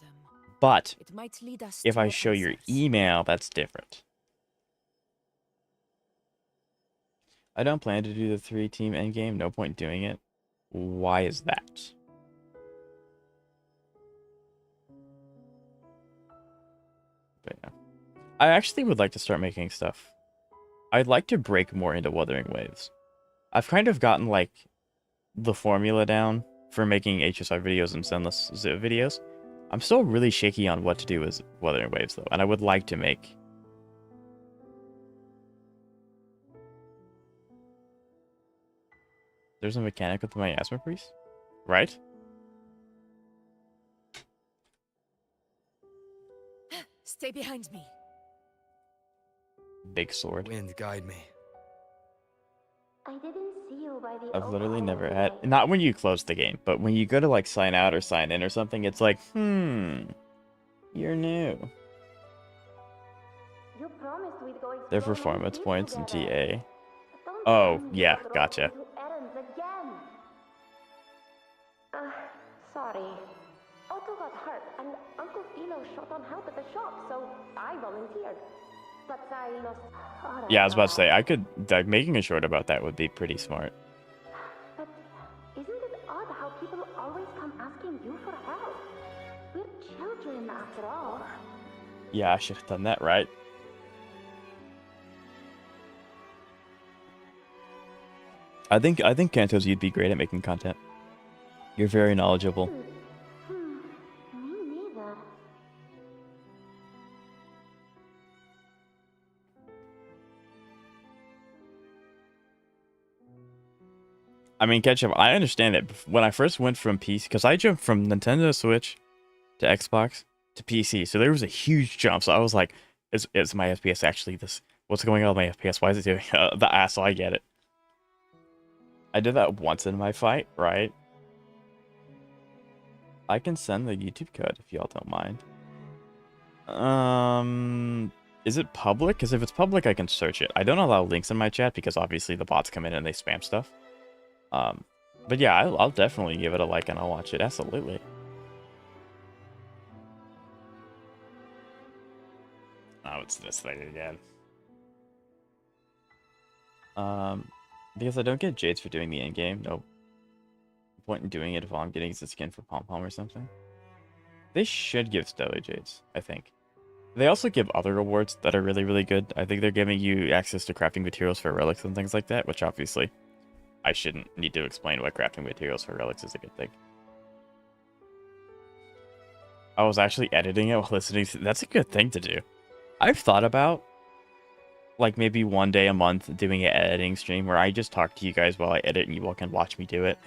But It might lead us if to I more show your answers. email, that's different. I don't plan to do the 3-team endgame. No point doing it. Why is that? But yeah. I actually would like to start making stuff. I'd like to break more into Wuthering Waves. I've kind of gotten, like, the formula down for making HSI videos and Sendless videos. I'm still really shaky on what to do with Wuthering Waves, though, and I would like to make... There's a mechanic with my Miasma Priest? Right? Stay behind me. Big sword. Wind guide me. I didn't see you by the I've literally Oak never Island had... light. Not when you close the game, but when you go to, like, sign out or sign in or something, it's like, you're new. You promised we'd go Their explore many performance seas points and together. TA. Don't Oh, tell me yeah, you got roped gotcha. into errands again. Sorry. Otto got hurt, and Uncle Philo shot on help at the shop, so I volunteered. But I lost... Yeah, I was about to say, I could... Like, making a short about that would be pretty smart. But isn't it odd how people always come asking you for help? We're children, after all. Yeah, I should have done that right. I think Kantos, you'd be great at making content. You're very knowledgeable. Me neither. I mean, Ketchup, I understand that when I first went from PC, because I jumped from Nintendo Switch to Xbox to PC, so there was a huge jump. So I was like, is my FPS actually this? What's going on with my FPS? Why is it doing the asshole? I get it. I did that once in my fight, right? I can send the YouTube code if y'all don't mind. Is it public? Because if it's public, I can search it. I don't allow links in my chat because obviously the bots come in and they spam stuff. But yeah, I'll definitely give it a like and I'll watch it. Absolutely. Oh, it's this thing again. Because I don't get Jades for doing the end game. No point in doing it if all I'm getting is a skin for Pom Pom or something. They should give Stellar Jades, I think. They also give other rewards that are really, really good. I think they're giving you access to crafting materials for relics and things like that, which obviously I shouldn't need to explain why crafting materials for relics is a good thing. I was actually editing it while listening to... That's a good thing to do. I've thought about, like, maybe one day a month doing an editing stream where I just talk to you guys while I edit and you all can watch me do it.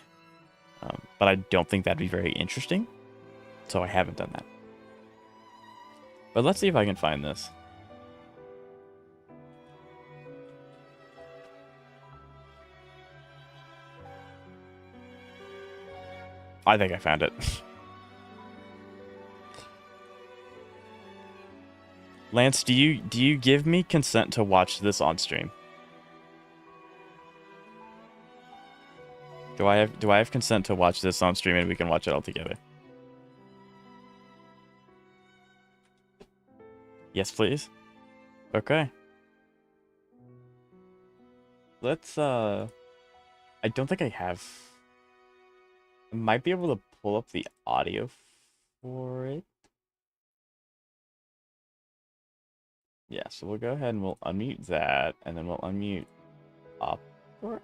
But I don't think that'd be very interesting, so I haven't done that. But let's see if I can find this. I think I found it. Lance, do you give me consent to watch this on stream? Do I have consent to watch this on stream and we can watch it all together? Yes, please. Okay. Let's I don't think I have. I might be able to pull up the audio for it. Yeah, so we'll go ahead and we'll unmute that, and then we'll unmute Opera.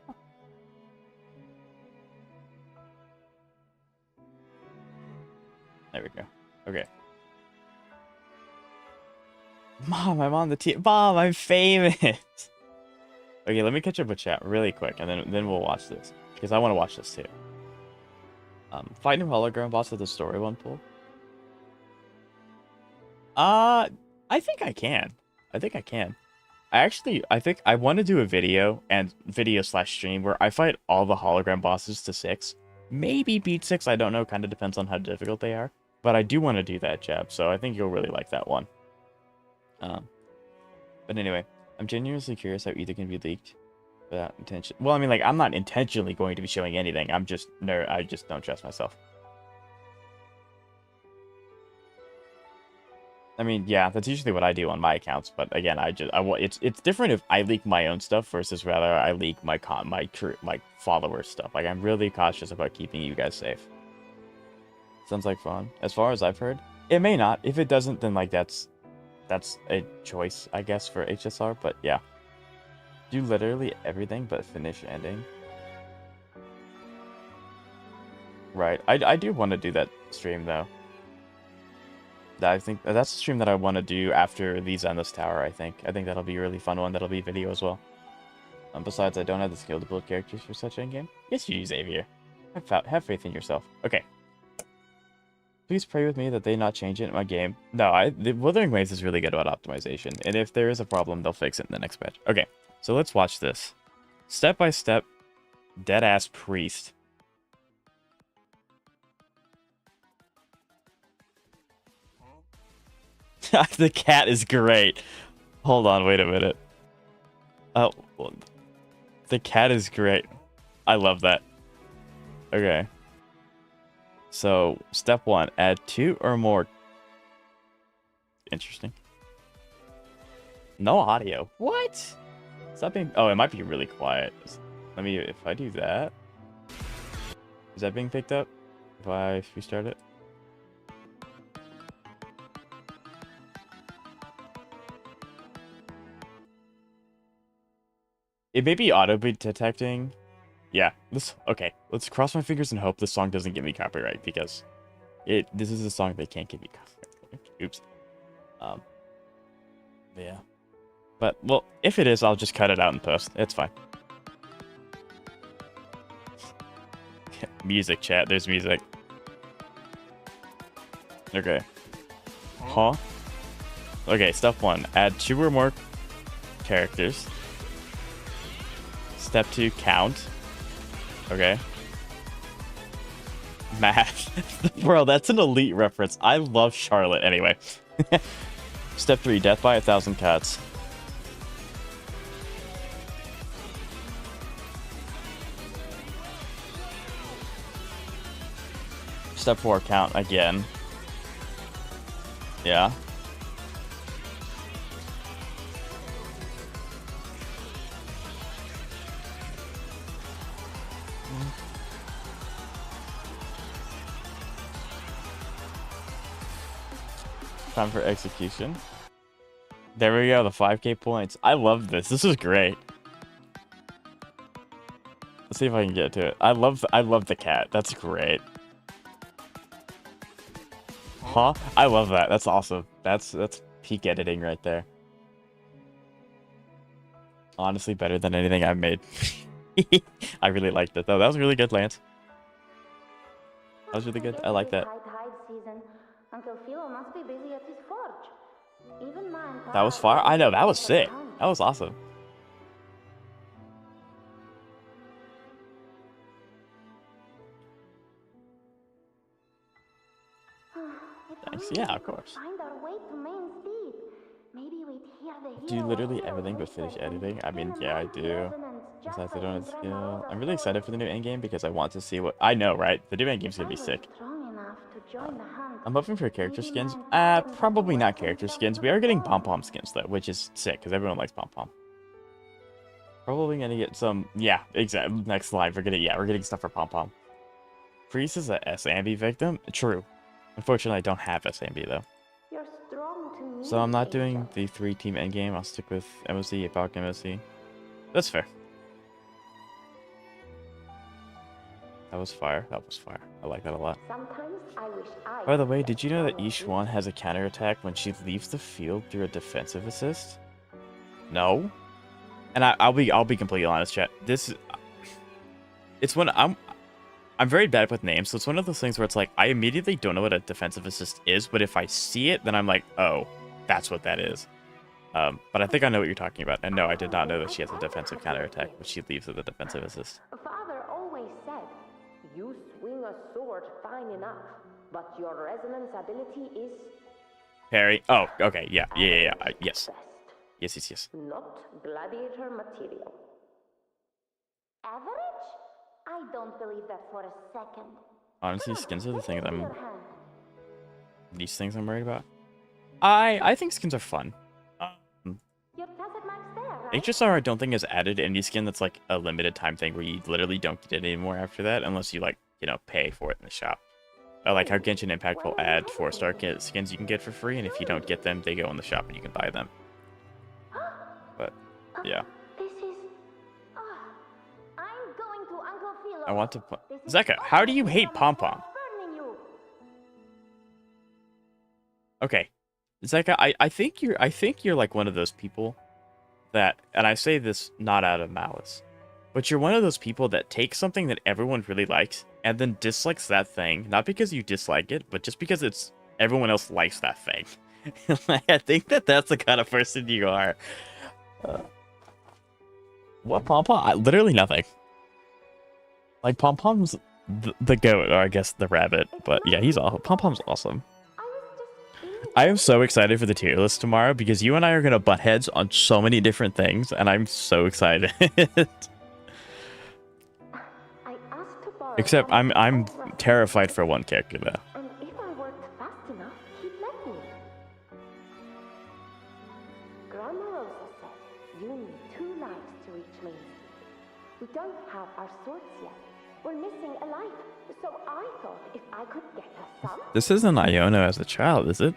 There we go. Okay. Mom, I'm on the team. Mom, I'm famous. Okay, let me catch up with chat really quick, and then we'll watch this because I want to watch this too. Fight new hologram boss with the story one pull. I think I can. I think I can. I think I want to do a video / stream where I fight all the hologram bosses to 6. Maybe beat 6, I don't know, kind of depends on how difficult they are. But I do want to do that, Jeb, so I think you'll really like that one. But anyway, I'm genuinely curious how either can be leaked without intention. Well, I mean, like, I'm not intentionally going to be showing anything. I just don't trust myself. I mean, yeah, that's usually what I do on my accounts. But again, it's different if I leak my own stuff versus rather I leak my followers stuff. Like I'm really cautious about keeping you guys safe. Sounds like fun. As far as I've heard, it may not. If it doesn't, then like that's a choice, I guess, for HSR. But yeah, do literally everything but finish ending. Right. I do want to do that stream though. I think that's the stream that I want to do after these on this tower. I think that'll be a really fun one. That'll be video as well. Besides, I don't have the skill to build characters for such endgame. Yes, you do, Xavier. Have faith in yourself. Okay. Please pray with me that they not change it in my game. No, the Wuthering Waves is really good about optimization, and if there is a problem, they'll fix it in the next patch. Okay, so let's watch this. Step by step, dead-ass priest. The cat is great. Hold on, wait a minute. Oh, the cat is great. I love that. Okay. So, step 1, add 2 or more. Interesting. No audio. What? Stop being... Oh, it might be really quiet. Let me... If I do that... Is that being picked up? If I restart it? It may be auto-detecting. Yeah, okay. Let's cross my fingers and hope this song doesn't give me copyright because this is a song they can't give me copyright. Oops. Yeah. But well, if it is, I'll just cut it out in post. It's fine. Music chat. There's music. Okay. Huh? Okay. Step 1: add 2 or more characters. Step 2: count. Okay. Math. Bro, that's an elite reference. I love Charlotte anyway. Step 3: death by 1,000 cuts. Step 4: count again. Yeah. Time for execution. There we go, the 5k points. I love this. This is great. Let's see if I can get to it. I love the cat. That's great. Huh? I love that. That's awesome. That's peak editing right there. Honestly, better than anything I've made. I really liked it though. That was really good, Lance. That was really good. I like that. Uncle Philo must be busy at his forge. Even That was fire. I know, that was sick. That was awesome. Thanks. Yeah, of course. Find our way to Main Street. Maybe we'd hear the Do literally everything but finish editing? I mean, yeah, I do. Besides, I don't have skill. I'm really excited for the new endgame because I want to see what... I know, right? The new endgame's gonna be sick. I'm hoping for character skins. Probably not character skins. We are getting pom-pom skins, though, which is sick, because everyone likes pom-pom. Probably gonna get some... Yeah, exactly. Next live, we're getting stuff for pom-pom. Priest is a SAMB victim? True. Unfortunately, I don't have SAMB, though. You're strong to me, So I'm not doing the 3-team endgame. I'll stick with MOC, Epoch MOC. That's fair. That was fire. That was fire. I like that a lot. Sometimes I wish I... By the way, did you know that Yishuan has a counterattack when she leaves the field through a defensive assist? No. And I'll be completely honest, chat. It's when I'm very bad with names, so it's one of those things where it's like I immediately don't know what a defensive assist is, but if I see it, then I'm like, oh, that's what that is. But I think I know what you're talking about. And no, I did not know that she has a defensive counterattack when she leaves with a defensive assist. Father always said, you swing a sword fine enough, but your resonance ability is... Parry. Oh, okay. Yeah. Yes. Yes. Not gladiator material. Average? I don't believe that for a second. Honestly, skins are the things these things I'm worried about. I think skins are fun. Your tacit mark's there, right? HSR I don't think has added any skin that's like a limited time thing where you literally don't get it anymore after that unless you like, you know, pay for it in the shop. Like how Genshin Impact will add 4-star skins you can get for free, and if you don't get them, they go in the shop and you can buy them. But yeah. This is... I'm going to Uncle Philo. I want to Zeka, how do you hate Pom Pom? Okay. Zeka, I think you're like one of those people that, and I say this not out of malice, but you're one of those people that takes something that everyone really likes and then dislikes that thing, not because you dislike it, but just because it's everyone else likes that thing. I think that's the kind of person you are. What Pom Pom? Literally nothing. Like Pom Pom's the goat, or I guess the rabbit, but yeah, he's awesome. Pom Pom's awesome. I am so excited for the tier list tomorrow because you and I are gonna butt heads on so many different things, and I'm so excited. Except I'm terrified for one character though. And if I worked fast enough, he'd let me. Grandma Rosa said you need 2 lives to reach me. We don't have our swords yet. We're missing a life. So I thought if I could get us some... This isn't Iono as a child, is it?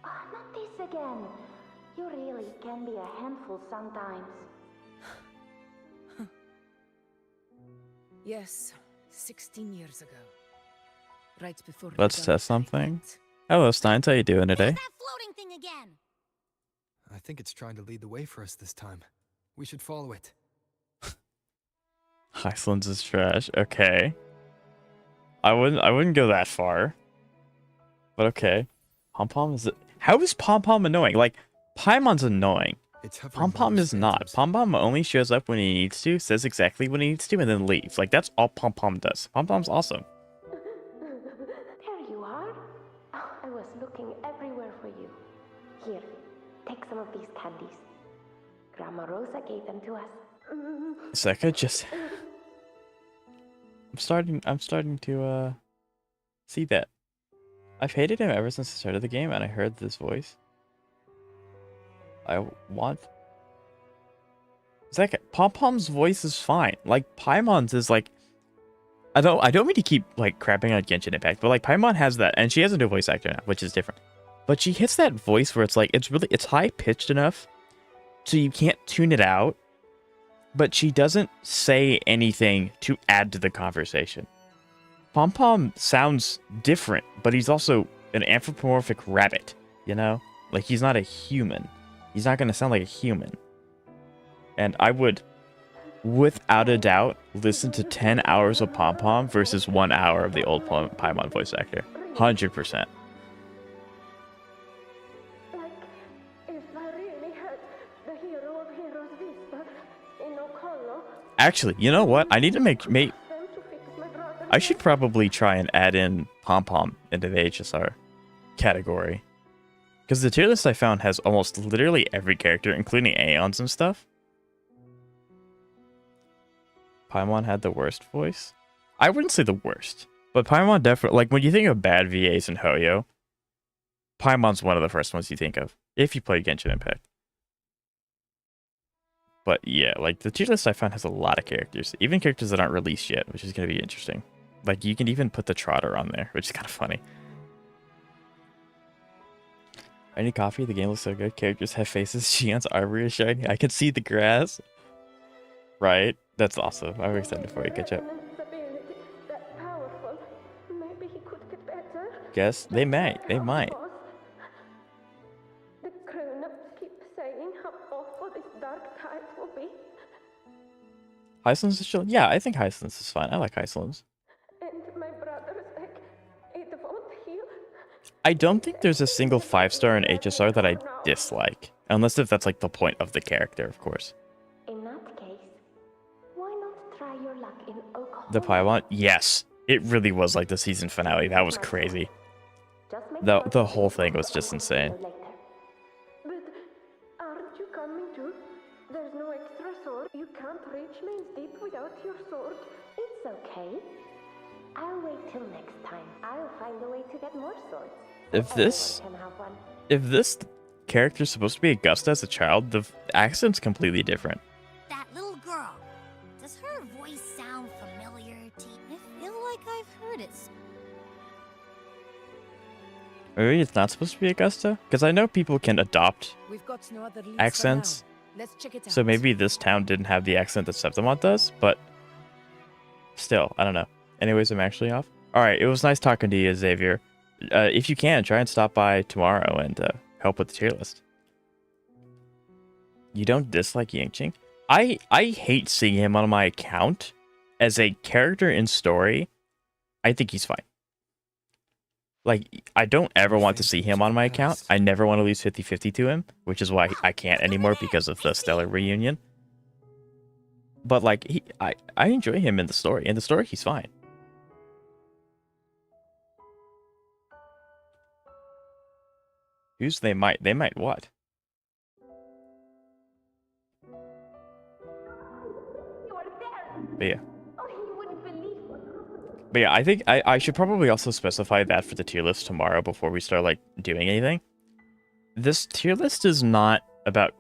Not this again. You really can be a handful sometimes. Yes, 16 years ago. Right before the Let's dark test something. Hello, Steins. How you doing today? That floating thing again. I think it's trying to lead the way for us this time. We should follow it. Iceland's is trash. Okay. I wouldn't go that far. But okay. Pom Pom is... How is Pom Pom annoying? Like, Paimon's annoying. Pom Pom is not. Pom Pom only shows up when he needs to, says exactly what he needs to, and then leaves. Like, that's all Pom Pom does. Pom Pom's awesome. There you are. Oh, I was looking everywhere for you. Here, take some of these candies. Grandma Rosa gave them to us. Zeka just... I'm starting to, see that. I've hated him ever since the start of the game, and I heard this voice. I want... Zeka, Pom Pom's voice is fine. Like, Paimon's is like... I don't mean to keep, like, crapping on Genshin Impact, but, like, Paimon has that, and she has a new voice actor now, which is different. But she hits that voice where it's, like, it's high-pitched enough, so you can't tune it out, but she doesn't say anything to add to the conversation. Pom Pom sounds different, but he's also an anthropomorphic rabbit, you know? Like, he's not a human. He's not going to sound like a human. And I would, without a doubt, listen to 10 hours of Pom Pom versus 1 hour of the old Paimon voice actor. 100%. Like, if I really had the hero of heroes whisper in Okolo... Actually, you know what? I need to make... I should probably try and add in Pom Pom into the HSR category. Because the tier list I found has almost literally every character, including Aeons and stuff. Paimon had the worst voice? I wouldn't say the worst. But Paimon definitely... Like, when you think of bad VAs in Hoyo, Paimon's one of the first ones you think of. If you play Genshin Impact. But yeah, like, the tier list I found has a lot of characters. Even characters that aren't released yet, which is going to be interesting. Like, you can even put the Trotter on there, which is kind of funny. I need coffee. The game looks so good. Characters have faces. Shion's armor is shiny. I can see the grass. Right? That's awesome. I'm excited for you. Catch up. Guess they might. They might. The grown-ups keep saying how awful this dark tide will be. Iceland's is chill. Yeah, I think Iceland's is fine. I like Iceland's. And my brother's like, it won't heal. I don't think there's a single 5-star in HSR that I dislike. Unless if that's like the point of the character, of course. In that case, why not try your luck in Oklahoma? The Paimon? Yes. It really was like the season finale. That was crazy. The whole thing was just insane. But aren't you coming too? There's no extra sword. You can't reach Mains Deep without your sword. It's okay. I'll wait till next time. I'll find a way to get more swords. If this character's supposed to be Augusta as a child, the accent's completely different. That little girl. Does her voice sound familiar to you? I feel like I've heard it. Maybe it's not supposed to be Augusta? Because I know people can adopt We've got no other leads accents. for now. Let's check it out. So maybe this town didn't have the accent that Septimont does, but still, I don't know. Anyways, I'm actually off. Alright, it was nice talking to you, Xavier. If you can, try and stop by tomorrow and help with the tier list. You don't dislike Yangqing? I hate seeing him on my account. As a character in story, I think he's fine. Like, I don't ever want to see him on my account. I never want to lose 50-50 to him, which is why I can't anymore because of the Stellar reunion. But, like, I enjoy him in the story. In the story, he's fine. Who's they might? They might what? But yeah. But yeah, I think I should probably also specify that for the tier list tomorrow before we start, like, doing anything. This tier list is not about...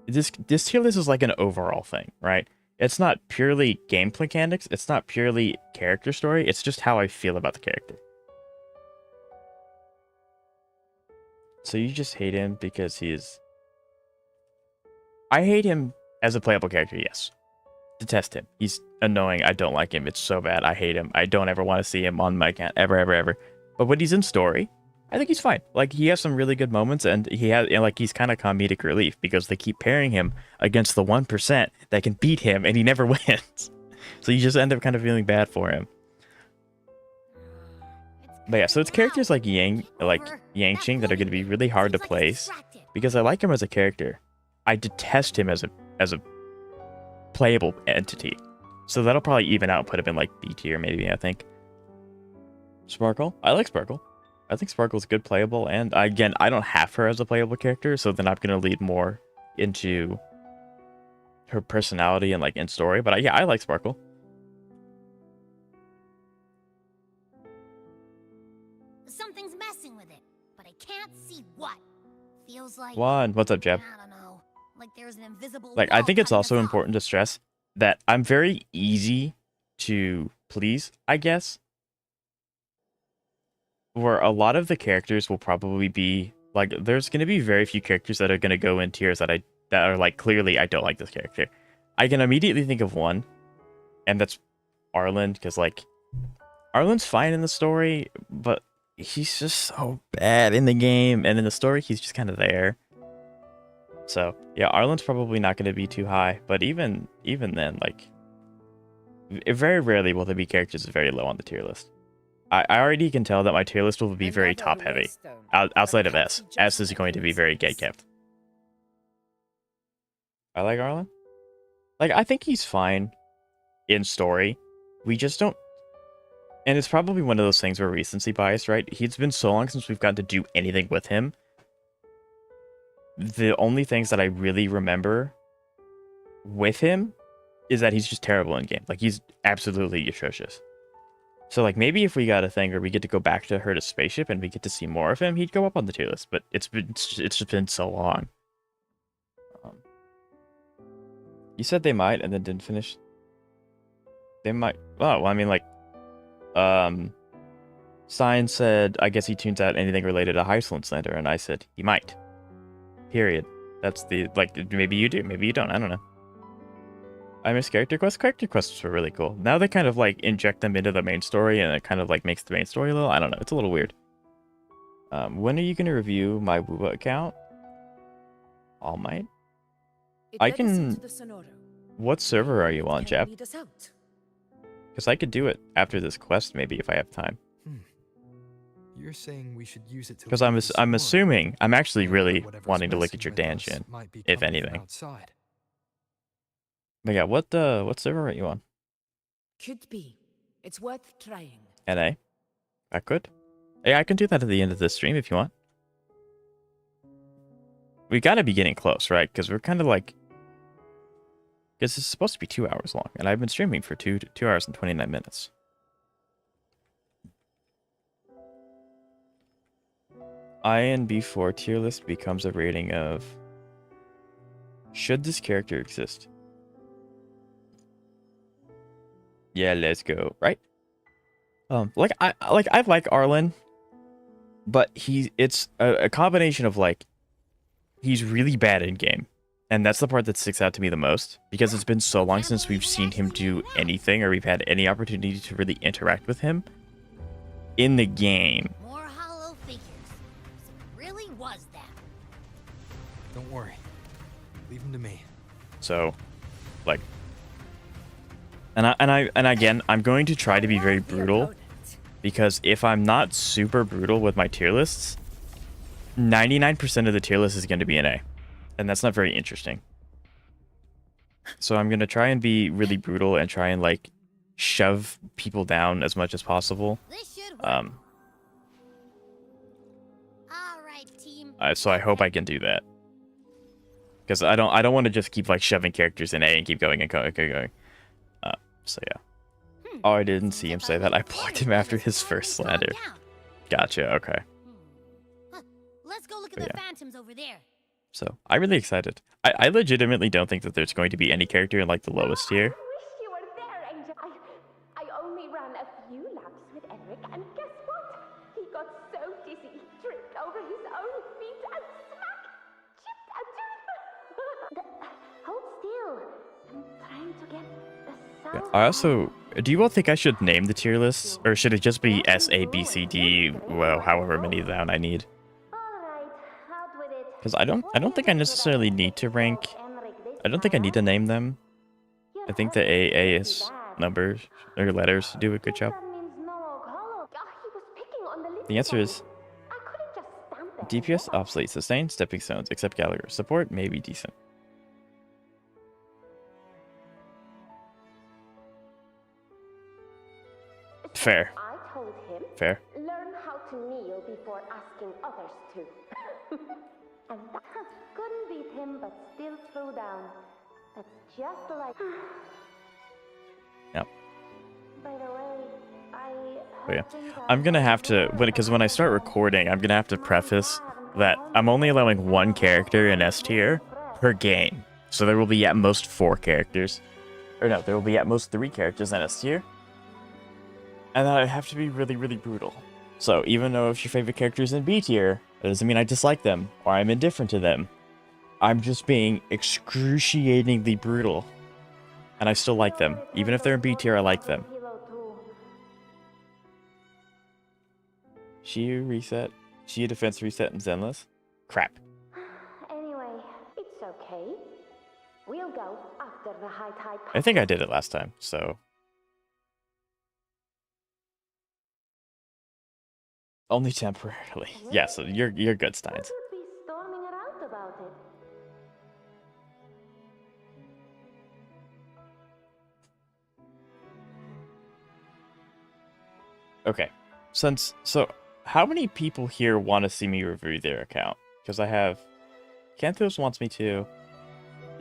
This tier list is like an overall thing, right? It's not purely gameplay mechanics. It's not purely character story. It's just how I feel about the character. So you just hate him because he's... I hate him as a playable character, yes. Detest him. He's annoying. I don't like him. It's so bad. I hate him. I don't ever want to see him on my account. Ever, ever, ever. But when he's in story, I think he's fine. Like, he has some really good moments, and he has, and like, he's kind of comedic relief because they keep pairing him against the 1% that can beat him, and he never wins. So you just end up kind of feeling bad for him. But yeah, so it's characters like Yangqing that are going to be really hard to place because I like him as a character. I detest him as a playable entity. So that'll probably even out and put him in like B tier maybe, I think. Sparkle? I like Sparkle. I think Sparkle's good playable, and again, I don't have her as a playable character, so then I'm going to lead more into her personality and like in story, but yeah, I like Sparkle. Something's messing with it, but I can't see what. Feels like... Juan, what's up, Jeb? I don't know. Like there's an invisible Like, I think it's also important to stress that I'm very easy to please, I guess. Where a lot of the characters will probably be like, there's going to be very few characters that are going to go in tiers that are like, clearly I don't like this character. I can immediately think of one, and that's Arlen, because like Arlen's fine in the story, but he's just so bad in the game, and in the story he's just kind of there. So yeah, Arlen's probably not going to be too high, but even then, like, very rarely will there be characters very low on the tier list. I already can tell that my tier list will be very top heavy. Outside of S. S is going to be very gate kept. I like Arlen. Like, I think he's fine in story. We just don't... And it's probably one of those things where recency bias, right? It's been so long since we've gotten to do anything with him. The only things that I really remember with him is that he's just terrible in game. Like, he's absolutely atrocious. So, like, maybe if we got a thing where we get to go back to Herd of Spaceship and we get to see more of him, he'd go up on the tier list. But it's just been so long. You said they might and then didn't finish. They might. Oh, well, I mean, like, Sign said, I guess he tunes out anything related to Heisland slander, and I said, he might. Period. That's the, like, maybe you do, maybe you don't, I don't know. I miss character quests. Character quests were really cool. Now they kind of like inject them into the main story, and it kind of like makes the main story a little, I don't know, it's a little weird. When are you going to review my Wooba account? All Might? I can... What server are you on, Jeb? Because I could do it after this quest, maybe, if I have time. You're saying we should use it to... Because I'm assuming, I'm actually really wanting to look at your Danshin, if anything. Outside. But yeah, what server are you on? Could be. It's worth trying. NA? I could. Yeah, I can do that at the end of this stream if you want. We gotta be getting close, right? Because we're kind of like... Because it's supposed to be 2 hours long, and I've been streaming for 2 hours and 29 minutes. INB4 tier list becomes a rating of... Should this character exist? Yeah, let's go. Right? I like Arlen, but it's a combination of like he's really bad in game. And that's the part that sticks out to me the most, because it's been so long since we've seen him do anything or we've had any opportunity to really interact with him in the game. More hollow figures. So it really was them. Don't worry. Leave him to me. So, like, and again, I'm going to try to be very brutal, because if I'm not super brutal with my tier lists, 99% of the tier list is going to be an A. And that's not very interesting. So I'm going to try and be really brutal and try and, like, shove people down as much as possible. So I hope I can do that. Because I don't want to just keep, like, shoving characters in A and keep going and going. So yeah. Oh, I didn't see him say that. I blocked him after his first slander. Gotcha, okay. Let's go look at the phantoms over there. So, I'm really excited. I legitimately don't think that there's going to be any character in, like, the lowest tier. I wish you were there, Angel. I only ran a few laps with Eric, and guess what? He got so dizzy, he tripped over his own feet and smack! Chipped a tooth! Hold still. I'm trying to get the sound. I also... Do you all think I should name the tier lists? Or should it just be S, A, B, C, D, well, however many down I need? Because I don't think I necessarily need to rank. I don't think I need to name them. I think the AS numbers or letters do a good job. The answer is DPS obsolete, sustain, stepping stones, except Gallagher. Support may be decent. Fair. Fair. Learn how to kneel before asking others to. And couldn't beat him, but still threw down. That's just like. Yep. By the way, Oh, yeah. I'm gonna have to, because when I start recording, I'm gonna have to preface that I'm only allowing one character in S tier per game. So there will be at most 4 characters. Or no, there will be at most 3 characters in S tier. And then I have to be really, really brutal. So even though if your favorite character is in B tier, that doesn't mean I dislike them or I'm indifferent to them. I'm just being excruciatingly brutal. And I still like them. Even if they're in B tier, I like them. Shiyu reset. Shiyu defense reset and Zenless. Crap. Anyway, it's okay. We'll go after the high tide. I think I did it last time, so... Only temporarily. Yeah, so you're good, Steins. Be storming around about it. Okay. So how many people here want to see me review their account? Because I have Kanthos wants me to,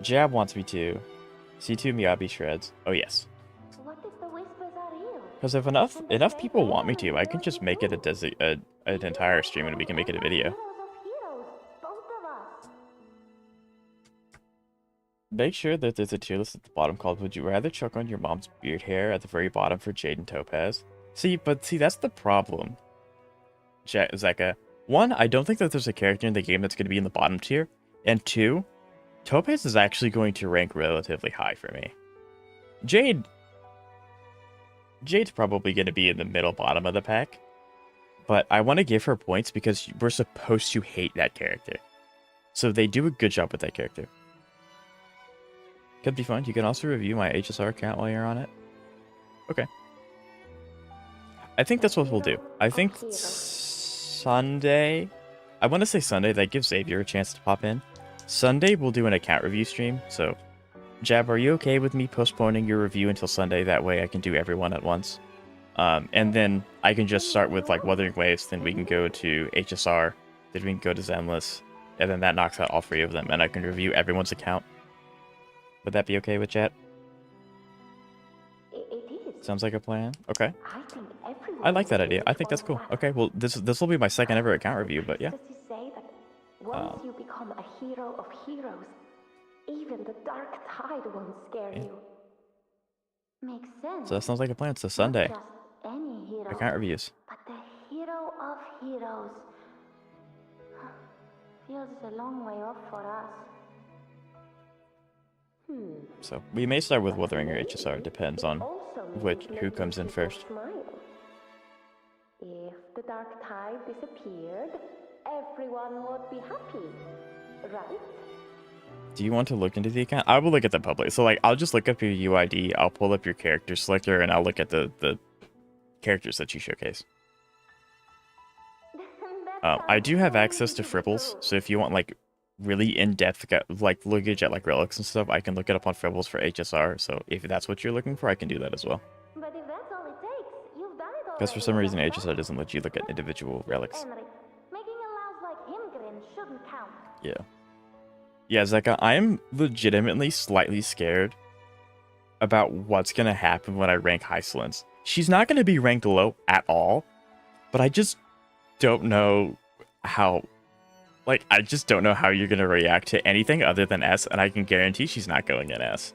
Jab wants me to, C2 Miyabi shreds. Oh yes. What if the whispers are real? Because if enough people want me to, I can just make it an entire stream and we can make it a video. Make sure that there's a tier list at the bottom called "Would you rather choke on your mom's beard hair?" at the very bottom for Jade and Topaz. See, that's the problem. Zeka. 1, I don't think that there's a character in the game that's going to be in the bottom tier. And 2, Topaz is actually going to rank relatively high for me. Jade's probably going to be in the middle bottom of the pack. But I want to give her points because we're supposed to hate that character. So they do a good job with that character. Could be fun. You can also review my HSR account while you're on it. Okay. I think that's what we'll do. I think Sunday... I want to say Sunday. That gives Xavier a chance to pop in. Sunday, we'll do an account review stream. So, Jab, are you okay with me postponing your review until Sunday? That way I can do everyone at once. And then I can just start with, like, Wuthering Waves. Then we can go to HSR. Then we can go to Zenless. And then that knocks out all 3 of them. And I can review everyone's account. Would that be okay with chat? It is. Sounds like a plan. Okay. I think everyone I like that should idea. do I it think that's on cool. that. Okay, well, this will be my second ever account review, but yeah. Does he say that once you become a hero of heroes, even the dark tide won't scare you? Makes sense. So that sounds like a plan. So Not Sunday, just any hero, account reviews. but the hero of heroes. Feels a long way off for us. So we may start with Wuthering or HSR. It depends on who comes in first. Smile. If the dark tide disappeared, everyone would be happy, right? Do you want to look into the account? I will look at the public. So like, I'll just look up your UID. I'll pull up your character selector, and I'll look at the characters that you showcase. I do have access to Fribbles, so if you want like really in-depth like lookage at like relics and stuff, I can look it up on Fribbles for HSR. So if that's what you're looking for, I can do that as well. But if that's all it takes, you've done it Because for some reason HSR doesn't let you look at individual relics. Henry, making a louse like him grin shouldn't count. Yeah. Yeah, Zeka, I am legitimately slightly scared about what's going to happen when I rank Hyslins. She's not going to be ranked low at all, but I just don't know how... Like, I just don't know how you're going to react to anything other than S, and I can guarantee she's not going in S.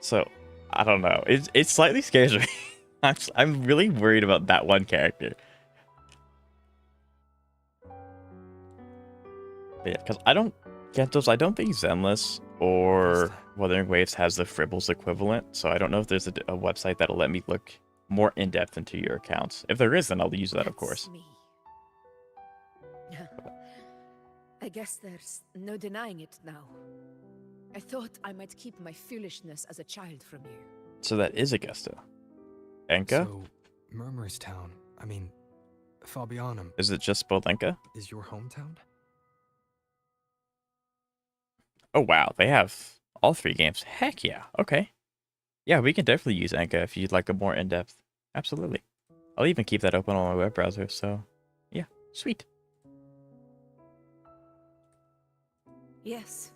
So, I don't know. It slightly scares me. I'm really worried about that one character. But yeah, because I don't get those. I don't think Zenless or Wuthering Waves has the Fribbles equivalent, so I don't know if there's a website that'll let me look more in-depth into your accounts. If there is, then I'll use that, of course. I guess there's no denying it now. I thought I might keep my foolishness as a child from you. So that is Augusta. Enka? So, Murmur's Town, I mean, Fabianum. Is it just Spolenka? Is your hometown? Oh wow, they have all 3 games. Heck yeah, okay. Yeah, we can definitely use Enka if you'd like a more in-depth. Absolutely. I'll even keep that open on my web browser, so yeah, sweet. Yes.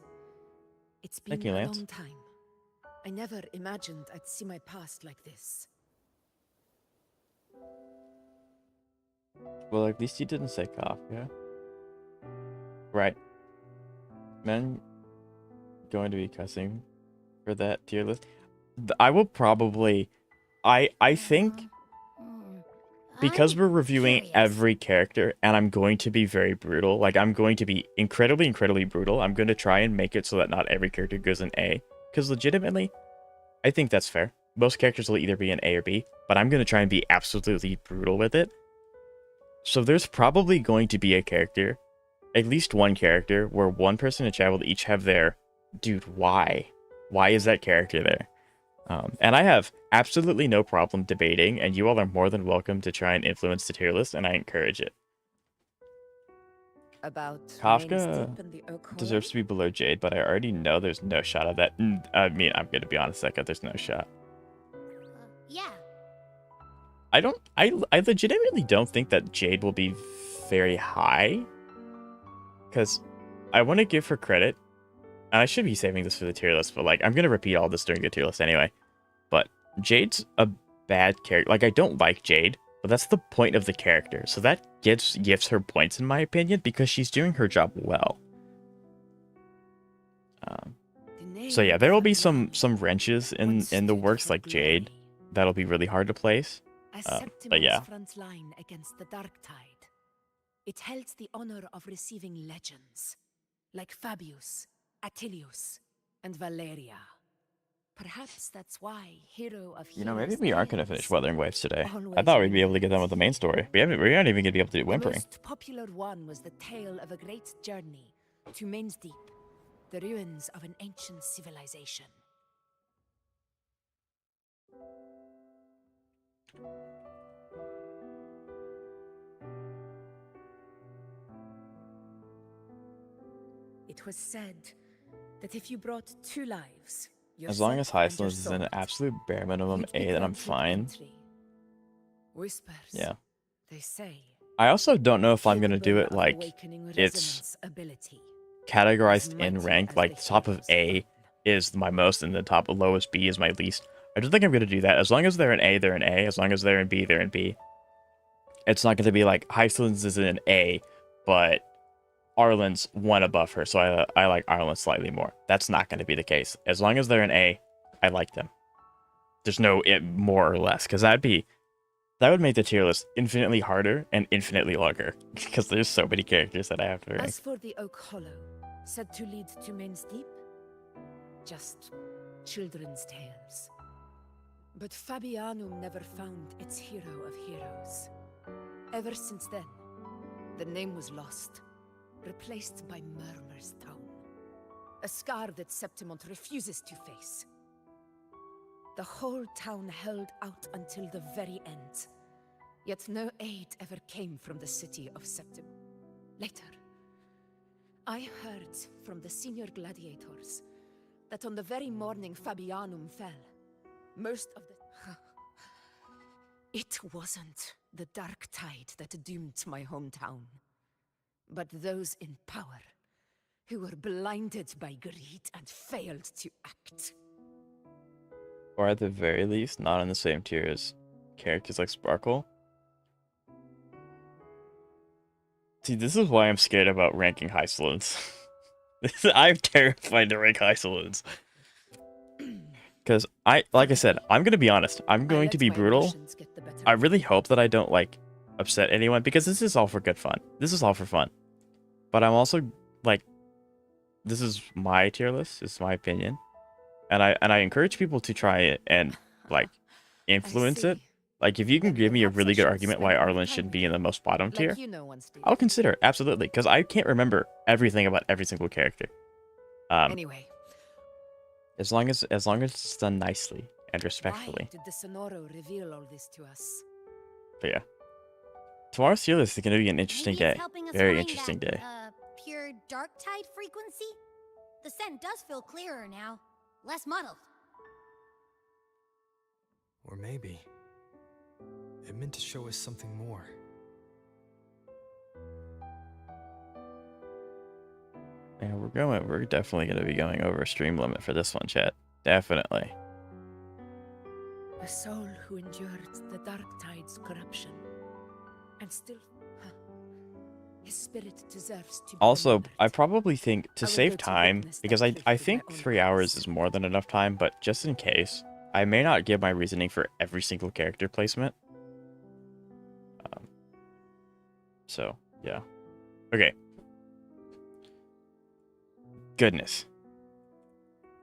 It's been Thank you, a Lance. long time. I never imagined I'd see my past like this. Well, at least you didn't say cough, yeah? Right. Men going to be cussing for that tier list. I will probably... I think... Because we're reviewing every character, and I'm going to be very brutal, like, I'm going to be incredibly brutal, I'm going to try and make it so that not every character goes in A. Because legitimately, I think that's fair. Most characters will either be in A or B, but I'm going to try and be absolutely brutal with it. So there's probably going to be a character, at least one character, where one person in chat will each have their, dude, why? Why is that character there? And I have absolutely no problem debating, and you all are more than welcome to try and influence the tier list, and I encourage it. About Kafka deserves to be below Jade, but I already know there's no shot of that. I mean, I'm gonna be honest, Zeka, there's no shot. Yeah. I legitimately don't think that Jade will be very high, because I want to give her credit, and I should be saving this for the tier list, but like, I'm gonna repeat all this during the tier list anyway. But Jade's a bad character. Like, I don't like Jade, but that's the point of the character. So that gives her points, in my opinion, because she's doing her job well. So yeah, there will be some wrenches in the works, like Jade, that'll be really hard to place. But yeah. Front line against the dark tide. It held the honor of receiving legends like Fabius, Attilius, and Valeria. Perhaps that's why Hero of You know, maybe Heroes we aren't going to tales finish Wuthering Waves today. I always thought we'd be able to get done with the main story. We aren't even going to be able to do The Whimpering. most popular one was the tale of a great journey to Main's Deep, the ruins of an ancient civilization. It was said that if you brought 2 lives, As long as yourself and Hyslins your is an soul, absolute bare minimum you'd be A, then I'm granted fine. entry. Whispers, Yeah. they say, I also don't know if I'm going to do capable it of like awakening it's resonance ability. categorized As in mighty rank. as Like the the top of A is my most and the top of lowest B is my least. I don't think I'm going to do that. As long as they're in A, they're in A. As long as they're in B, they're in B. It's not going to be like Hyceland's is in A, but Arlen's one above her, so I like Arlen slightly more. That's not going to be the case. As long as they're in A, I like them. There's no it more or less, because that would make the tier list infinitely harder and infinitely longer, because there's so many characters that I have to rank. As for the Oak Hollow, said to lead to Main's Deep, just children's tales. But Fabianum never found its hero of heroes. Ever since then, the name was lost, replaced by Murmur's tone. A scar that Septimont refuses to face. The whole town held out until the very end. Yet no aid ever came from the city of Septimont. Later, I heard from the senior gladiators that on the very morning Fabianum fell, most of the... It wasn't the dark tide that doomed my hometown, but those in power who were blinded by greed and failed to act. Or at the very least, not on the same tier as characters like Sparkle. See, this is why I'm scared about ranking high saloons. I'm terrified to rank high saloons. Because like I said, I'm going to be honest. I'm going to be brutal. I really hope that I don't, like, upset anyone, because this is all for good fun. This is all for fun. But I'm also, like, this is my tier list. It's my opinion. And I encourage people to try it and, like, influence it. Like, if you can give me a really good argument why Arlen should be in the most bottom tier, I'll consider it, absolutely. Because I can't remember everything about every single character. Anyway. As long as it's done nicely and respectfully. Why did the Sonoro reveal all this to us? But yeah. Tomorrow's tier list is going to be an interesting Maybe it's day. helping us Very find interesting that, day. Pure dark tide frequency? The scent does feel clearer now. Less muddled. Or maybe it meant to show us something more. Yeah, we're definitely going to be going over a stream limit for this one, chat. Definitely. A soul who endured the dark tide's corruption. And still, his spirit deserves to be Also, remembered. I probably think to I will save go to time, witness because that truth I with my think own 3 hours eyes. is more than enough time, but just in case, I may not give my reasoning for every single character placement. So, yeah. Okay. Goodness.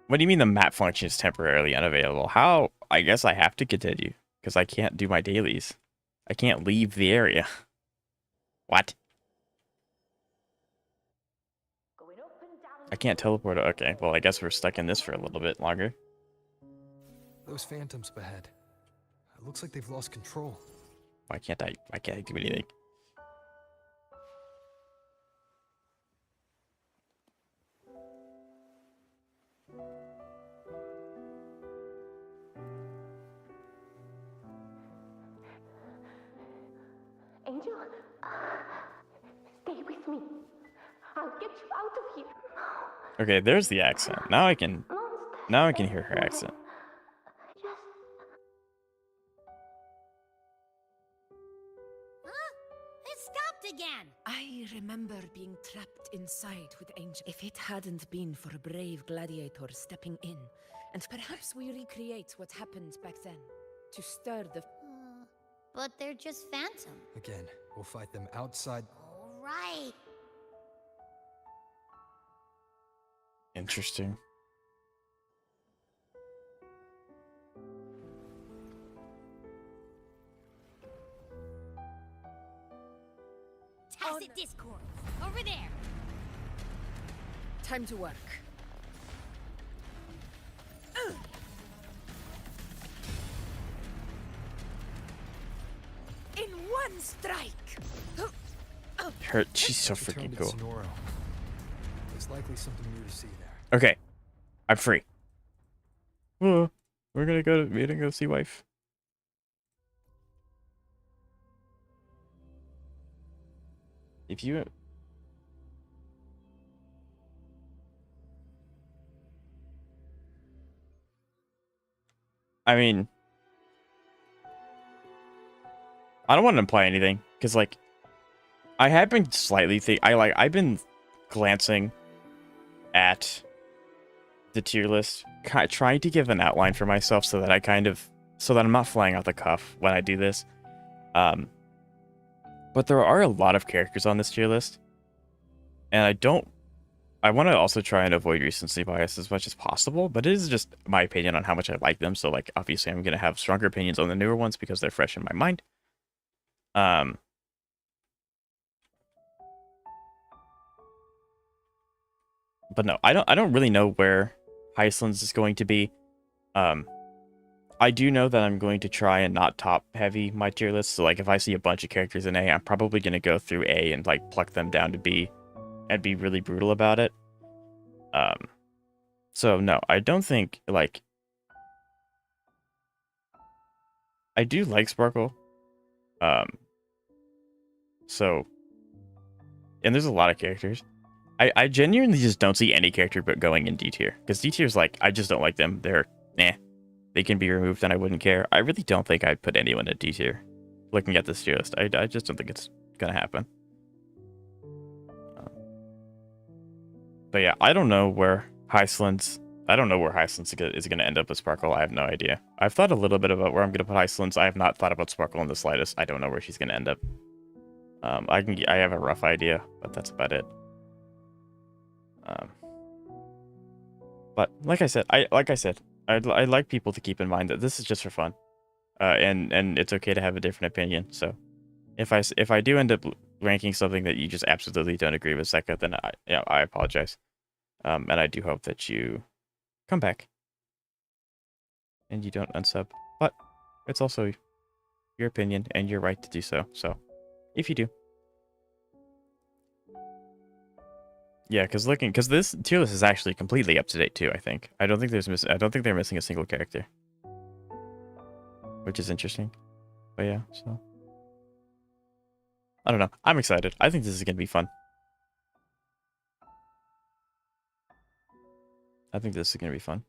What do you mean the map function is temporarily unavailable? How? I guess I have to continue, because I can't do my dailies. I can't leave the area. What? I can't teleport. Okay, well, I guess we're stuck in this for a little bit longer. Those phantoms ahead. It looks like they've lost control. Why can't I do anything? Angel, stay with me. I'll get you out of here. Okay, there's the accent. Now I can hear her accent. It stopped again! I remember being trapped inside with Angel. If it hadn't been for a brave gladiator stepping in, and perhaps we recreate what happened back then, to stir the... But they're just phantom. Again, we'll fight them outside. All right. Interesting. Tacit discord. Over there. Time to work. In one strike. She's so freaking cool. There's likely something new to see there. Okay, I'm free. We're gonna go see wife. If you... I mean, I don't want to imply anything, because, like, I have been slightly I've been glancing at the tier list, trying to give an outline for myself so that I'm not flying off the cuff when I do this. But there are a lot of characters on this tier list, and I want to also try and avoid recency bias as much as possible, but it is just my opinion on how much I like them, so, like, obviously I'm going to have stronger opinions on the newer ones because they're fresh in my mind. But no, I don't really know where Iceland's is going to be. I do know that I'm going to try and not top heavy my tier list. So, like, if I see a bunch of characters in A, I'm probably going to go through A and, like, pluck them down to B and be really brutal about it. So no, I don't think, like, I do like Sparkle. So, and there's a lot of characters. I genuinely just don't see any character but going in D tier. Because D tier is like, I just don't like them. They're, they can be removed and I wouldn't care. I really don't think I'd put anyone at D tier. Looking at this tier list, I just don't think it's gonna happen. But yeah, I don't know where Iceland's is gonna end up with Sparkle. I have no idea. I've thought a little bit about where I'm gonna put Iceland's. I have not thought about Sparkle in the slightest. I don't know where she's gonna end up. I have a rough idea, but that's about it. But like I said, I'd like people to keep in mind that this is just for fun, and it's okay to have a different opinion. So, if I do end up ranking something that you just absolutely don't agree with, Seka, then I apologize, and I do hope that you come back and you don't unsub. But it's also your opinion and your right to do so. So, if you do. Yeah, because this tier list is actually completely up to date too. I think. I don't think they're missing a single character, which is interesting. But yeah, so I don't know. I'm excited. I think this is gonna be fun. I think this is gonna be fun.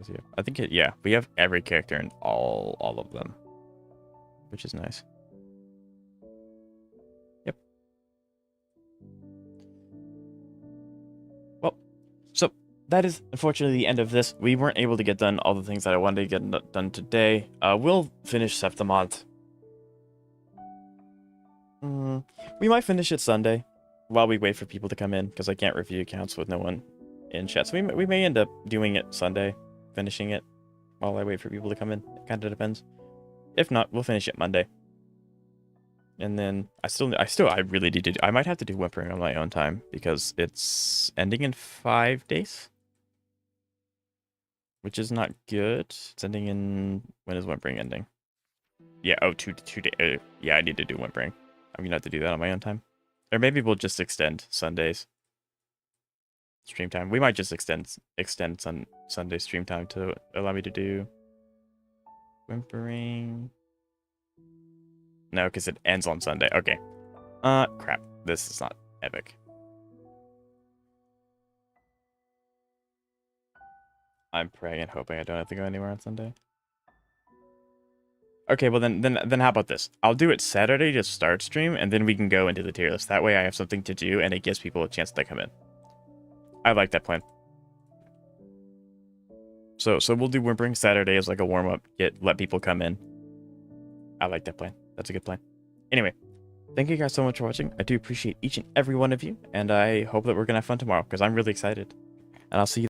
Yeah, I think we have every character in all of them, which is nice. So that is unfortunately the end of this. We weren't able to get done all the things that I wanted to get done today. We'll finish Septimont. We might finish it Sunday while we wait for people to come in, because I can't review accounts with no one in chat. So we may end up doing it Sunday, finishing it while I wait for people to come in. It kind of depends. If not, we'll finish it Monday. And then I really need to I might have to do Whimpering on my own time because it's ending in 5 days, which is not good. It's ending in, when is Whimpering ending? Yeah, 2 days. Yeah, I need to do Whimpering. I'm gonna have to do that on my own time, or maybe we'll just extend Sundays stream time. We might just extend Sunday stream time to allow me to do Whimpering. No, because it ends on Sunday. Okay. Crap. This is not epic. I'm praying and hoping I don't have to go anywhere on Sunday. Okay, well then how about this? I'll do it Saturday to start stream, and then we can go into the tier list. That way I have something to do, and it gives people a chance to come in. I like that plan. So we'll do Whimpering Saturday as like a warm-up. Let people come in. I like that plan. That's a good plan. Anyway, thank you guys so much for watching. I do appreciate each and every one of you, and I hope that we're gonna have fun tomorrow because I'm really excited. And I'll see you